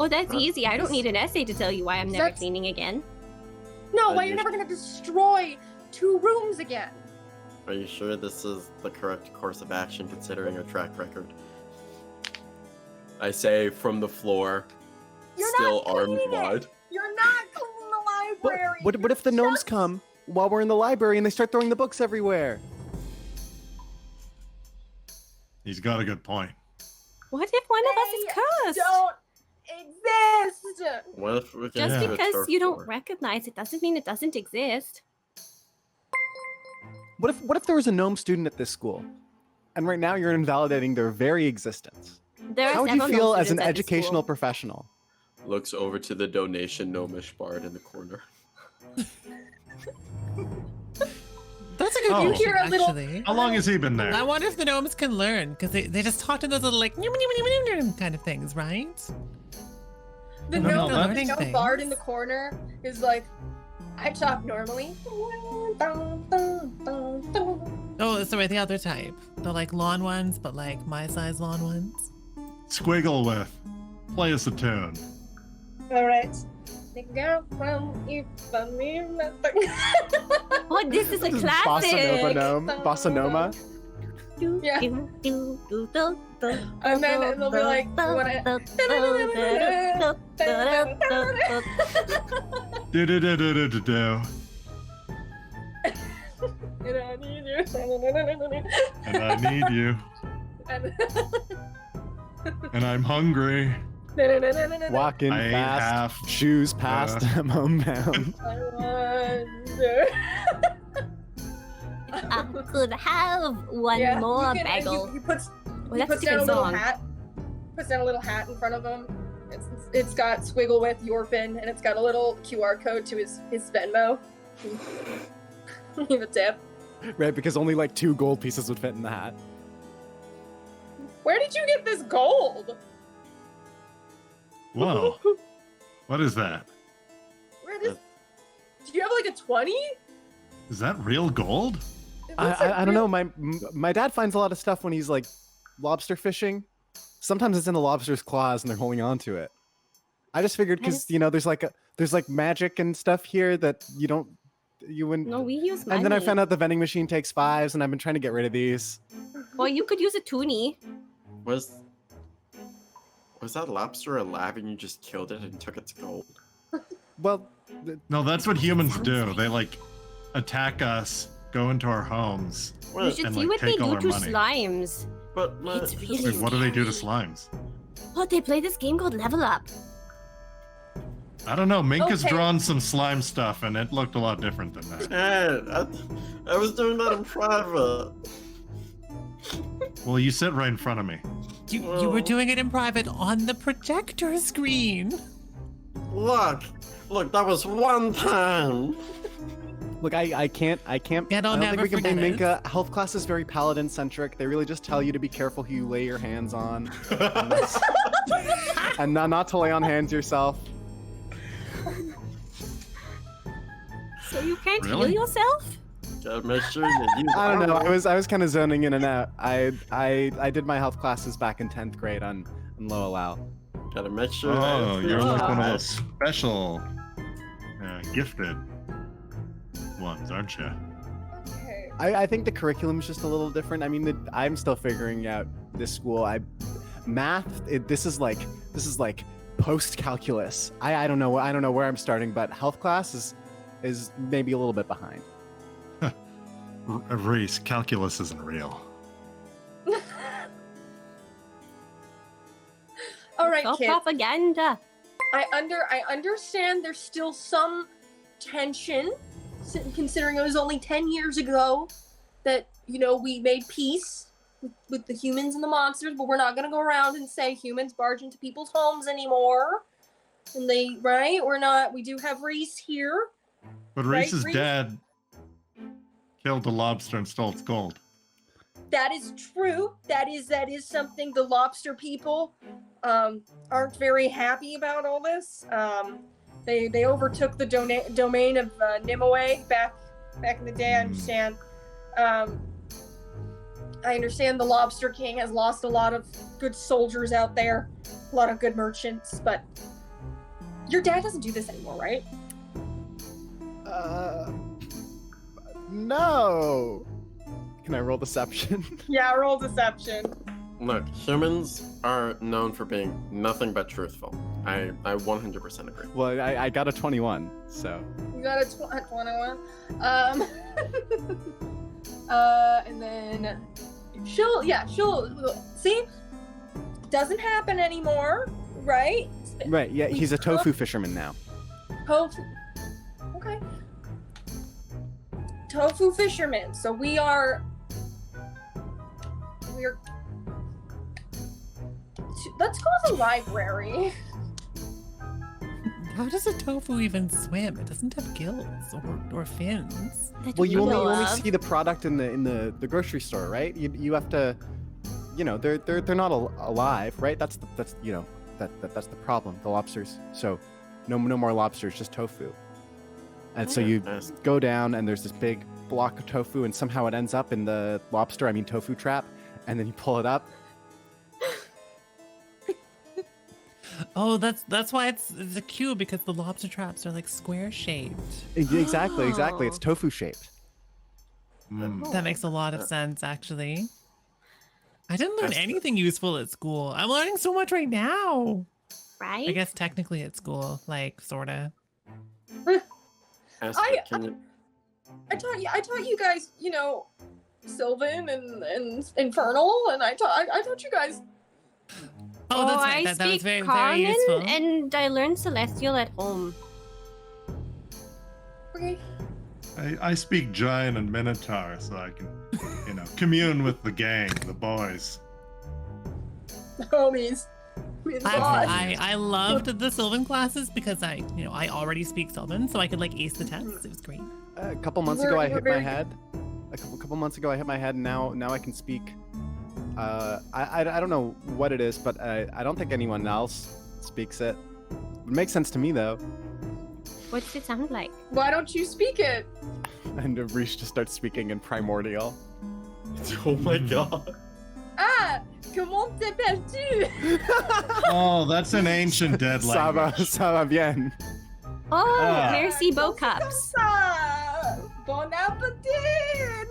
Oh, that's easy. I don't need an essay to tell you why I'm never That's- cleaning again. No, Are why you you're never gonna destroy 2 rooms again. Are you sure this is the correct course of action considering your track record? I say from the floor, You're still not armed cleaning it. wide. You're not cleaning the library. What if the You're gnomes just- come while we're in the library and they start throwing the books everywhere? He's got a good point. What if one of us is They cursed? Don't exist. What if we can Just do a because turf you don't war? recognize it doesn't mean it doesn't exist. What if there was a gnome student at this school, and right now you're invalidating their very existence? There are How would you several feel gnome as an students at this educational school. professional? Looks over to the donation gnomish bard in the corner. That's a good Oh. You question, hear a little- actually. How long has he been I there? wonder if the gnomes can learn, because they just talk in those little like kind of things, right? The No, gnome, no, the learning gnome bard in things. the corner is like, I talk normally. Oh, sorry, the other type. The like lawn ones, but like my size lawn ones. Squiggle with. Play us a tune. All right. The girl from Ipanema. Oh, this is a This is classic. Bossa Nova. Yeah. And then they'll be like, when I... Do-do-do-do-do-do. And I need you. And I need you. And I'm hungry. Walking I ate fast, half. shoes past, I'm homebound. I wonder. I could have one Yeah, more you can- and bagel. He puts, Well, he that's a puts down a different little song. hat. Puts down a little hat in front of him. It's got Squiggle with Yorpin, and it's got a little QR code to his Venmo. Leave a tip. Right, because only like 2 gold pieces would fit in the hat. Where did you get this gold? Whoa. What is that? Where did you have like a 20? Is that real gold? I don't know. My dad finds a lot of stuff when he's like lobster fishing. Sometimes it's in the lobster's claws and they're holding on to it. I just figured because there's like magic and stuff here that you wouldn't. No, we use money. And then I found out the vending machine takes 5s, and I've been trying to get rid of these. Well, you could use a toonie. Was that lobster alive and you just killed it and took its gold? Well, No, that's what humans do. They like attack us, go into our homes. You What? should and, see like, what they take all do our to money. slimes. But It's really Wait, what do they do to scary. slimes? Oh, they play this game called Level Up. I don't know. Mink has Okay. drawn some slime stuff, and it looked a lot different than that. I was doing that in private. Well, you sit right in front of me. You were doing it in private on the projector screen. Look, that was one time. look, I can't. Yeah, I don't don't think ever we can blame forget it. Minka. Health class is very paladin centric. They really just tell you to be careful who you lay your hands on, and not to lay on hands yourself. So you can't Really? heal yourself? Gotta make sure you use I don't know. armor. I was kind of zoning in and out. I did my health classes back in 10th grade on Low Allow. Gotta make sure. Oh, that you're like one of it's- those special, gifted ones, aren't you? Okay. I think the curriculum's just a little different. I mean, I'm still figuring out this school. This is like post calculus. I don't know. I don't know where I'm starting, but health class is maybe a little bit behind. Reese, calculus isn't real. All right, All kids. propaganda. I understand there's still some tension, considering it was only 10 years ago that we made peace with the humans and the monsters, but we're not gonna go around and say humans barge into people's homes anymore. And we're not. We do have Reese here. But Right, Reese's Reese? dad killed the lobster and stole its gold. That is true. That is something the lobster people aren't very happy about all this. They overtook the domain of Nimue back in the day. I understand. I understand the Lobster King has lost a lot of good soldiers out there, a lot of good merchants, but your dad doesn't do this anymore, right? No. Can I roll deception? Yeah, roll deception. Look, humans are known for being nothing but truthful. I 100% agree. Well, I got a 21, so. You got a 21. And then she'll see. Doesn't happen anymore, right? Right, yeah, he's a tofu fisherman now. Tofu. Okay. Tofu fishermen. So we're. Let's go to the library. How does a tofu even swim? It doesn't have gills or fins. That Well, you we know only of. see the product in the grocery store, right? You have to, they're not alive, right? That's That's the problem. The lobsters. So, no more lobsters, just tofu. And so you go down, and there's this big block of tofu, and somehow it ends up in the tofu trap, and then you pull it up. Oh, that's why it's a cube, because the lobster traps are like square shaped. Exactly. It's Oh. tofu shaped. That makes a lot of sense, actually. I didn't learn That's the- anything useful at school. I'm learning so much right now. Right? I guess technically at school, like sorta. Aster, can you? I taught you guys, Sylvan and Infernal, and I taught you guys. Oh, that's I right. That was speak very Common, useful. and I learned Celestial at home. Okay. I speak Giant and Minotaur, so I can, commune with the gang, the boys. Homies. I loved the Sylvan classes because I already speak Sylvan, so I could like ace the tests. It was great. A couple months ago, I hit my head. A couple months ago, I hit my head, and now I can speak. I don't know what it is, but I don't think anyone else speaks it. It makes sense to me though. What's it sound like? Why don't you speak it? And Reese just starts speaking in Primordial. Oh my god. Ah, comment t'appelles-tu? Oh, that's an ancient dead language. Ça va bien. Oh, Ah. merci beau cups. Ah, bon appétit!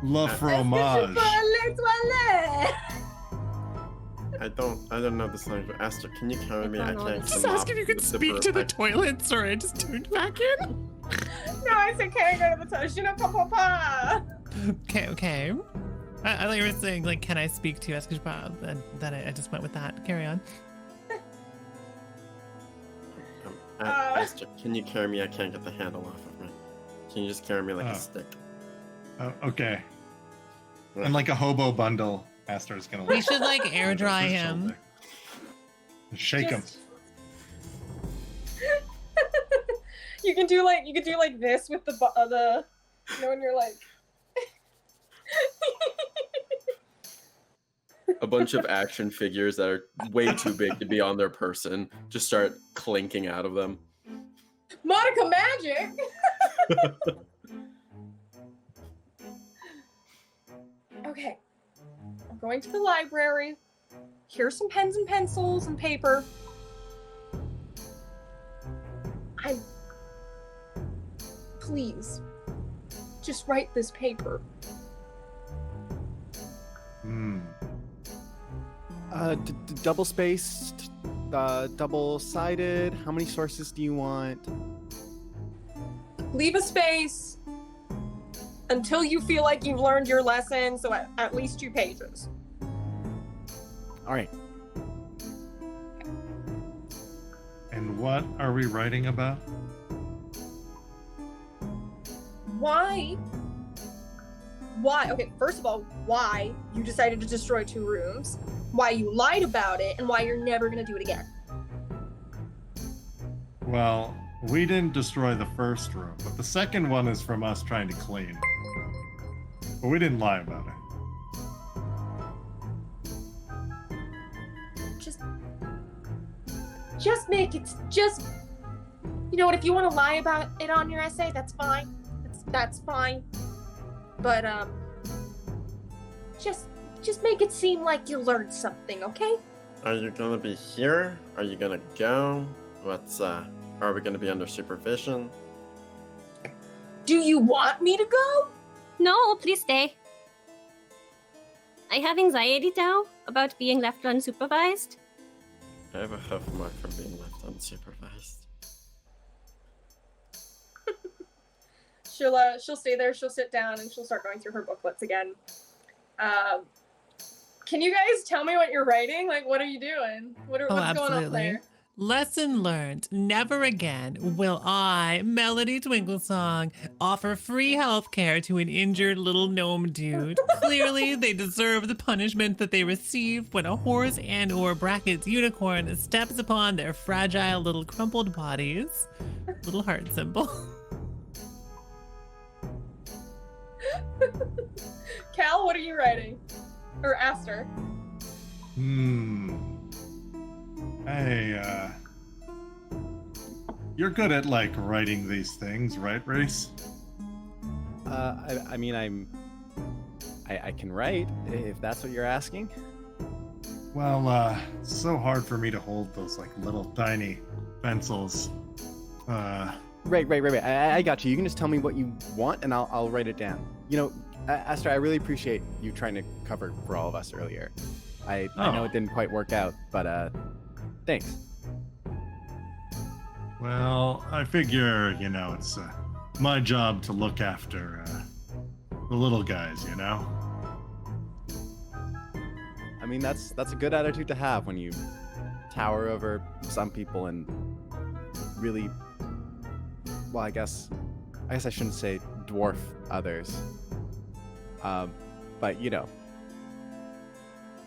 Le Est-ce que je fromage. peux aller toilettes? I don't know this language. Aster, can you carry me? I don't know can't. this. Just come ask up if you could with the speak to the verb. toilet. Sorry, I just turned back in. No, I said, can I go to the toilet? Je ne peux pas. Okay. I thought you were saying like, can I speak to you? And then I just went with that. Carry on. Aster, can you carry me? I can't get the handle off of me. Can you just carry me like Oh. a stick? Okay. And like a hobo bundle, Aster's gonna. We should like air dry him. Shake him. Just- You can do like this with the when you're like. A bunch of action figures that are way too big to be on their person just start clinking out of them. Monica Magic. Okay, I'm going to the library. Here's some pens and pencils and paper. Please, just write this paper. Double spaced, double sided. How many sources do you want? Leave a space until you feel like you've learned your lesson, so at least 2 pages. All right. And what are we writing about? Why? Okay, first of all, why you decided to destroy 2 rooms, why you lied about it, and why you're never gonna do it again. Well, we didn't destroy the first room, but the second one is from us trying to clean. But we didn't lie about it. Just make it, you know what, if you want to lie about it on your essay, that's fine. That's fine. But, just make it seem like you learned something, okay? Are you gonna be here? Are you gonna go? Are we gonna be under supervision? Do you want me to go? No, please stay. I have anxiety now about being left unsupervised. I have a huff mark from being left unsupervised. She'll stay there, she'll sit down, and she'll start going through her booklets again. Can you guys tell me what you're writing? Like, what are you doing? What's going on absolutely. there? Lesson learned. Never again will I, Melody Twinklesong, offer free healthcare to an injured little gnome dude. Clearly, they deserve the punishment that they receive when a horse and/or brackets unicorn steps upon their fragile little crumpled bodies. Little heart symbol. Cal, what are you writing? Or Aster? Hey, you're good at, like, writing these things, right, Reese? I mean, I can write, if that's what you're asking. Well, it's so hard for me to hold those, like, little tiny pencils. Right. I got you. You can just tell me what you want, and I'll write it down. You know, Esther, I really appreciate you trying to cover for all of us earlier. I know it didn't quite work out, but thanks. Well, I figure, you know, it's my job to look after the little guys, you know? I mean, that's a good attitude to have when you tower over some people and really, well, I guess I shouldn't say dwarf others. But you know,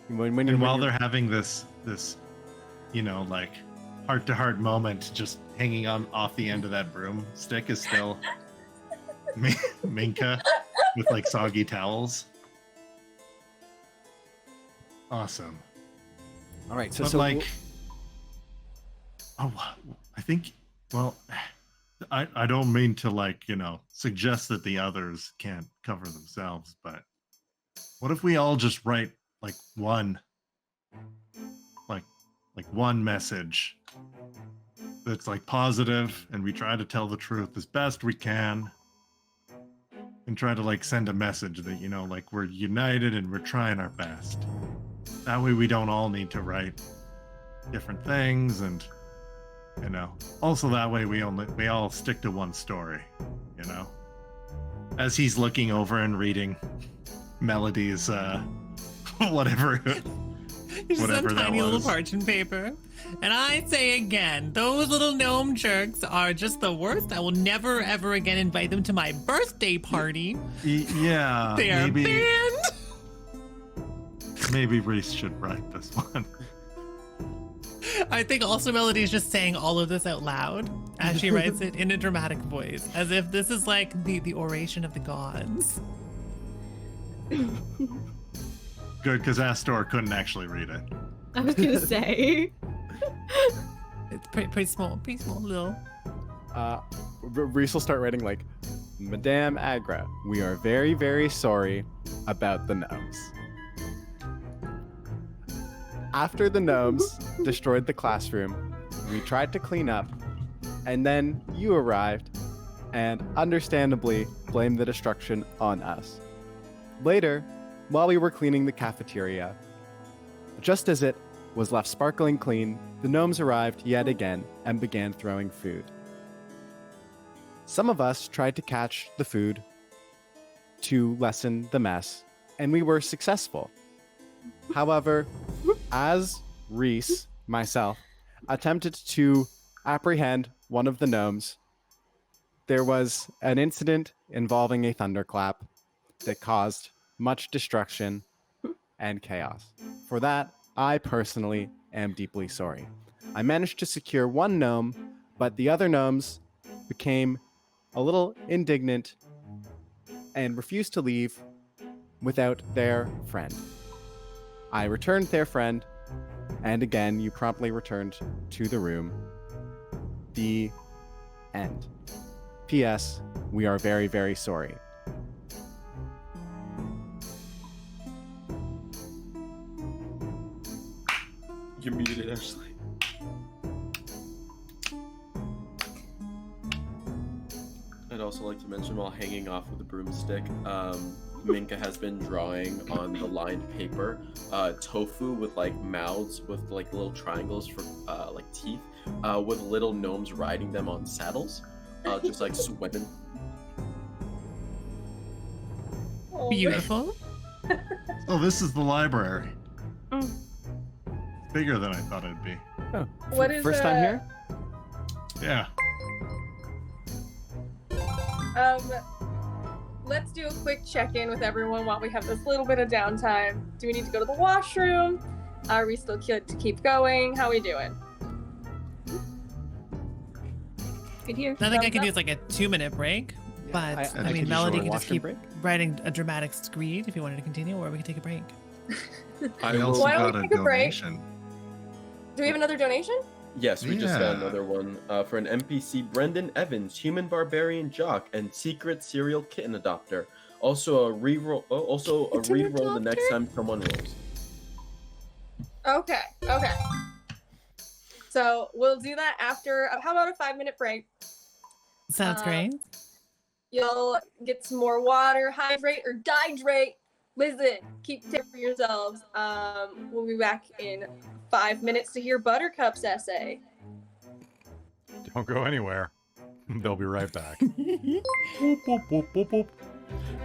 while they're having this, you know, like heart-to-heart moment, just hanging on off the end of that broomstick is still Minka with like soggy towels. Awesome. All right, But like, I think, well, I don't mean to, like, you know, suggest that the others can't cover themselves, but what if we all just write like one message that's like positive, and we try to tell the truth as best we can, and try to like send a message that, you know, like we're united and we're trying our best. That way we don't all need to write different things, and you know, also that way we all stick to one story, you know. As he's looking over and reading Melody's whatever Just whatever some that tiny little was. parchment paper. And I say again, those little gnome jerks are just the worst. I will never ever again invite them to my birthday party. Yeah, They are maybe banned. maybe Reese should write this one. I think also Melody is just saying all of this out loud as she writes it in a dramatic voice, as if this is like the oration of the gods. Good, because Astor couldn't actually read it. I was gonna say. It's pretty small little. Reese will start writing like, Madame Agra, we are very, very sorry about the gnomes. After the gnomes destroyed the classroom, we tried to clean up, and then you arrived and understandably blamed the destruction on us. Later, while we were cleaning the cafeteria, just as it was left sparkling clean, the gnomes arrived yet again and began throwing food. Some of us tried to catch the food to lessen the mess, and we were successful. However, as Reese, myself, attempted to apprehend one of the gnomes, there was an incident involving a thunderclap that caused much destruction and chaos. For that, I personally am deeply sorry. I managed to secure one gnome, but the other gnomes became a little indignant and refused to leave without their friend. I returned their friend, and again, you promptly returned to the room. The end. P.S. We are very, very sorry. You're muted, Ashley. I'd also like to mention, while hanging off with the broomstick, Minka has been drawing on the lined paper tofu with like mouths with like little triangles for like teeth, with little gnomes riding them on saddles, just like swimming. Oh, Beautiful. Oh, this is the library. Mm. Bigger than I thought it'd be. Oh, What is first time here? Yeah. Let's do a quick check-in with everyone while we have this little bit of downtime. Do we need to go to the washroom? Are we still good to keep going? How are we doing? Good here. I think I Thumbs could up? use like a 2-minute break, but I I think mean, you Melody should can just washroom keep break. writing a dramatic screed if you wanted to continue, or we could take a break. I also Why don't got we a take a break? donation. Do we have another donation? Yes, we just got Yeah. another one for an NPC, Brendan Evans, human barbarian jock and secret serial kitten adopter. Also a reroll. Also a Kitten reroll the next adopter? time someone rolls. Okay. So we'll do that after. How about a 5-minute break? Sounds great. You'll get some more water, hydrate or dihydrate. Listen, keep care of yourselves. We'll be back in 5 minutes to hear Buttercup's essay. Don't go anywhere. They'll be right back. Boop, boop, boop, boop, boop.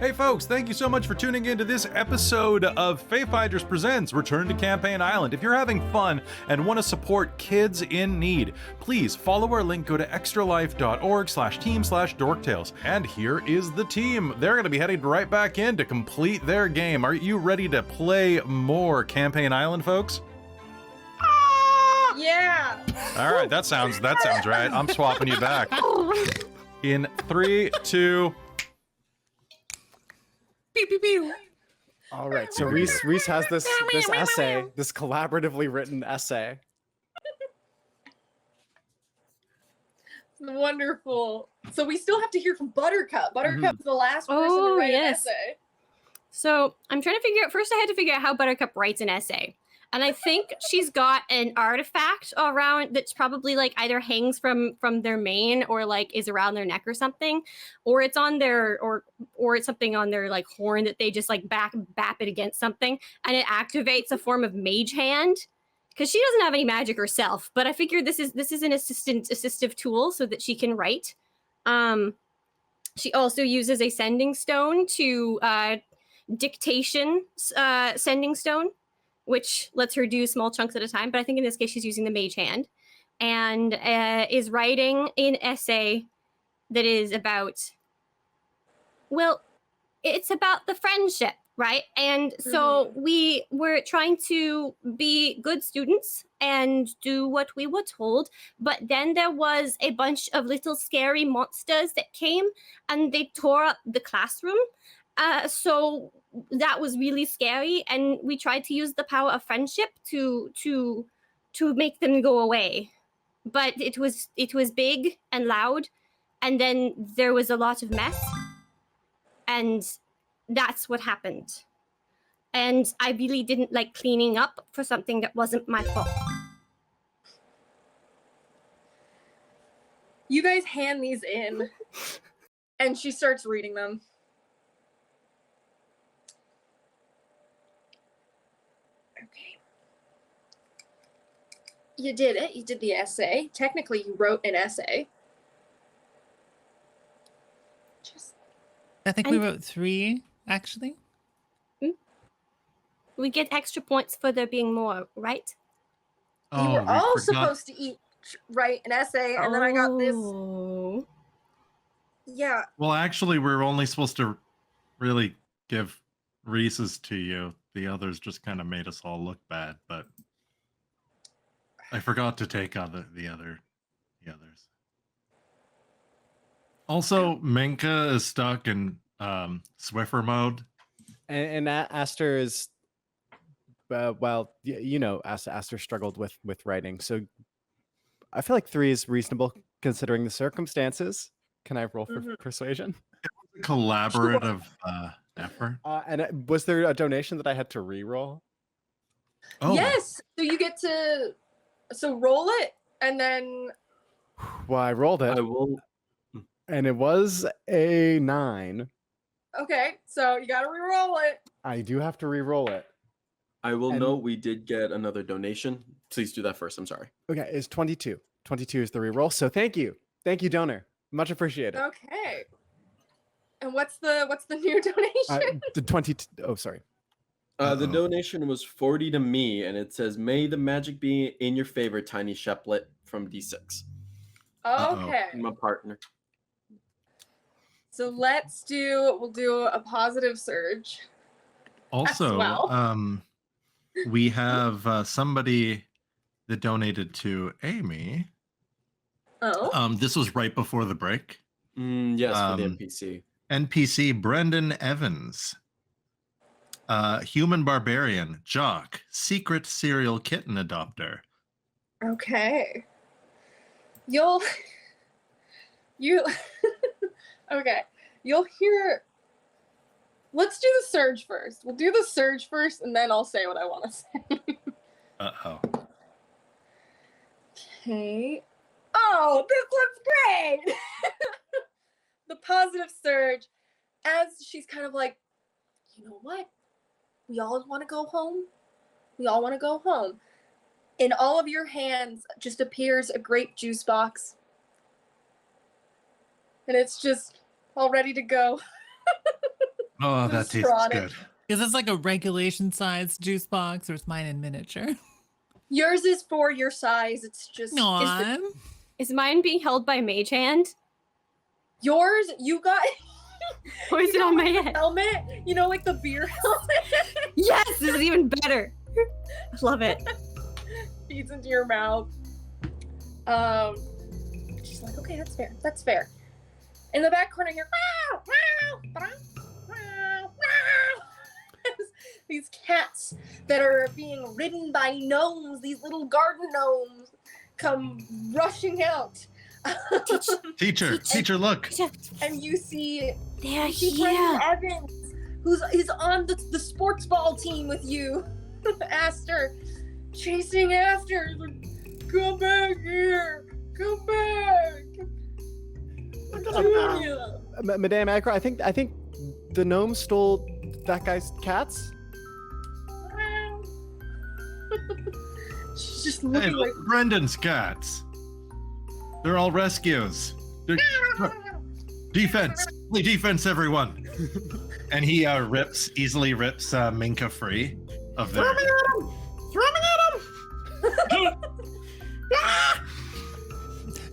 Hey folks, thank you so much for tuning in to this episode of Feyfinders Presents Return to Campaign Island. If you're having fun and want to support kids in need, please follow our link, go to extralife.org/team/dorktales. And here is the team. They're going to be heading right back in to complete their game. Are you ready to play more Campaign Island, folks? Yeah. All right, that sounds right. I'm swapping you back. In 3, 2. Pew, pew, pew. All right, so Reese has this essay, this collaboratively written essay. Wonderful. So we still have to hear from Buttercup. Buttercup's the last person to Oh, write yes. an essay. So I'm trying to figure out. First, I had to figure out how Buttercup writes an essay, and I think she's got an artifact around that's probably like either hangs from their mane or like is around their neck or something, or it's on their or it's something on their like horn that they just like bap it against something, and it activates a form of mage hand. Because she doesn't have any magic herself, but I figured this is an assistive tool so that she can write. She also uses a sending stone to dictation sending stone, which lets her do small chunks at a time. But I think in this case, she's using the mage hand and is writing an essay that is about, well, it's about the friendship, right? And so we were trying to be good students and do what we were told. But then there was a bunch of little scary monsters that came and they tore up the classroom. So that was really scary, and we tried to use the power of friendship to make them go away. But it was big and loud, and then there was a lot of mess, and that's what happened. And I really didn't like cleaning up for something that wasn't my fault. You guys hand these in, and she starts reading them. Okay. You did it. You did the essay. Technically, you wrote an essay. Just I think we wrote 3, actually. We get extra points for there being more, right? you were we all forgot- supposed to each write an essay, and then I got this. Oh. Yeah. Well, actually, we're only supposed to really give Reese's to you. The others just kind of made us all look bad, but I forgot to take the others. Also, Minka is stuck in Swiffer mode. And Aster is, well, you know, Aster struggled with writing, so I feel like 3 is reasonable considering the circumstances. Can I roll for persuasion? Collaborative effort. And was there a donation that I had to re-roll? Oh, Yes. So you get to roll it, and then Well, I rolled it, I will. and it was a 9. okay. So you got to re-roll it. I do have to re-roll it. I will And- note we did get another donation. Please do that first. I'm sorry. Okay, it's 22. 22 is the re-roll. So thank you, donor. Much appreciated. Okay. And what's the new donation? The 20. Oh, sorry. The Uh-oh. donation was 40 to me, and it says, "May the magic be in your favor, tiny Shepplet from D6." Okay. My partner. So we'll do a positive surge. also, well. we have somebody that donated to Amy. Oh. This was right before the break. Yes, for the Um, NPC. NPC Brendan Evans. Human barbarian, jock, secret serial kitten adopter. Okay. You okay. You'll hear. Let's do the surge first. We'll do the surge first, and then I'll say what I want to say. Uh-oh. Okay. Oh, this looks great! The positive surge, as she's kind of like, you know what? We all want to go home. We all want to go home. In all of your hands just appears a grape juice box. And it's just all ready to go. Oh, that tastes good. Is this like a regulation-sized juice box, or is mine in miniature? Yours is for your size. It's just... Aw. Is mine being held by Mage Hand? Yours, you got... Or is it on my head? Helmet? You know, like the beer helmet? Yes, this is even better. I love it. Feeds into your mouth. She's like, okay, that's fair. That's fair. In the back corner here, these cats that are being ridden by gnomes, these little garden gnomes, come rushing out. Teacher, look. And you see, They're Brendan here. Evans, who's on the sports ball team with you. Aster, chasing after. Come back here. Come back. Junior. Madame Agra, I think the gnome stole that guy's cats. She's just Hey, looking like. look, Brendan's cats. They're all rescues. Defense. Play defense, everyone. And he easily rips Minka free of their... Throw me at him!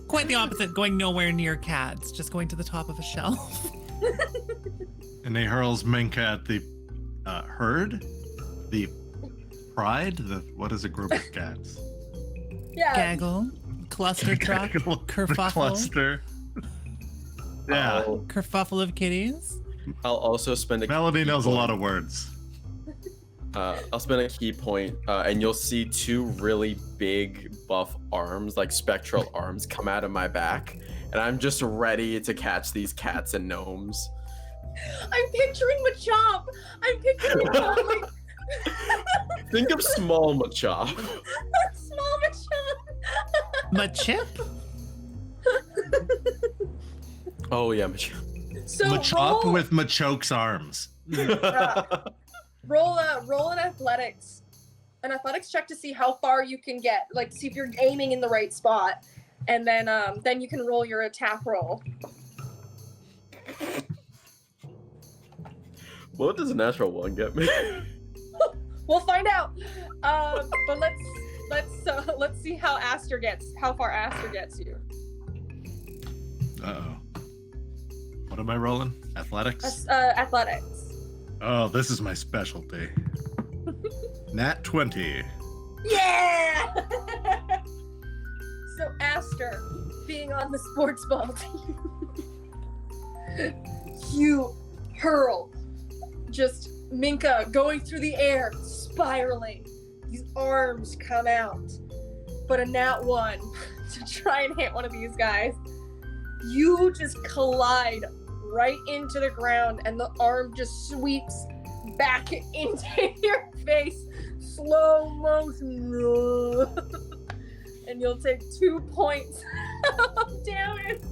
Quite the opposite, going nowhere near cats, just going to the top of a shelf. And they hurls Minka at the herd? The pride? What is a group of cats? Yeah. Gaggle, cluster truck, The kerfuffle, cluster. Yeah. kerfuffle of kitties. I'll also spend a Melody key knows a point. lot of words. I'll spend a key point, and you'll see two really big buff arms, like spectral arms, come out of my back, and I'm just ready to catch these cats and gnomes. I'm picturing Machop. I'm picturing Machop like Think of small Machop. small Machop. Machip? Oh yeah, Machop. So Machop roll, with Machoke's arms. roll an athletics check to see how far you can get, like see if you're aiming in the right spot, and then you can roll your attack roll. What does a natural one get me? We'll find out. But let's see how far Aster gets you. Uh-oh. What am I rolling? Athletics? Athletics. Oh, this is my specialty. Nat 20. Yeah! So Aster, being on the sports ball team, you hurl just Minka going through the air, spiraling. These arms come out. But a nat 1 to try and hit one of these guys. You just collide right into the ground, and the arm just sweeps back into your face. Slow motion. And you'll take 2 points of damage.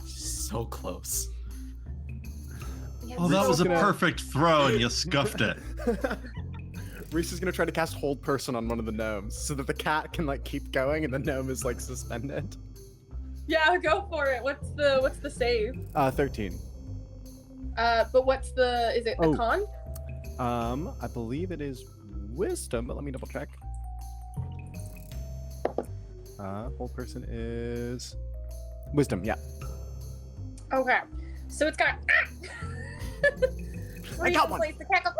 So close. Oh, that was a perfect throw, and you scuffed it. Reese is gonna try to cast Hold Person on one of the gnomes so that the cat can like keep going and the gnome is like suspended. Yeah, go for it. What's the save? 13. But what's the, is it a Oh. con? I believe it is Wisdom, but let me double check. Hold Person is Wisdom, yeah. Okay. So it's got I got one. Place the cackle.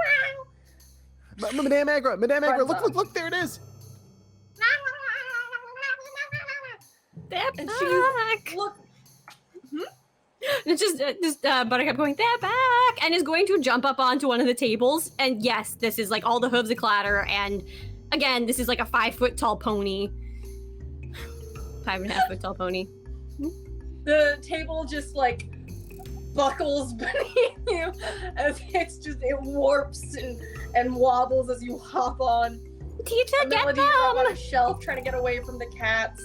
Madame Agra, Runs look, there it is. They're And back. Look. It's just Buttercup going, they're back, and is going to jump up onto one of the tables. And yes, this is like all the hooves a clatter, and Again, this is like a 5-foot tall pony. 5.5-foot tall pony. The table just like buckles beneath you as it warps and wobbles as you hop on. Tita, get Melody, you're up on them! a shelf trying to get away from the cats.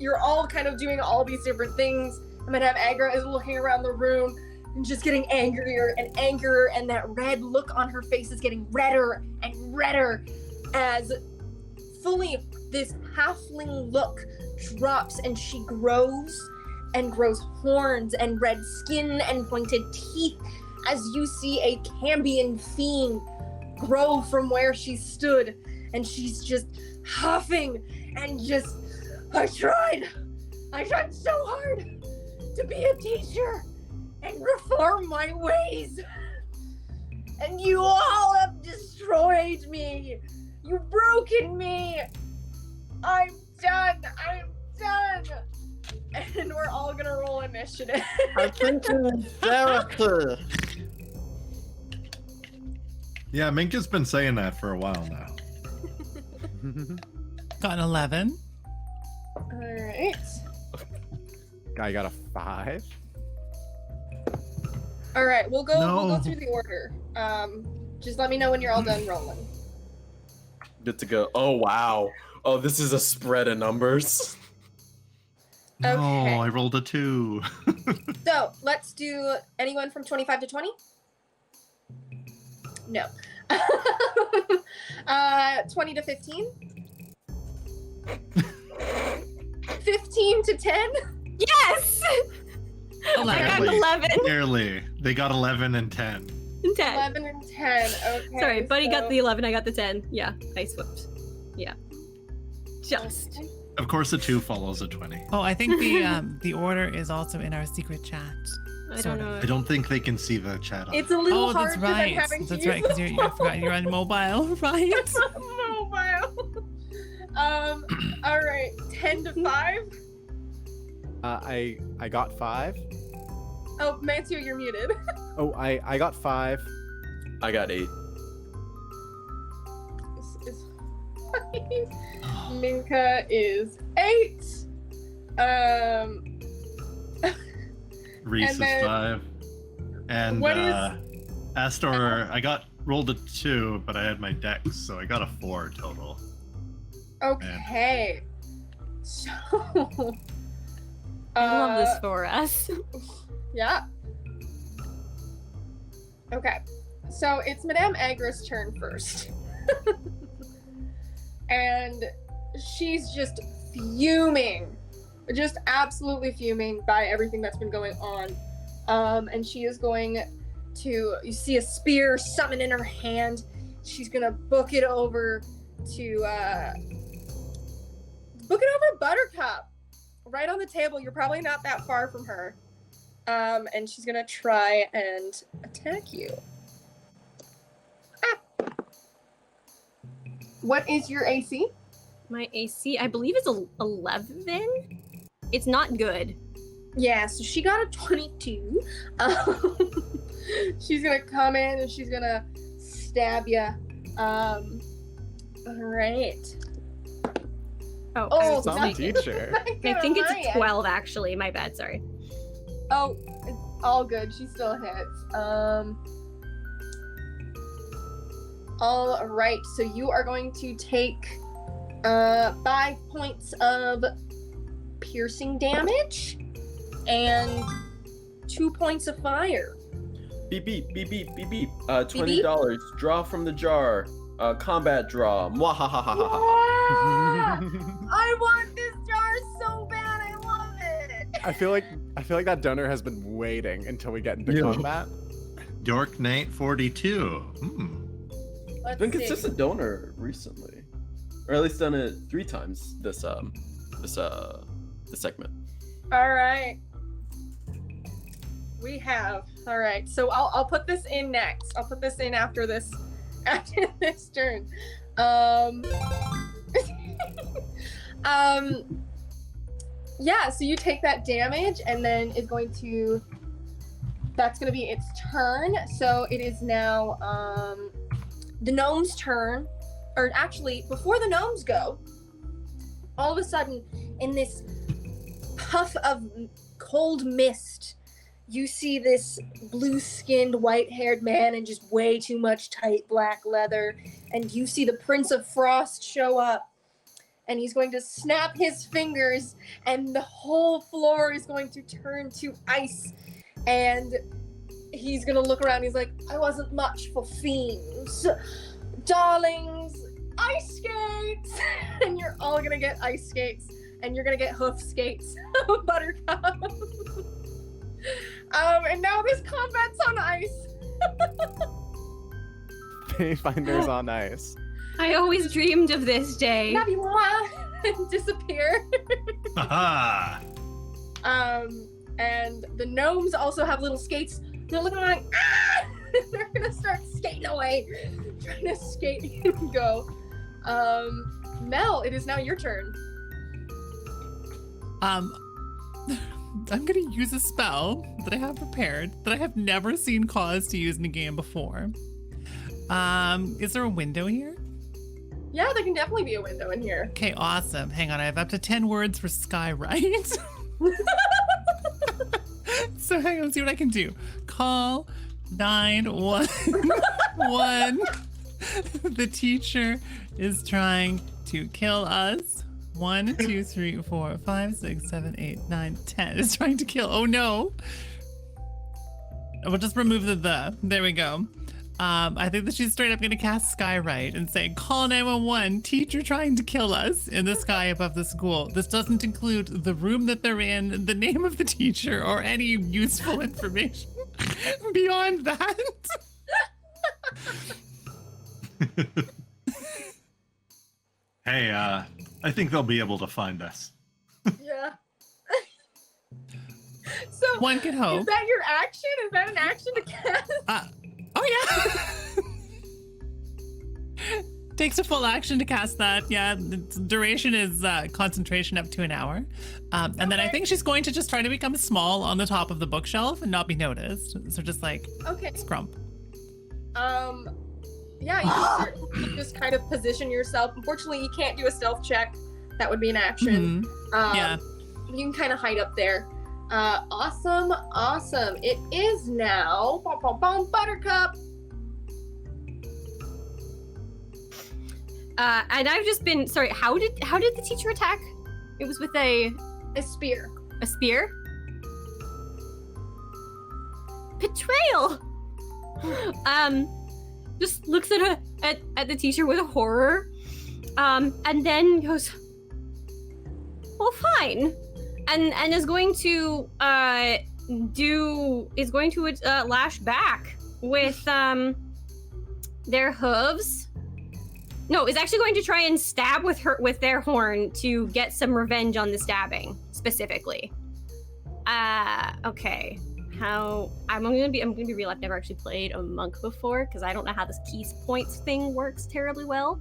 You're all kind of doing all these different things. Madame Agra is looking around the room and just getting angrier and angrier, and that red look on her face is getting redder and redder as fully this halfling look drops and she grows and grows horns and red skin and pointed teeth as you see a Cambion fiend grow from where she stood, and she's just huffing and just, I tried so hard to be a teacher and reform my ways, and you all have destroyed me. You've broken me. I'm done. And we're all gonna roll initiative. Attention, character. Yeah, Minka's been saying that for a while now. Got an 11. All right. I got a 5. All right. We'll go No. through the order. Just let me know when you're all done rolling. Good to go. Oh wow. Oh, this is a spread of numbers. No, Okay. I rolled a 2. So let's do anyone from 25 to 20. No. 20 to 15. 15 to 10. Yes! I got an 11 Nearly. They got 11 and 10. and 10. 11 and 10. Okay. Sorry, Buddy got so- the 11, I got the 10. Yeah, I swapped. Yeah. Just. Of course, a 2 follows a 20. Oh, I think the order is also in our secret chat. I Sort don't of. know. I don't think they can see the chat on It's a little Oh, hard that's because I'm right. having to That's use right, because I forgot you're on mobile, right? mobile. All right. 10 to 5. I got 5. Oh, Amancio, you're muted. Oh, I got 5. I got 8. This is Minka is 8. Reese and then- is 5. And What is- Astor, rolled a 2, but I had my dex, so I got a 4 total. Okay. So. I love this for us. Yeah. Okay. So it's Madame Agra's turn first. And she's just fuming. Just absolutely fuming by everything that's been going on. And she is going to, you see a spear summon in her hand. She's gonna book it over to Buttercup. Right on the table. You're probably not that far from her. And she's gonna try and attack you. Ah. What is your AC? My AC, I believe, is 11. It's not good. Yeah, so she got a 22. She's gonna come in and she's gonna stab you. All right. Oh, Oh, I, was Some mistaken. teacher. I think it's 12, actually. My bad, sorry. Oh, it's all good. She still hits. All right. So you are going to take 5 points of piercing damage and 2 points of fire. Beep beep beep beep beep beep. $20. Draw from the jar. Combat draw. Mwahahaha. I want this jar so bad. I love it. I feel like that donor has been waiting until we get into Yeah. combat. Dork Knight 42. Let's Been see. consistent donor recently, or at least done it 3 times this segment. All right. We have. All right. So I'll put this in next. I'll put this in after this turn. Yeah, so you take that damage and then it's going to that's going to be its turn. So it is now the gnome's turn. or actually, before the gnomes go, all of a sudden, in this puff of cold mist, you see this blue-skinned, white-haired man in just way too much tight black leather, and you see the Prince of Frost show up, and he's going to snap his fingers, and the whole floor is going to turn to ice, and he's gonna look around, he's like, I wasn't much for fiends. Darlings, ice skates! And you're all gonna get ice skates, and you're gonna get hoof skates, Buttercup. And now this combat's on ice. Feyfinders on ice. I always dreamed of this day. Love you, mwah, and disappear. Haha. And the gnomes also have little skates. They're looking like, ah! They're gonna start skating away, trying to skate and go. Mel, it is now your turn. I'm gonna use a spell that I have prepared that I have never seen cause to use in a game before. Is there a window here? Yeah, there can definitely be a window in here. Okay, awesome. Hang on, I have up to 10 words for skywrite. So hang on, let's see what I can do. Call 911. The teacher is trying to kill us. 1, 2, 3, 4, 5, 6, 7, 8, 9, 10. Is trying to kill. Oh no. We'll just remove the. There we go. I think that she's straight up going to cast Skywrite and say, call 911, teacher trying to kill us in the sky above the school. This doesn't include the room that they're in, the name of the teacher, or any useful information beyond that. Hey, I think they'll be able to find us. Yeah. So One can hope. Is that your action? Is that an action to cast? Oh yeah. Takes a full action to cast that. Yeah, the duration is concentration up to an hour. And then I think she's going to just try to become small on the top of the bookshelf and not be noticed. So just like scrump. Yeah, you can certainly just kind of position yourself. Unfortunately, you can't do a stealth check. That would be an action. Yeah. You can kind of hide up there. Awesome. It is now Buttercup. And I've just been sorry. How did the teacher attack? It was with a spear. A spear. Betrayal. Just looks at the teacher with horror, and then goes, "Well, fine," and is going to lash back with their hooves. No, is actually going to try and stab with their horn to get some revenge on the stabbing specifically. Okay. I'm gonna be real. I've never actually played a monk before because I don't know how this key points thing works terribly well.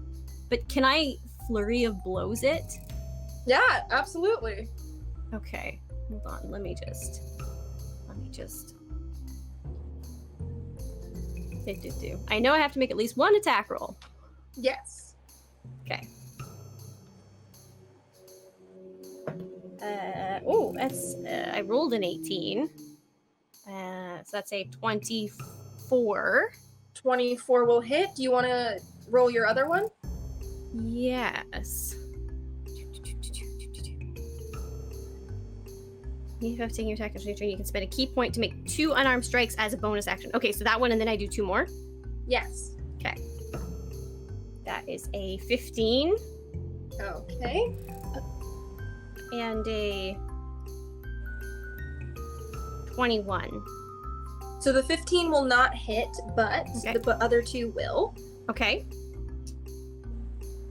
But can I flurry of blows it? Yeah, absolutely. Okay, hold on. Let me just. I know I have to make at least one attack roll. Yes. Okay. That's I rolled an 18. So that's a 24. 24 will hit. Do you want to roll your other one? Yes. If I'm taking your attack after your turn, you can spend a key point to make 2 unarmed strikes as a bonus action. Okay, so that one, and then I do 2 more? Yes. Okay. That is a 15. Okay. And a 21. So the 15 will not hit, but the other 2 will. Okay.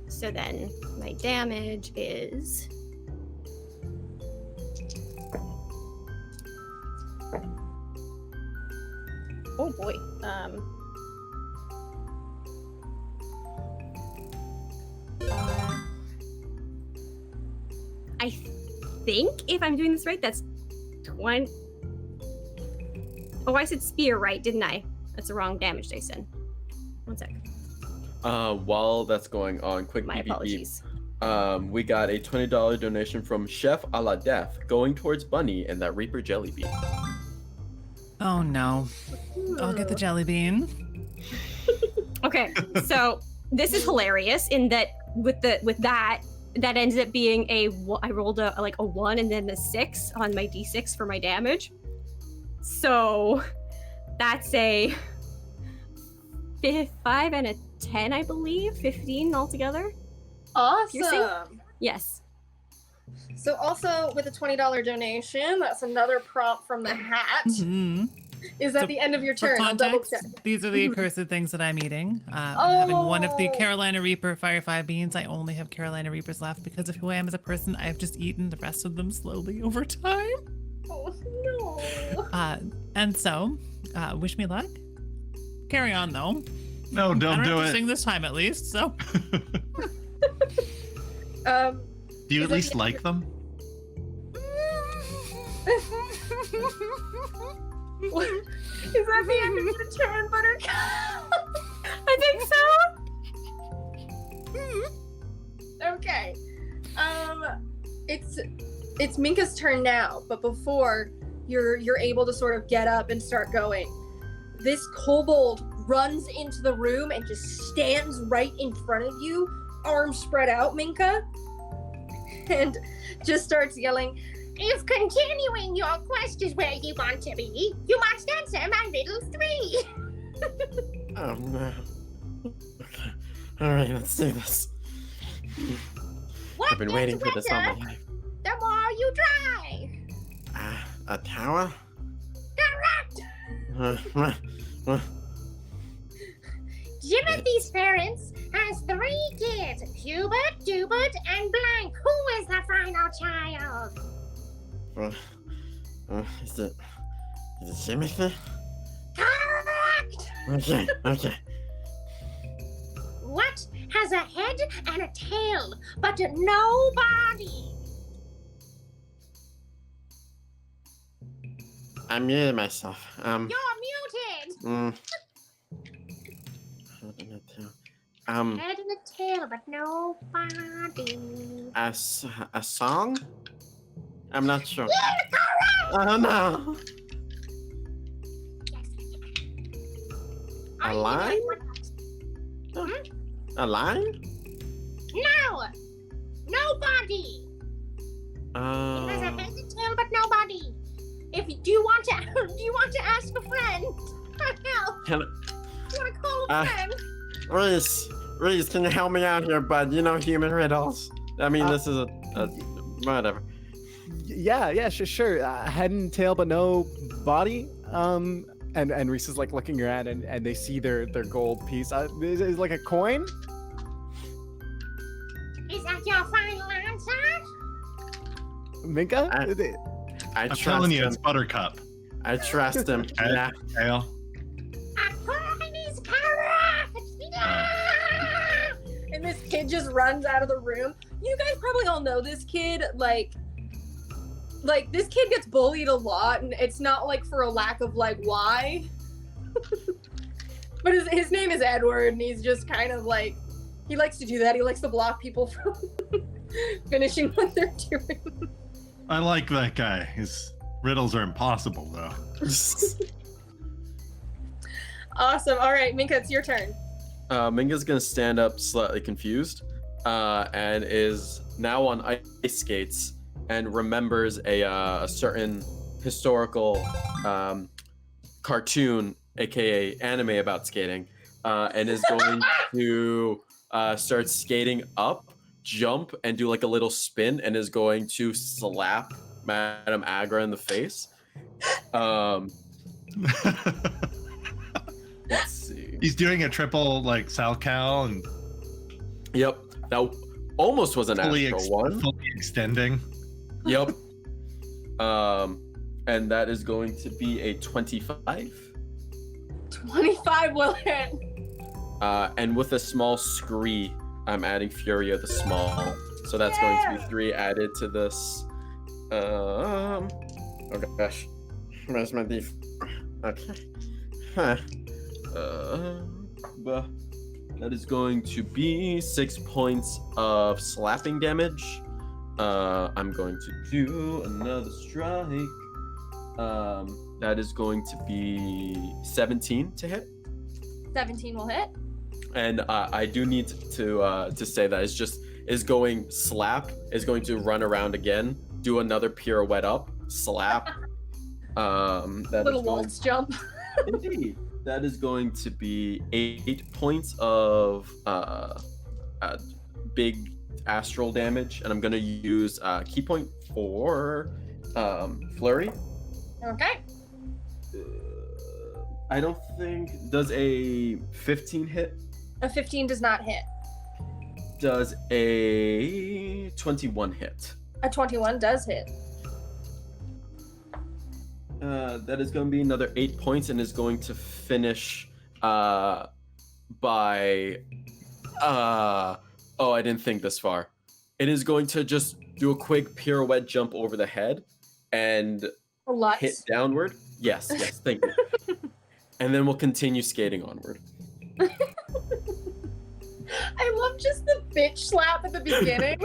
So then my damage is... Oh boy. I think if I'm doing this right, that's 20. Oh, I said spear right, didn't I? That's the wrong damage dice in. 1 sec. While that's going on, quick My BBB. apologies. We got a $20 donation from Chef a la Death going towards Bunny and that Reaper Jelly Bean. Oh no. I'll get the jelly bean. Okay, so this is hilarious in that with that ended up being I rolled a 1 and then a 6 on my d6 for my damage. So that's a 5 and a 10, I believe, 15 altogether. Awesome. Yes. So also with a $20 donation, that's another prompt from the hat. Mhm. Is at So, the end of your For turn. I'll double context, check. these are the accursed things that I'm eating. I'm having one of the Oh. Carolina Reaper Fire 5 beans. I only have Carolina Reapers left because of who I am as a person. I've just eaten the rest of them slowly over time. Oh no. And so, wish me luck. Carry on though. No, I don't don't do have to it. sing this time at least. So, Do you Is at it least the- like them? What? Is that the end of your turn, Buttercup? I think so. Okay. It's Minka's turn now, but before you're able to sort of get up and start going, this kobold runs into the room and just stands right in front of you, arms spread out, Minka, and just starts yelling, If continuing your quest is where you want to be, you must answer my riddle 3. Oh no. Okay. Alright, let's do this. What I've been is waiting for this all wetter my life. the more you try? A tower? Correct! Timothy's parents has 3 kids, Hubert, Dubert, and Blank. Who is the final child? Is it Timothy? Correct! Okay. What has a head and a tail, but no body? I muted myself. You're muted! Head and a tail, but no body. A song? I'm not sure. Yeah, correct! Oh no. Are A you line? like- A line? No! No body! It has a head and tail, but no body. Do you want to ask a friend for help? Can, Do you want to call a friend? Reese, can you help me out here, bud? You know human riddles. I mean, this is a whatever. Yeah, sure. Head and tail, but no body. And Reese is like looking around, and they see their gold piece. Is it like a coin? Is that your final answer? Minka? I'm telling you, it's Buttercup. I trust him. Head, Yeah. tail. A coin is correct! Yeah! and this kid just runs out of the room. You guys probably all know this kid. Like this kid gets bullied a lot, and it's not like for a lack of like why. But his name is Edward, and he's just kind of like, he likes to do that. He likes to block people from finishing what they're doing. I like that guy. His riddles are impossible, though. Awesome. All right, Minka, it's your turn. Minga's gonna stand up slightly confused, and is now on ice skates and remembers a certain historical cartoon, aka anime about skating, and is going to start skating up, jump, and do like a little spin, and is going to slap Madame Agra in the face. Let's see. He's doing a triple like Salcal and Yep, that almost was an fully, natural one. fully extending. Yep. And that is going to be a 25. 25 will hit. And with a small scree, I'm adding Furia the small. So that's going to be 3 added to this. Oh gosh. Where's my D4? Okay. Huh. That is going to be 6 points of slapping damage. I'm going to do another strike. That is going to be 17 to hit. 17 will hit. And I do need to say that is going to run around again, do another pirouette up, slap. That Little is going, waltz jump. indeed. That is going to be 8 points of big astral damage, and I'm going to use key point for flurry. Okay. I don't think does a 15 hit. A 15 does not hit. Does a 21 hit. A 21 does hit. That is going to be another 8 points and is going to finish by oh, I didn't think this far. It is going to just do a quick pirouette jump over the head and Lutz. hit downward. Yes, thank you. And then we'll continue skating onward. I love just the bitch slap at the beginning.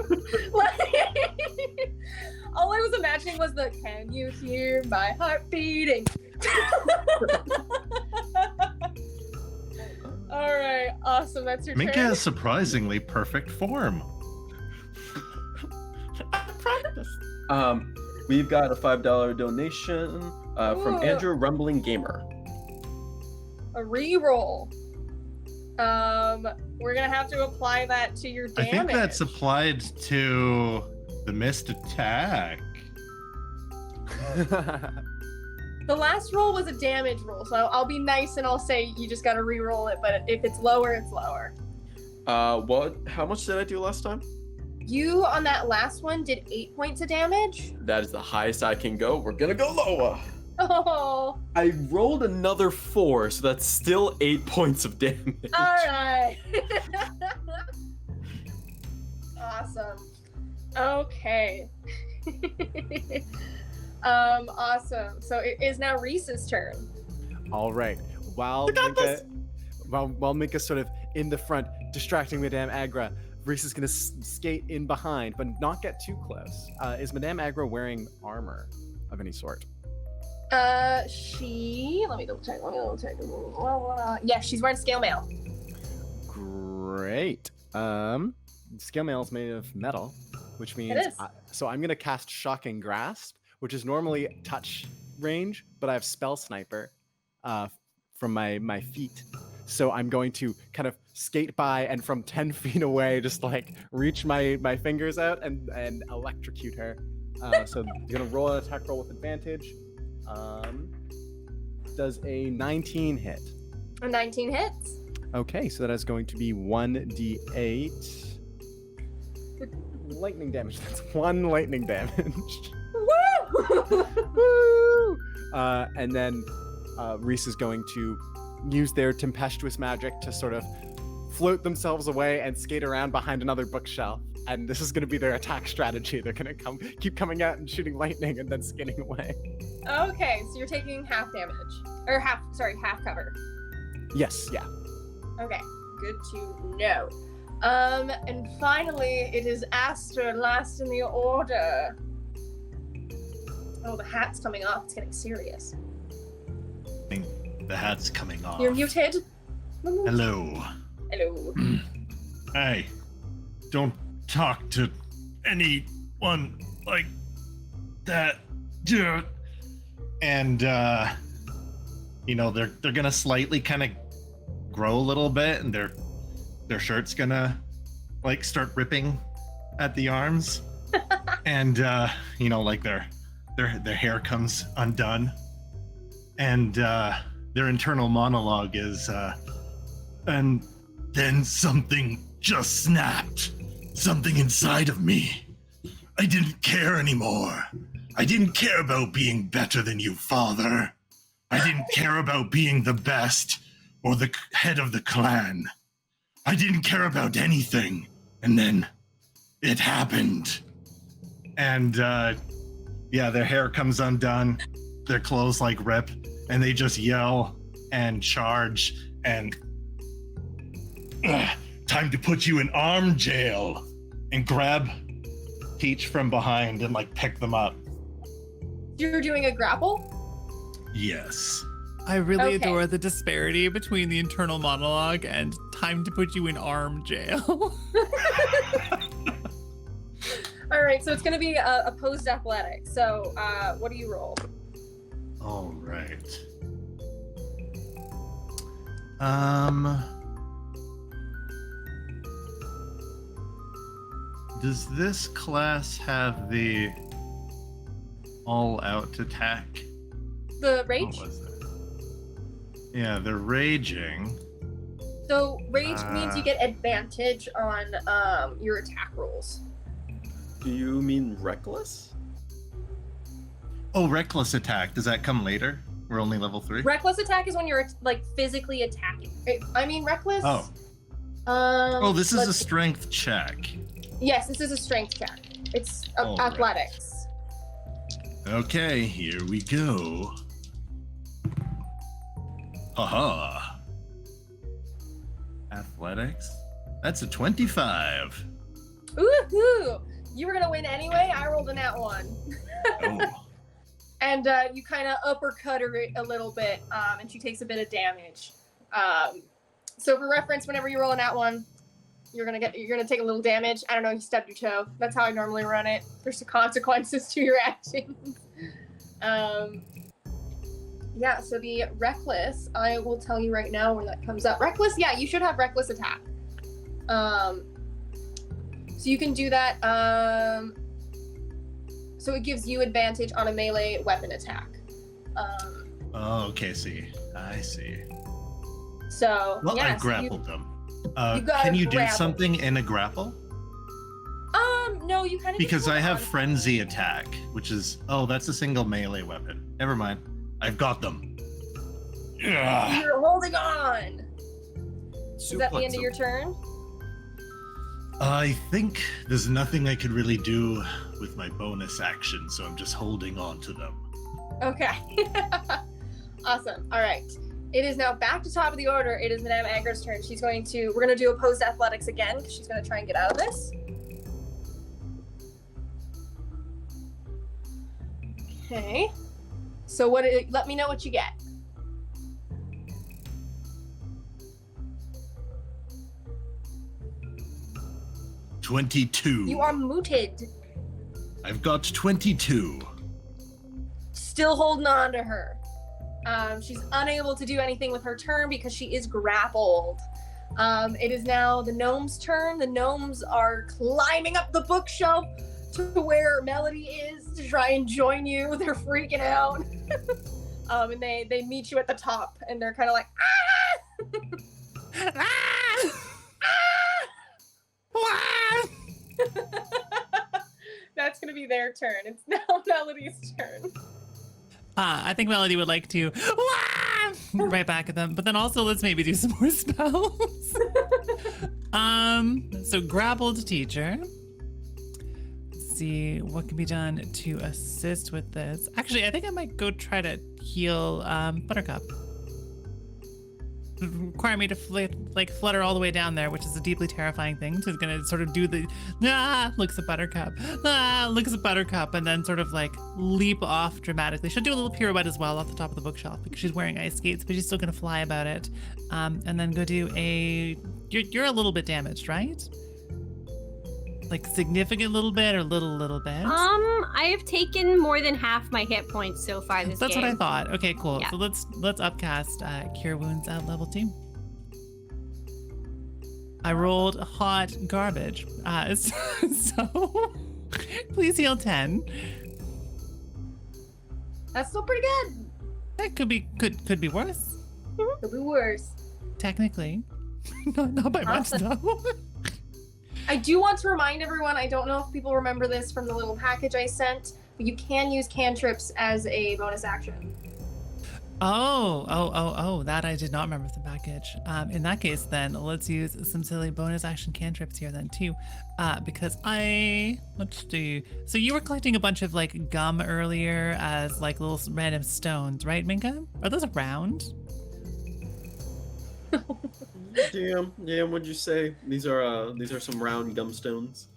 All I was imagining was the "Can you hear my heart beating?" All right, awesome. That's your Minka turn. has surprisingly perfect form. We've got a $5 donation from Ooh. Andrew Rumbling Gamer. A reroll. We're gonna have to apply that to your I damage. think that's applied to the missed attack. The last roll was a damage roll, so I'll be nice and I'll say you just gotta re-roll it, but if it's lower, it's lower. How much did I do last time? You, on that last one, did 8 points of damage. That is the highest I can go. We're gonna go lower. Oh, I rolled another 4, so that's still 8 points of damage. alright. Awesome. Okay. Awesome. So it is now Reese's turn. All right. While Minka's sort of in the front, distracting Madame Agra, Reese is going to skate in behind, but not get too close. Is Madame Agra wearing armor of any sort? Let me double check. Yeah, she's wearing scale mail. Great. Scale mail is made of metal, which means It is. So I'm gonna cast Shocking Grasp, which is normally touch range, but I have Spell Sniper from my feet. So I'm going to kind of skate by and from 10 feet away, just like reach my fingers out and electrocute her. So you're gonna roll an attack roll with advantage. Does a 19 hit? A 19 hits. Okay, so that is going to be 1d8 lightning damage. That's 1 lightning damage. Woo! Woo! And then Reese is going to use their tempestuous magic to sort of float themselves away and skate around behind another bookshelf. And this is going to be their attack strategy. They're going to keep coming out and shooting lightning and then skating away. Okay, so you're taking half damage. Or half cover. Yes, yeah. Okay, good to know. And finally, it is Aster, last in the order. Oh, the hat's coming off. It's getting serious. I think the hat's coming off. You're muted. Hello. Hello. Hey, don't talk to anyone like that. And they're gonna slightly kind of grow a little bit, and their shirt's gonna like start ripping at the arms, and like their hair comes undone, and their internal monologue is, and then something just snapped. Something inside of me. I didn't care anymore. I didn't care about being better than you, Father. I didn't care about being the best or the head of the clan. I didn't care about anything. And then it happened. And their hair comes undone. Their clothes like rip, and they just yell and charge and Time to put you in arm jail. And grab Peach from behind and like pick them up. You're doing a grapple? Yes. I really Okay. adore the disparity between the internal monologue and time to put you in arm jail. All right, so it's going to be a opposed athletic. So what do you roll? All right. Does this class have the all-out attack? The What rage? was that? Yeah, the raging. So rage means you get advantage on your attack rolls. Do you mean reckless? Oh, reckless attack. Does that come later? We're only level 3? Reckless attack is when you're like physically attacking. I mean reckless. Oh. Oh, this is a strength check. Yes, this is a strength check. It's All right. athletics. Okay, here we go. Haha. Athletics? That's a 25. Ooh, you were gonna win anyway. I rolled a nat 1. Oh. And you kind of uppercut her a little bit, and she takes a bit of damage. So for reference, whenever you roll a nat 1, you're gonna take a little damage. I don't know, you stubbed your toe. That's how I normally run it. There's some consequences to your actions. Yeah, so the reckless, I will tell you right now where that comes up. Reckless, yeah, you should have reckless attack. So you can do that. So it gives you advantage on a melee weapon attack. Oh, okay, I see. So Well, yeah, I grappled them. you gotta Can you do grapple. something in a grapple? No, you kind of Because I have frenzy attack, which is that's a single melee weapon. Never mind. I've got them. Ugh. You're holding on. Is that the Suplex end of your turn? I think there's nothing I could really do with my bonus action, so I'm just holding on to them. Okay. Awesome. All right. It is now back to top of the order. It is Madame Agra's turn. We're going to do opposed athletics again because she's going to try and get out of this. Okay. So let me know what you get. $22. You are mooted. I've got 22. Still holding on to her. She's unable to do anything with her turn because she is grappled. It is now the gnome's turn. The gnomes are climbing up the bookshelf to where Melody is to try and join you. They're freaking out. And they meet you at the top and they're kind of like, ah! That's going to be their turn. It's now Melody's turn. I think Melody would like to right back at them, but then also let's maybe do some more spells. So grappled teacher. Let's see what can be done to assist with this. Actually, I think I might go try to heal Buttercup. Require me to flutter all the way down there, which is a deeply terrifying thing. So it's gonna sort of do the looks at Buttercup, looks at Buttercup, and then sort of like leap off dramatically. She'll do a little pirouette as well off the top of the bookshelf because she's wearing ice skates, but she's still gonna fly about it. And then go do you're a little bit damaged, right? Like significant little bit or little bit? I have taken more than half my hit points so far this That's game. what I thought. Okay, cool. Yeah. So let's upcast Cure Wounds at level 2. I rolled hot garbage. So please heal 10. That's still pretty good. That could be worse. Could be worse. Technically. not by much Awesome. though. I do want to remind everyone, I don't know if people remember this from the little package I sent, but you can use cantrips as a bonus action. Oh, that I did not remember the package. In that case, then let's use some silly bonus action cantrips here then too, because let's do. So you were collecting a bunch of like gum earlier as like little random stones, right, Minka? Are those round? DM, what'd you say? These are some round gumstones.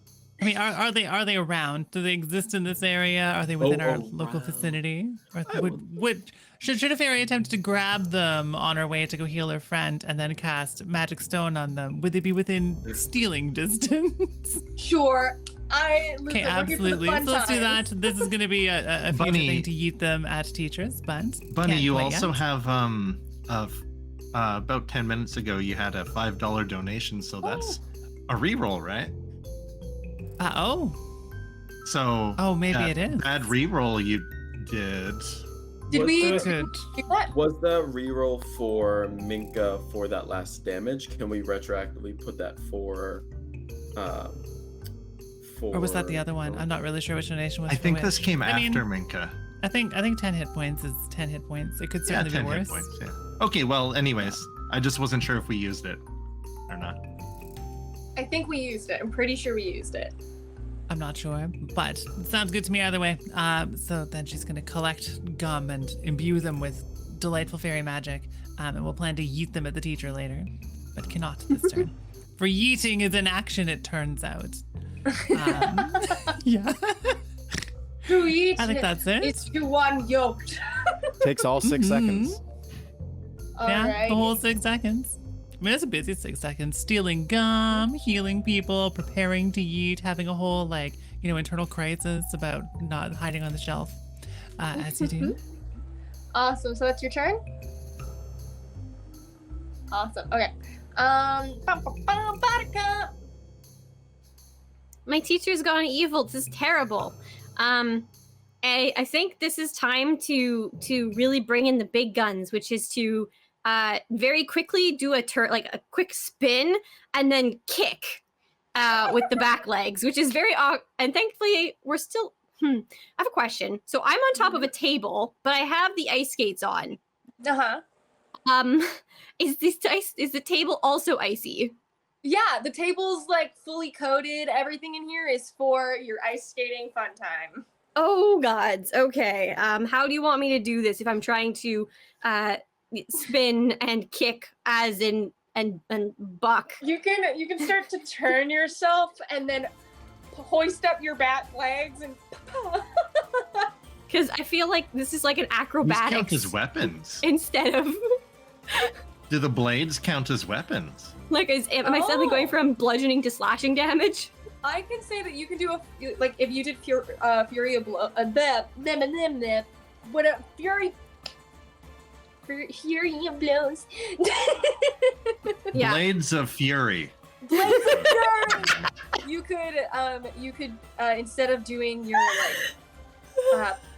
I mean, are they around? Do they exist in this area? Are they within our local around. vicinity? Or should a fairy attempt to grab them on her way to go heal her friend and then cast magic stone on them? Would they be within stealing distance? Sure. Okay, absolutely. So let's do that. This is going to be a future Bunny. thing to yeet them at teachers, but Bunny, can't you quite also yet. have about 10 minutes ago you had a $5 donation, so that's a reroll, right? So maybe that it is. bad reroll you did. Did we Was it- do that? Was the reroll for Minka for that last damage? Can we retroactively put that for? Or was that the other one? I'm not really sure which donation was. I for think which. this came I mean, after Minka. I think 10 hit points is 10 hit points. It could Yeah, certainly 10 be hit worse. points. Yeah. Okay, well, anyways, I just wasn't sure if we used it or not. I think we used it. I'm pretty sure we used it. I'm not sure, but it sounds good to me either way. So then she's going to collect gum and imbue them with delightful fairy magic, and we'll plan to yeet them at the teacher later, but cannot this turn. For yeeting is an action, it turns out. Yeah, To eat I think that's it. is to one yoked. Takes all 6 Mhm. seconds. Yeah, Alright. the whole 6 seconds. I mean, it's a busy 6 seconds. Stealing gum, healing people, preparing to yeet, having a whole, internal crisis about not hiding on the shelf, as you do. Awesome. So that's your turn? Awesome. Okay. Buttercup. My teacher's gone evil. This is terrible. I think this is time to really bring in the big guns, which is to very quickly do a quick spin and then kick with the back legs, which is very and thankfully we're still. I have a question. So I'm on top of a table, but I have the ice skates on. Is the table also icy? Yeah, the table's fully coated. Everything in here is for your ice skating fun time. Oh gods. Okay. How do you want me to do this if I'm trying to spin and kick as in and buck? You can start to turn yourself and then hoist up your back legs and Because I feel like this is like an These acrobatics count as weapons. instead of Do the blades count as weapons? am I suddenly going from bludgeoning to slashing damage? I can say that you can do if you did Fury of Blow, what a Fury of Blows. Yeah. Blades of Fury. Blades of Fury. You could instead of doing your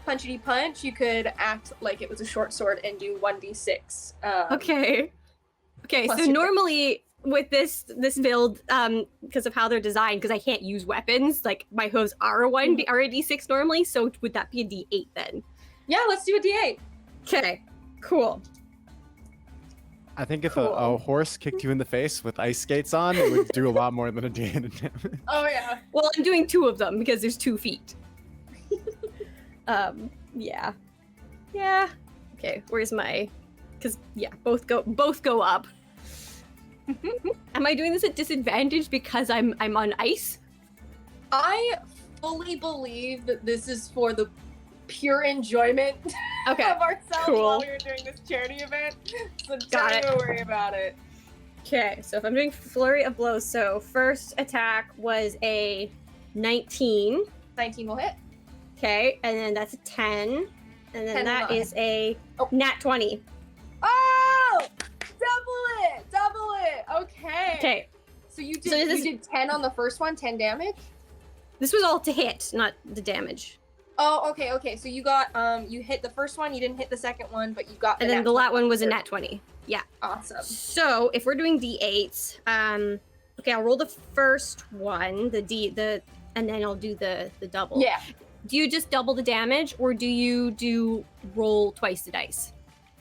punchity punch, you could act like it was a short sword and do 1d6. Okay, plus so your- normally with this build, because of how they're designed, because I can't use weapons, like my hooves are a d6 normally, so would that be a d8 then? Yeah, let's do a d8. Okay, cool. I think if a horse kicked you in the face with ice skates on, it would do a lot more than a D8 damage. Oh yeah. Well, I'm doing 2 of them because there's 2 feet. Yeah. Okay, where's my? Because both go up. Am I doing this at disadvantage because I'm on ice? I fully believe that this is for the pure enjoyment Okay, of ourselves cool. while we were doing this charity event. So Got don't it. even worry about it. Okay, so if I'm doing flurry of blows, so first attack was a 19. 19 will hit. Okay, and then that's a 10, and then 10 that will is a Oh. nat 20. Oh! Double it! Okay. Okay, So you So did this- you did 10 on the first one, 10 damage? this was all to hit, not the damage. Oh, okay. So you got you hit the first one, you didn't hit the second one, but you got And then nat the 20 lat one was a third. nat 20. Yeah. Awesome. So if we're doing d8s, okay, I'll roll the first one, and then I'll do the double. Yeah. Do you just double the damage, or do you roll twice the dice?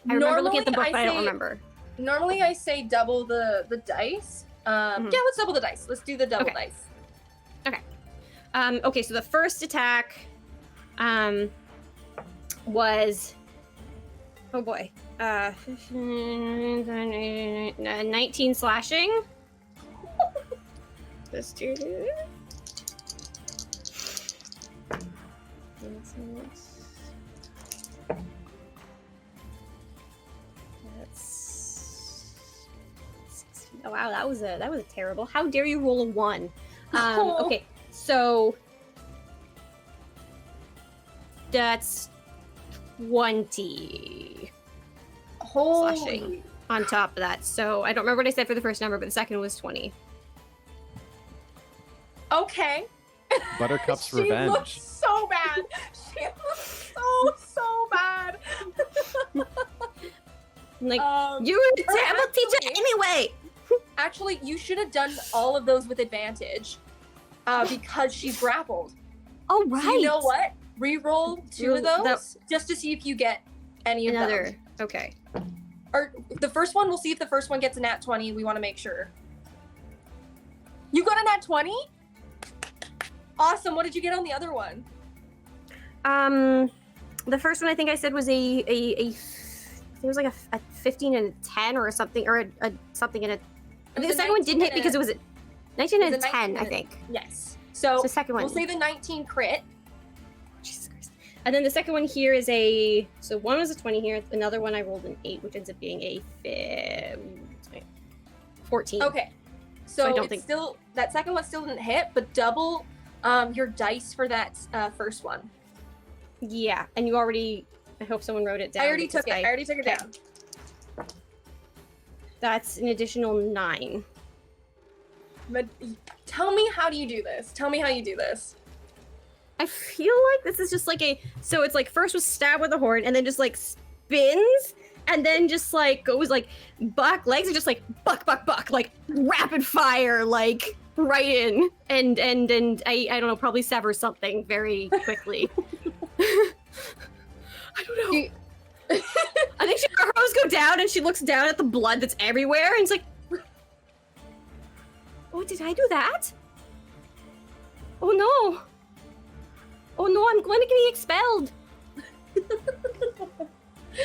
I remember looking at the book, but I don't remember. Normally I say double the dice. Mhm. Yeah, let's double the dice. Let's do the double Okay. dice. Okay, so the first attack was, oh boy, 19 slashing. Let's do this. Oh wow, that was a terrible. How dare you roll a 1? Okay, so that's 20 slashing on top of that. So I don't remember what I said for the first number, but the second was 20. Okay. Buttercup's She revenge. looks so bad. She looks so bad. Like, you or were the terrible teacher actually- anyway! Actually, you should have done all of those with advantage, because she's grappled. Oh, right! So you know what? Reroll 2 of That- those just to see if you get any of Another. them. Okay. Or the first one, we'll see if the first one gets a nat 20. We want to make sure. You got a nat 20? Awesome. What did you get on the other one? The first one I think I said was I think it was like a 15 and a 10 or something, or a something in a. It was The a second one didn't 19 hit because it was a 19 and It a was a 10, 19 I and a- think. Yes. So The second one. we'll say the 19 crit. Jesus Christ. And then the second one here is a. So one was a 20 here. Another one I rolled an 8, which ends up being a 14. Okay. So I So, don't it's think- still that second one still didn't hit, but double your dice for that first one. Yeah, and you already. I hope someone wrote it down. I already because took it. I already took it okay. down. That's an additional 9. But tell me, how do you do this? Tell me how you do this. I feel like this is just like a. So it's like first was stab with a horn, and then just like spins, and then just like goes like buck. Legs are just like buck, like rapid fire, like right in, and I don't know, probably sever something very quickly. I don't know. I think her hose go down, and she looks down at the blood that's everywhere, and it's like, oh, did I do that? Oh no. Oh no, I'm going to get expelled.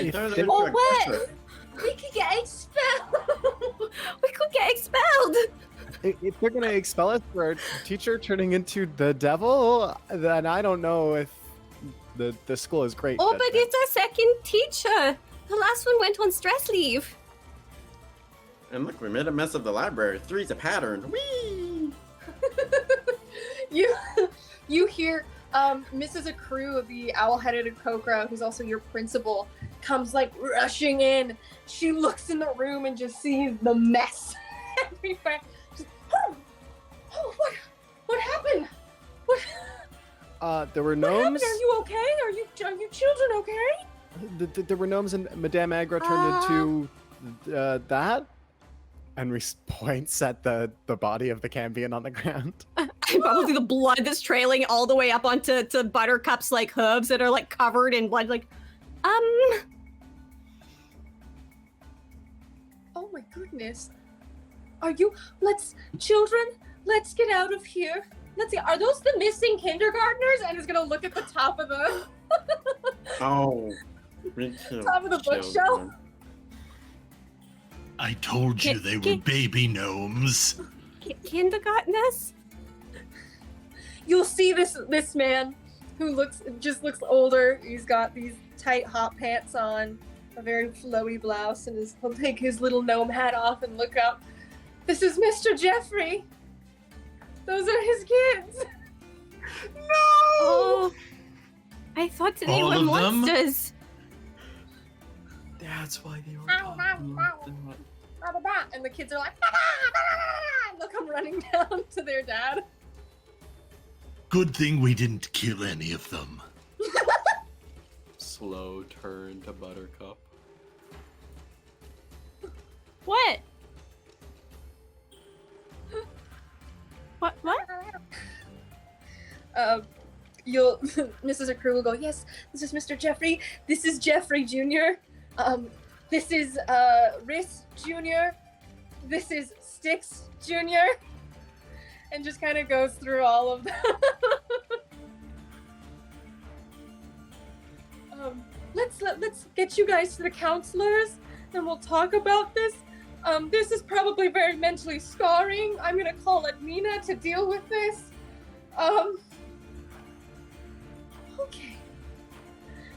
Oh, what? We could get expelled. We could get expelled. If they're gonna expel us for our teacher turning into the devil, then I don't know if the school is great. Oh, at but that. it's our second teacher. The last one went on stress leave. And look, we made a mess of the library. 3's a pattern. Whee! You hear Mrs. Accrue of the Owl-Headed Kokra, who's also your principal, comes like rushing in. She looks in the room and just sees the mess everywhere. She's, oh, what happened? What There were What gnomes. happened? Are you okay? Are you children okay? There were gnomes, and Madame Agra turned into that. And points at the body of the Cambion on the ground. Probably the blood that's trailing all the way up onto Buttercup's like hooves that are like covered in blood. Like, Oh my goodness. Are you? Children, let's get out of here. Let's see. Are those the missing kindergartners? And is gonna look at the top of the Oh. We killed top of the bookshelf. children. I told you they were baby gnomes. kindergartners. You'll see this man who looks older. He's got these tight hot pants on, a very flowy blouse, and he'll take his little gnome hat off and look up. This is Mr. Jeffrey. Those are his kids. Oh, I thought they All were of them? monsters. That's why they were Ow, talking ow, like that. And the kids are like, and they'll come running down to their dad. Good thing we didn't kill any of them. Slow turn to Buttercup. What? What? You'll Mrs. Accrue will go, yes, this is Mr. Jeffrey. This is Jeffrey Jr. This is Rhys Jr. This is Styx Jr. And just kind of goes through all of them. let's get you guys to the counselors, and we'll talk about this. This is probably very mentally scarring. I'm gonna call Admina to deal with this. Okay.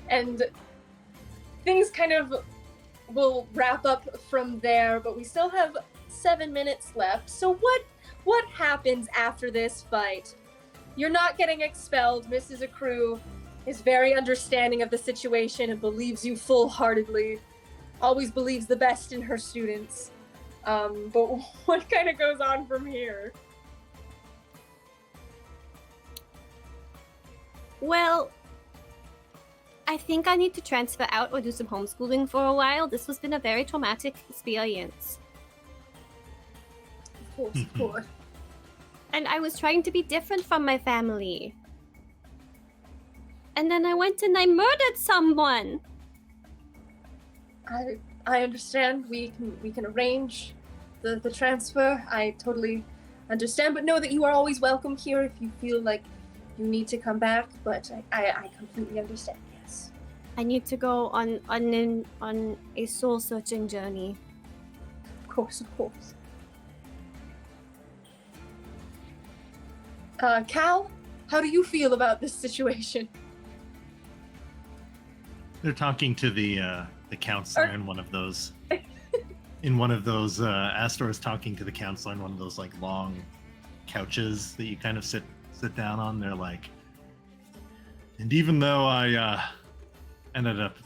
And things kind of will wrap up from there, but we still have 7 minutes left. So what happens after this fight? You're not getting expelled. Mrs. Accrue is very understanding of the situation and believes you full-heartedly. Always believes the best in her students. But what kind of goes on from here? Well, I think I need to transfer out or do some homeschooling for a while. This has been a very traumatic experience. Of course. And I was trying to be different from my family. And then I went and I murdered someone. I understand. We can arrange the transfer. I totally understand, but know that you are always welcome here if you feel like you need to come back. But I completely understand. Yes. I need to go on a soul searching journey. Of course. Kal, how do you feel about this situation? They're talking to the counselor in one of those. Astor is talking to the counselor in one of those like long couches that you kind of sit down on. They're like, and even though I ended up,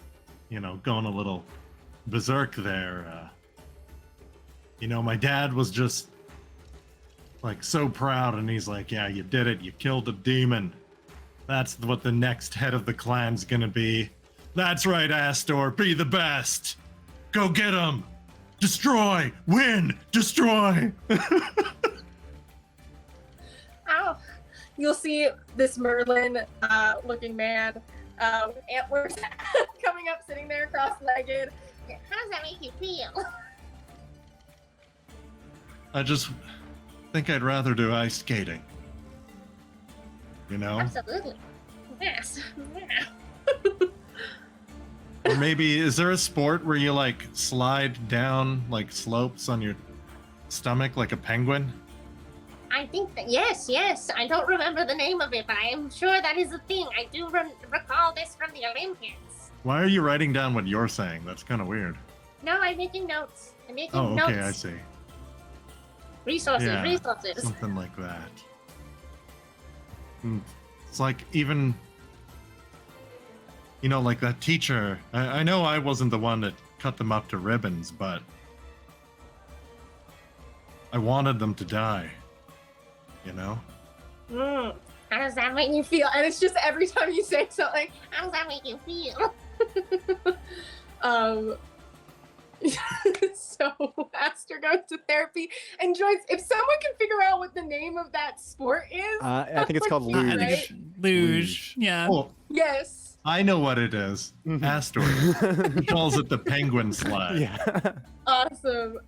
going a little berserk there, my dad was just like so proud, and he's like, yeah, you did it, you killed a demon. That's what the next head of the clan's gonna be. That's right, Astor, be the best. Go get him. Destroy, win, destroy. Ow. You'll see this Merlin looking man with antlers coming up, sitting there cross-legged. How does that make you feel? I just think I'd rather do ice skating. Absolutely. Yes. Or maybe, is there a sport where you like slide down like slopes on your stomach like a penguin? I think that, yes. I don't remember the name of it, but I am sure that is a thing. I do recall this from the Olympians. Why are you writing down what you're saying? That's kind of weird. No, I'm making notes. Notes. Okay, I see. Resources. Something like that. It's like even, like that teacher. I know I wasn't the one that cut them up to ribbons, but I wanted them to die. How does that make you Feel, and it's just every time you say something, How does that make you feel? So Astor goes to therapy and joins. If someone can figure out what the name of that sport is, I think it's called would be luge. great. Luge. Yeah. Oh, Yes. I know what it is. Astor. He calls it the penguin slide. Yeah. Awesome.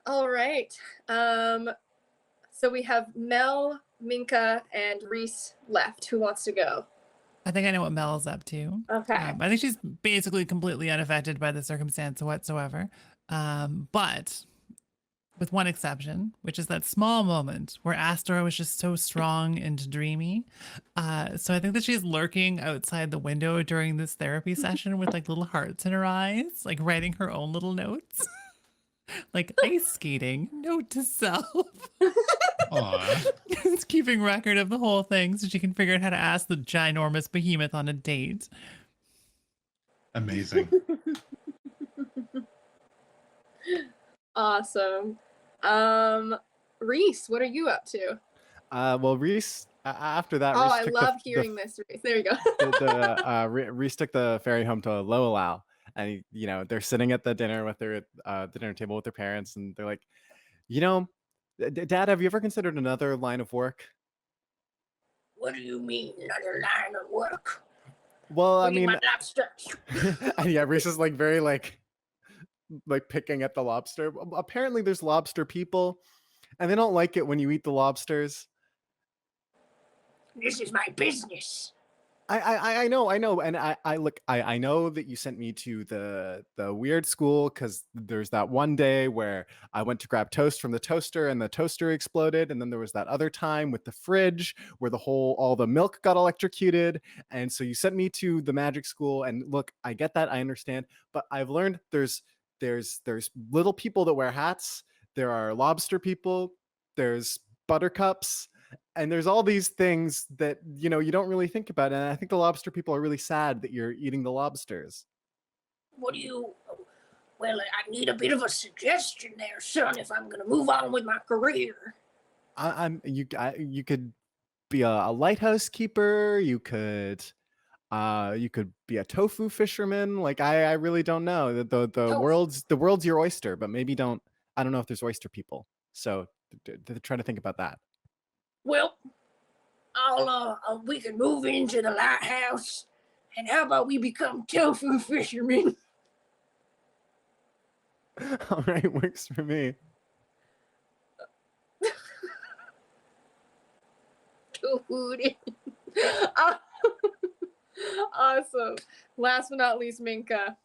All right. So we have Mel, Minka, and Reese left. Who wants to go? I think I know what Mel's up to. Okay. I think she's basically completely unaffected by the circumstance whatsoever. But with one exception, which is that small moment where Astor was just so strong and dreamy. So I think that she's lurking outside the window during this therapy session with like little hearts in her eyes, like writing her own little notes. Like ice skating, note to self. Aw. It's keeping record of the whole thing so she can figure out how to ask the ginormous behemoth on a date. Amazing. Awesome. Reese, what are you up to? Well, Reese, after that, Oh, Reese I took love hearing this, Reese. There you go. Reese took the ferry home to Loelau, and they're sitting at the dinner with their the dinner table with their parents, and they're like, Dad, have you ever considered another line of work? What do you mean, another line of work? Well, I Look at mean, my lobsters. and yeah, Reese is like very like picking at the lobster. Apparently, there's lobster people, and they don't like it when you eat the lobsters. This is my business. I know, and I look, I know that you sent me to the weird school because there's that one day where I went to grab toast from the toaster and the toaster exploded, and then there was that other time with the fridge where all the milk got electrocuted, and so you sent me to the magic school. And look, I get that, I understand, but I've learned there's little people that wear hats, there are lobster people, there's buttercups, and there's all these things that you don't really think about. And I think the lobster people are really sad that you're eating the lobsters. What do you? Well, I need a bit of a suggestion there, son, if I'm gonna move on with my career. You could be a lighthouse keeper, you could be a tofu fisherman. Like I really don't know. The world's your oyster, but maybe I don't know if there's oyster people, so try to think about that. Well, we can move into the lighthouse, and how about we become tofu fishermen? All right, works for me. Tofu. Awesome. Last but not least, Minka.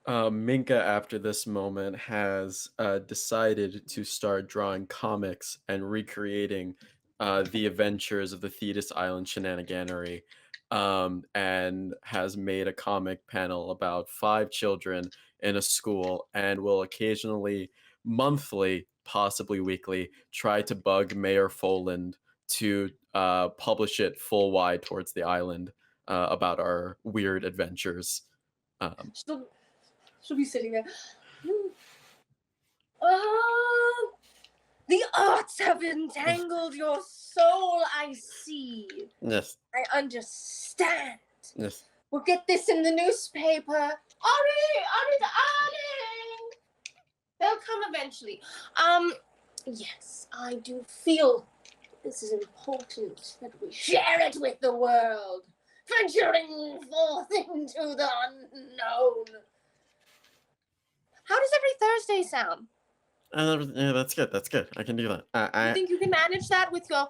Minka, after this moment, has decided to start drawing comics and recreating the adventures of the Thetis Island shenaniganery, and has made a comic panel about 5 children in a school, and will occasionally, monthly, possibly weekly, try to bug Mayor Foland to publish it full wide towards the island about our weird adventures. She'll be sitting there. Oh, the arts have entangled your soul, I see. Yes. I understand. Yes. We'll get this in the newspaper. Artie, darling! They'll come eventually. Yes, I do feel this is important that we share it with the world. Venturing forth into the unknown. How does every Thursday sound? Yeah, that's good. That's good. I can do that. You think you can manage that with your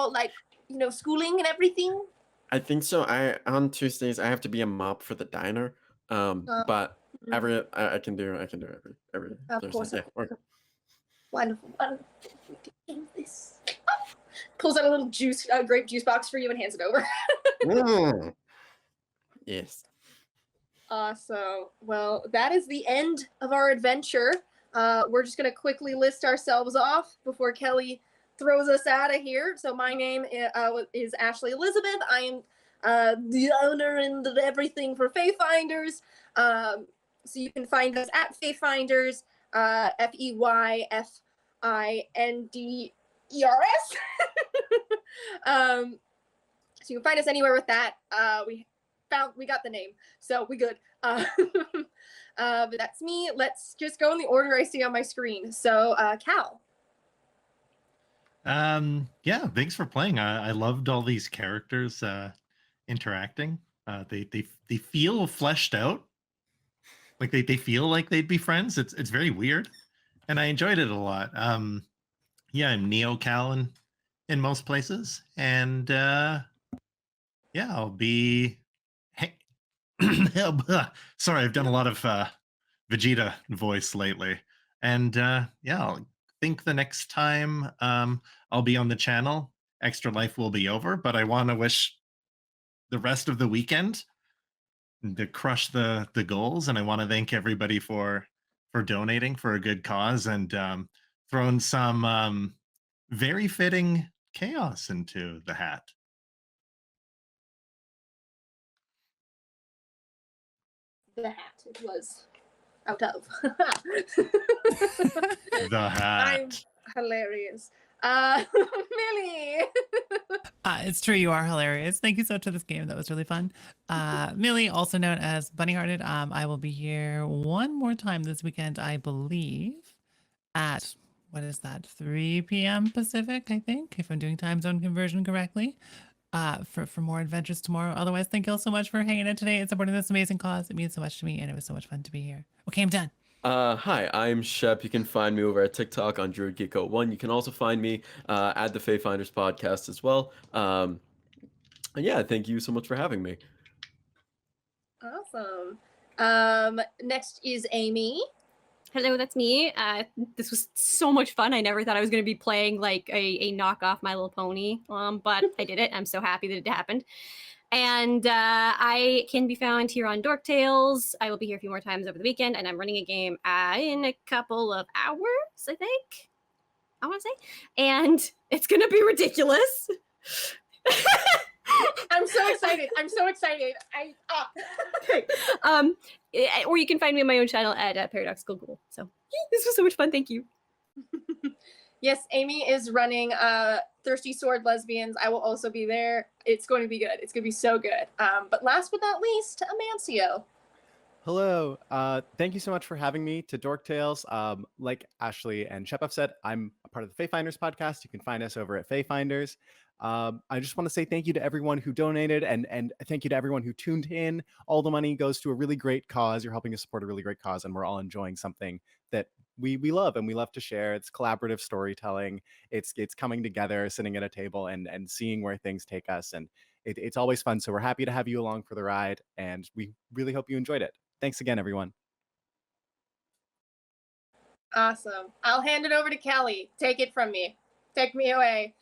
like, schooling and everything? I think so. On Tuesdays I have to be a mop for the diner. But I can do every Of Thursday. course. Yeah, okay. Wonderful. We can do this. Pulls out a little grape juice box for you and hands it over. Mm. Yes. Awesome. Well, that is the end of our adventure. We're just going to quickly list ourselves off before Kelly throws us out of here. So my name is Ashley Elizabeth. I am the owner and everything for Feyfinders. So you can find us at Feyfinders, Feyfinders. So you can find us anywhere with that. We got the name, so we good. But that's me. Let's just go in the order I see on my screen. So Kal. Yeah, thanks for playing. I loved all these characters interacting. They feel fleshed out. Like they feel like they'd be friends. It's very weird, and I enjoyed it a lot. Yeah, I'm Neo Kal in most places, and yeah, I'll be. Hey, sorry, I've done a lot of Vegeta voice lately, and yeah, I think the next time I'll be on the channel, Extra Life will be over. But I want to wish the rest of the weekend to crush the goals, and I want to thank everybody for donating for a good cause and throwing some very fitting chaos into the hat. The hat it was out of. The hat. I'm hilarious. Millie. It's true, you are hilarious. Thank you so much for this game. That was really fun. Millie, also known as Bunny Hearted. I will be here one more time this weekend, I believe, at what is that, 3 p.m. Pacific, I think, if I'm doing time zone conversion correctly. For more adventures tomorrow. Otherwise, thank you all so much for hanging out today and supporting this amazing cause. It means so much to me, and it was so much fun to be here. Okay, I'm done. Hi, I'm Shepp. You can find me over at TikTok on DruidGeeko1. You can also find me at the Fey Finders podcast as well. Yeah, thank you so much for having me. Awesome. Next is Amy. Hello, that's me. This was so much fun. I never thought I was going to be playing like a knockoff My Little Pony, but I did it. I'm so happy that it happened. And I can be found here on Dork Tales. I will be here a few more times over the weekend, and I'm running a game in a couple of hours, I think. I want to say. And it's going to be ridiculous. I'm so excited. I'm so excited. Or you can find me on my own channel at Paradoxical Ghoul. So this was so much fun. Thank you. Yes, Amy is running Thirsty Sword Lesbians. I will also be there. It's going to be good. It's going to be so good. But last but not least, Amancio. Hello. Thank you so much for having me to Dork Tales. Like Ashley and Shepp have said, I'm a part of the Feyfinders podcast. You can find us over at Feyfinders. I just want to say thank you to everyone who donated and thank you to everyone who tuned in. All the money goes to a really great cause. You're helping to support a really great cause, and we're all enjoying something that we love and we love to share. It's collaborative storytelling. It's coming together, sitting at a table and seeing where things take us. And it's always fun. So we're happy to have you along for the ride, and we really hope you enjoyed it. Thanks again, everyone. Awesome. I'll hand it over to Kelly. Take it from me. Take me away.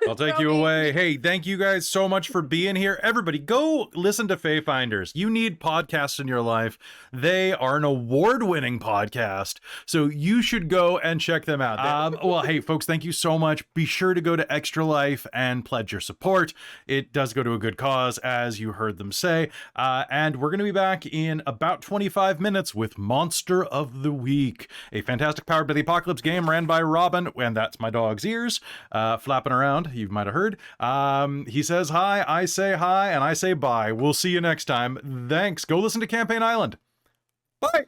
I'll take you away. Hey, thank you guys so much for being here. Everybody, go listen to Feyfinders. You need podcasts in your life. They are an award-winning podcast, so you should go and check them out. Well, hey, folks, thank you so much. Be sure to go to Extralife and pledge your support. It does go to a good cause, as you heard them say. And we're going to be back in about 25 minutes with Monster of the Week, a fantastic Powered by the Apocalypse game ran by Robin, and that's my dog's ears, flapping around. You might have heard. He says hi, I say hi, and I say bye. We'll see you next time. Thanks. Go listen to Campaign Island. Bye.